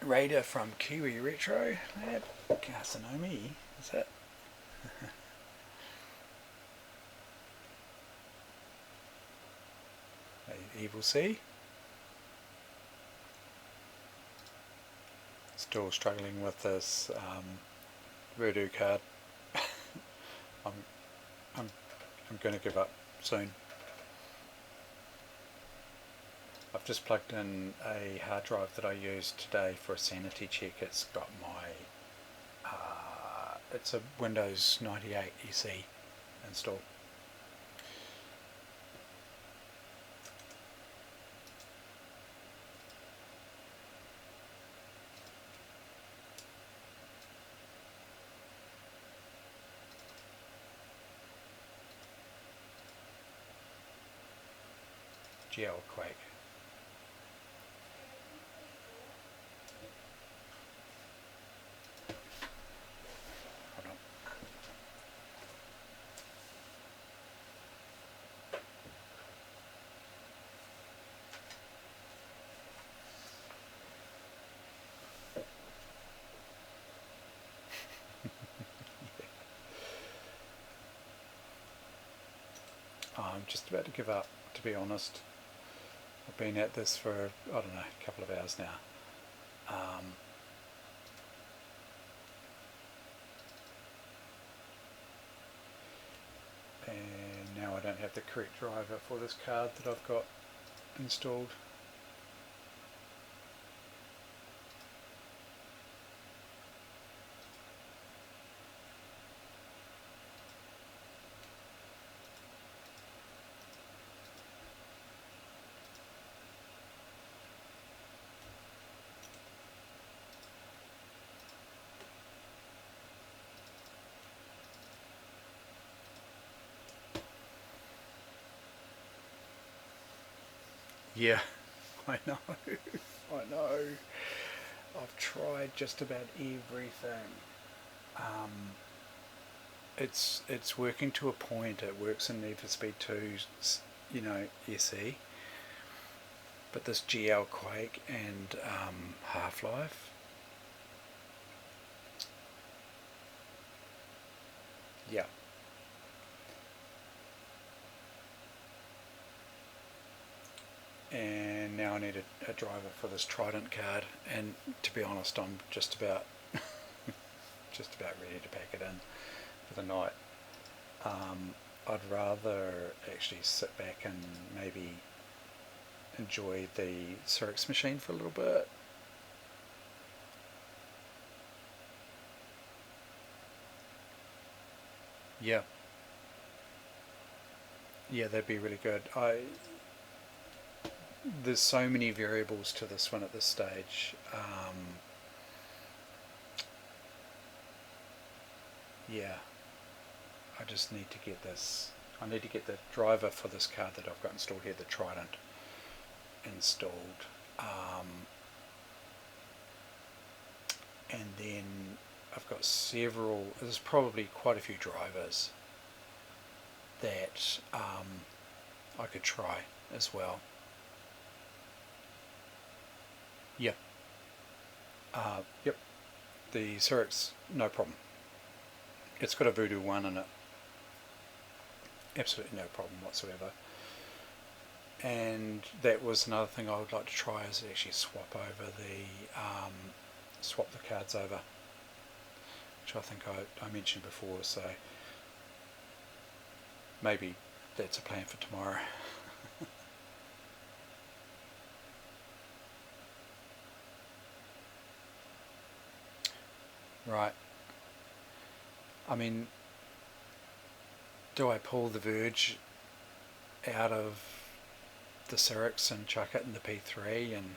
Raider from Kiwi Retro Lab, Carcinomi, is that? Evil Sea. Still struggling with this voodoo card. I'm going to give up soon. I've just plugged in a hard drive that I used today for a sanity check. It's got my it's a Windows 98 EC installed. Quake. Hold on. I'm just about to give up, to be honest. I've been at this for, I don't know, a couple of hours now. And now I don't have the correct driver for this card that I've got installed. Yeah, I know. I know. I've tried just about everything. It's working to a point. It works in Need for Speed 2, you know, SE. But this GL Quake and Half-Life, yeah. And now I need a driver for this Trident card, and to be honest, I'm just about ready to pack it in for the night. I'd rather actually sit back and maybe enjoy the Cyrix machine for a little bit. Yeah. Yeah, that'd be really good. There's so many variables to this one at this stage. Yeah, I just need to get this. I need to get the driver for this card that I've got installed here, the Trident, installed. And then I've got several, there's probably quite a few drivers that I could try as well. Yep. Yep. The Cyrix, no problem. It's got a Voodoo 1 in it. Absolutely no problem whatsoever. And that was another thing I would like to try, is actually swap the cards over, which I think I mentioned before, so maybe that's a plan for tomorrow. Right. I mean, do I pull the Verge out of the Cyrix and chuck it in the P3 and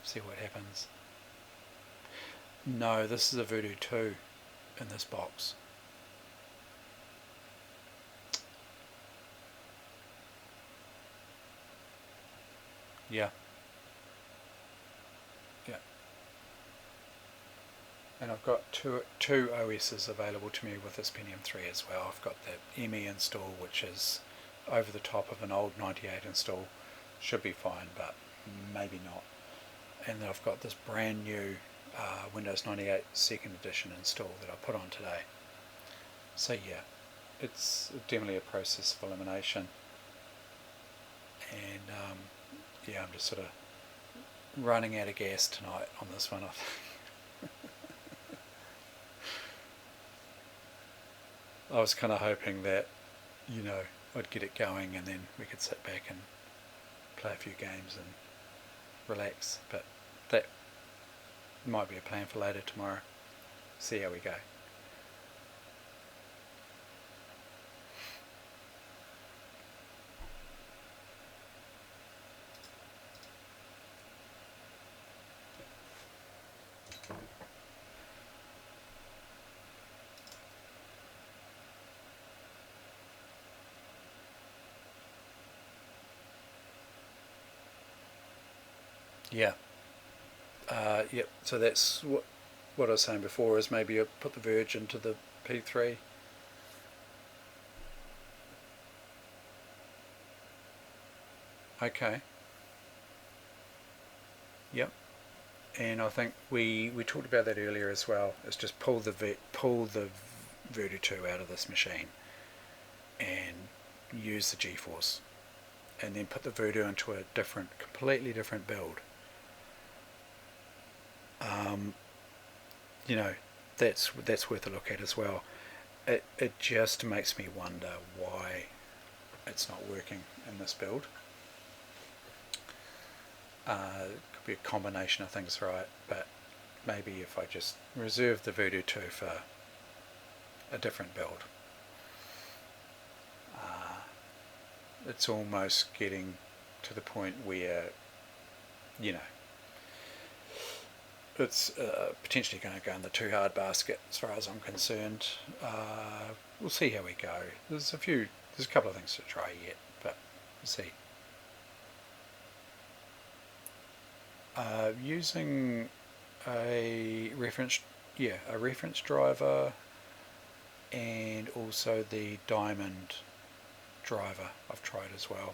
see what happens? No, this is a Voodoo 2 in this box. Yeah. Yeah. And I've got two OSs available to me with this Pentium 3 as well. I've got the ME install, which is over the top of an old 98 install. Should be fine, but maybe not. And then I've got this brand new Windows 98 second edition install that I put on today. So yeah, it's definitely a process of elimination. And yeah, I'm just sort of running out of gas tonight on this one, I think. I was kind of hoping that, you know, I'd get it going and then we could sit back and play a few games and relax, but that might be a plan for later tomorrow. See how we go. Yeah. Yep. So that's what I was saying before, is maybe I put the Verge into the P3. Okay. Yep. And I think we talked about that earlier as well. It's just pull the Voodoo 2 out of this machine and use the GeForce, and then put the Voodoo into a completely different build. You know, that's worth a look at as well. It just makes me wonder why it's not working in this build. Could be a combination of things, right? But maybe if I just reserve the Voodoo 2 for a different build. It's almost getting to the point where, you know, it's potentially going to go in the too hard basket as far as I'm concerned. We'll see how we go. There's a couple of things to try yet, but we'll see. Using a reference driver, and also the diamond driver I've tried as well.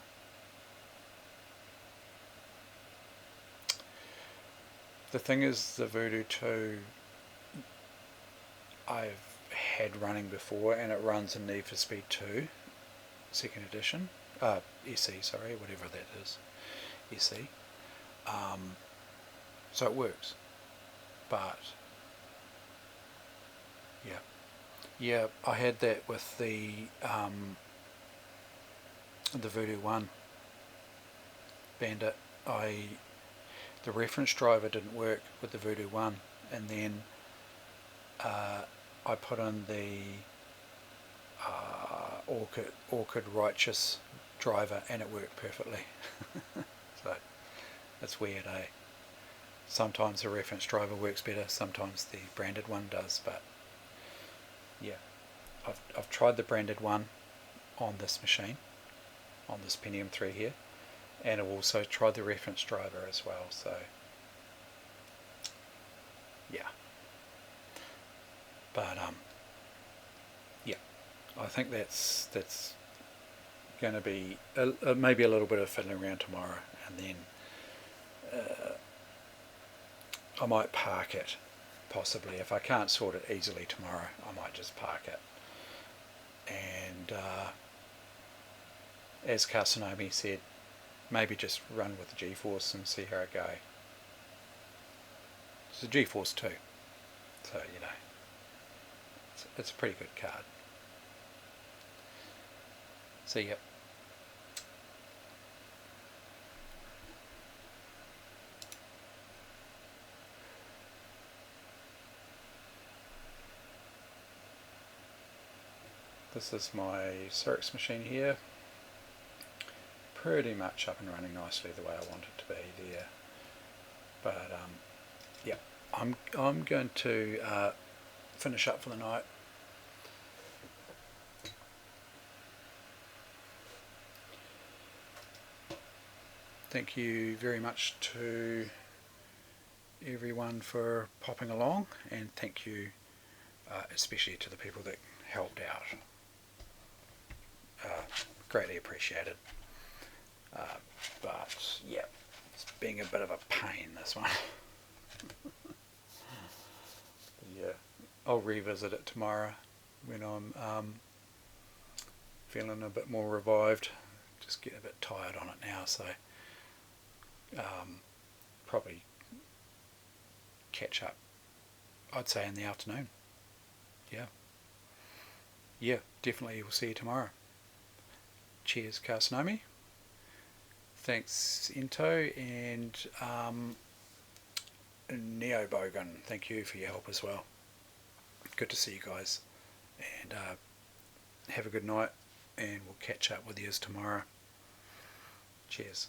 The thing is, the Voodoo 2 I've had running before, and it runs in Need for Speed 2 second edition, SE, sorry, whatever that is, SE. So it works, but yeah, I had that with the Voodoo 1 Bandit. The reference driver didn't work with the Voodoo 1, and then I put in the Orchid Righteous driver, and it worked perfectly. So it's weird, eh? Sometimes the reference driver works better, sometimes the branded one does, but yeah, I've tried the branded one on this machine, on this Pentium 3 here, and I've also tried the reference driver as well, so yeah. But yeah, I think that's going to be maybe a little bit of fiddling around tomorrow, and then I might park it, possibly. If I can't sort it easily tomorrow, I might just park it. And as Kasanomi said, maybe just run with the G-Force and see how it goes. It's a G-Force 2, so you know, it's a pretty good card. So yep. This is my Cyrix machine here. Pretty much up and running nicely the way I want it to be there. But yeah, I'm going to finish up for the night. Thank you very much to everyone for popping along, and thank you especially to the people that helped out. Greatly appreciated. But yeah, it's being a bit of a pain, this one. Yeah, I'll revisit it tomorrow when I'm feeling a bit more revived. Just get a bit tired on it now, so probably catch up, I'd say, in the afternoon. Yeah, definitely. We'll see you tomorrow. Cheers, Kasanomi. Thanks, Into, and Neo Bogan. Thank you for your help as well. Good to see you guys, and have a good night, and we'll catch up with you tomorrow. Cheers.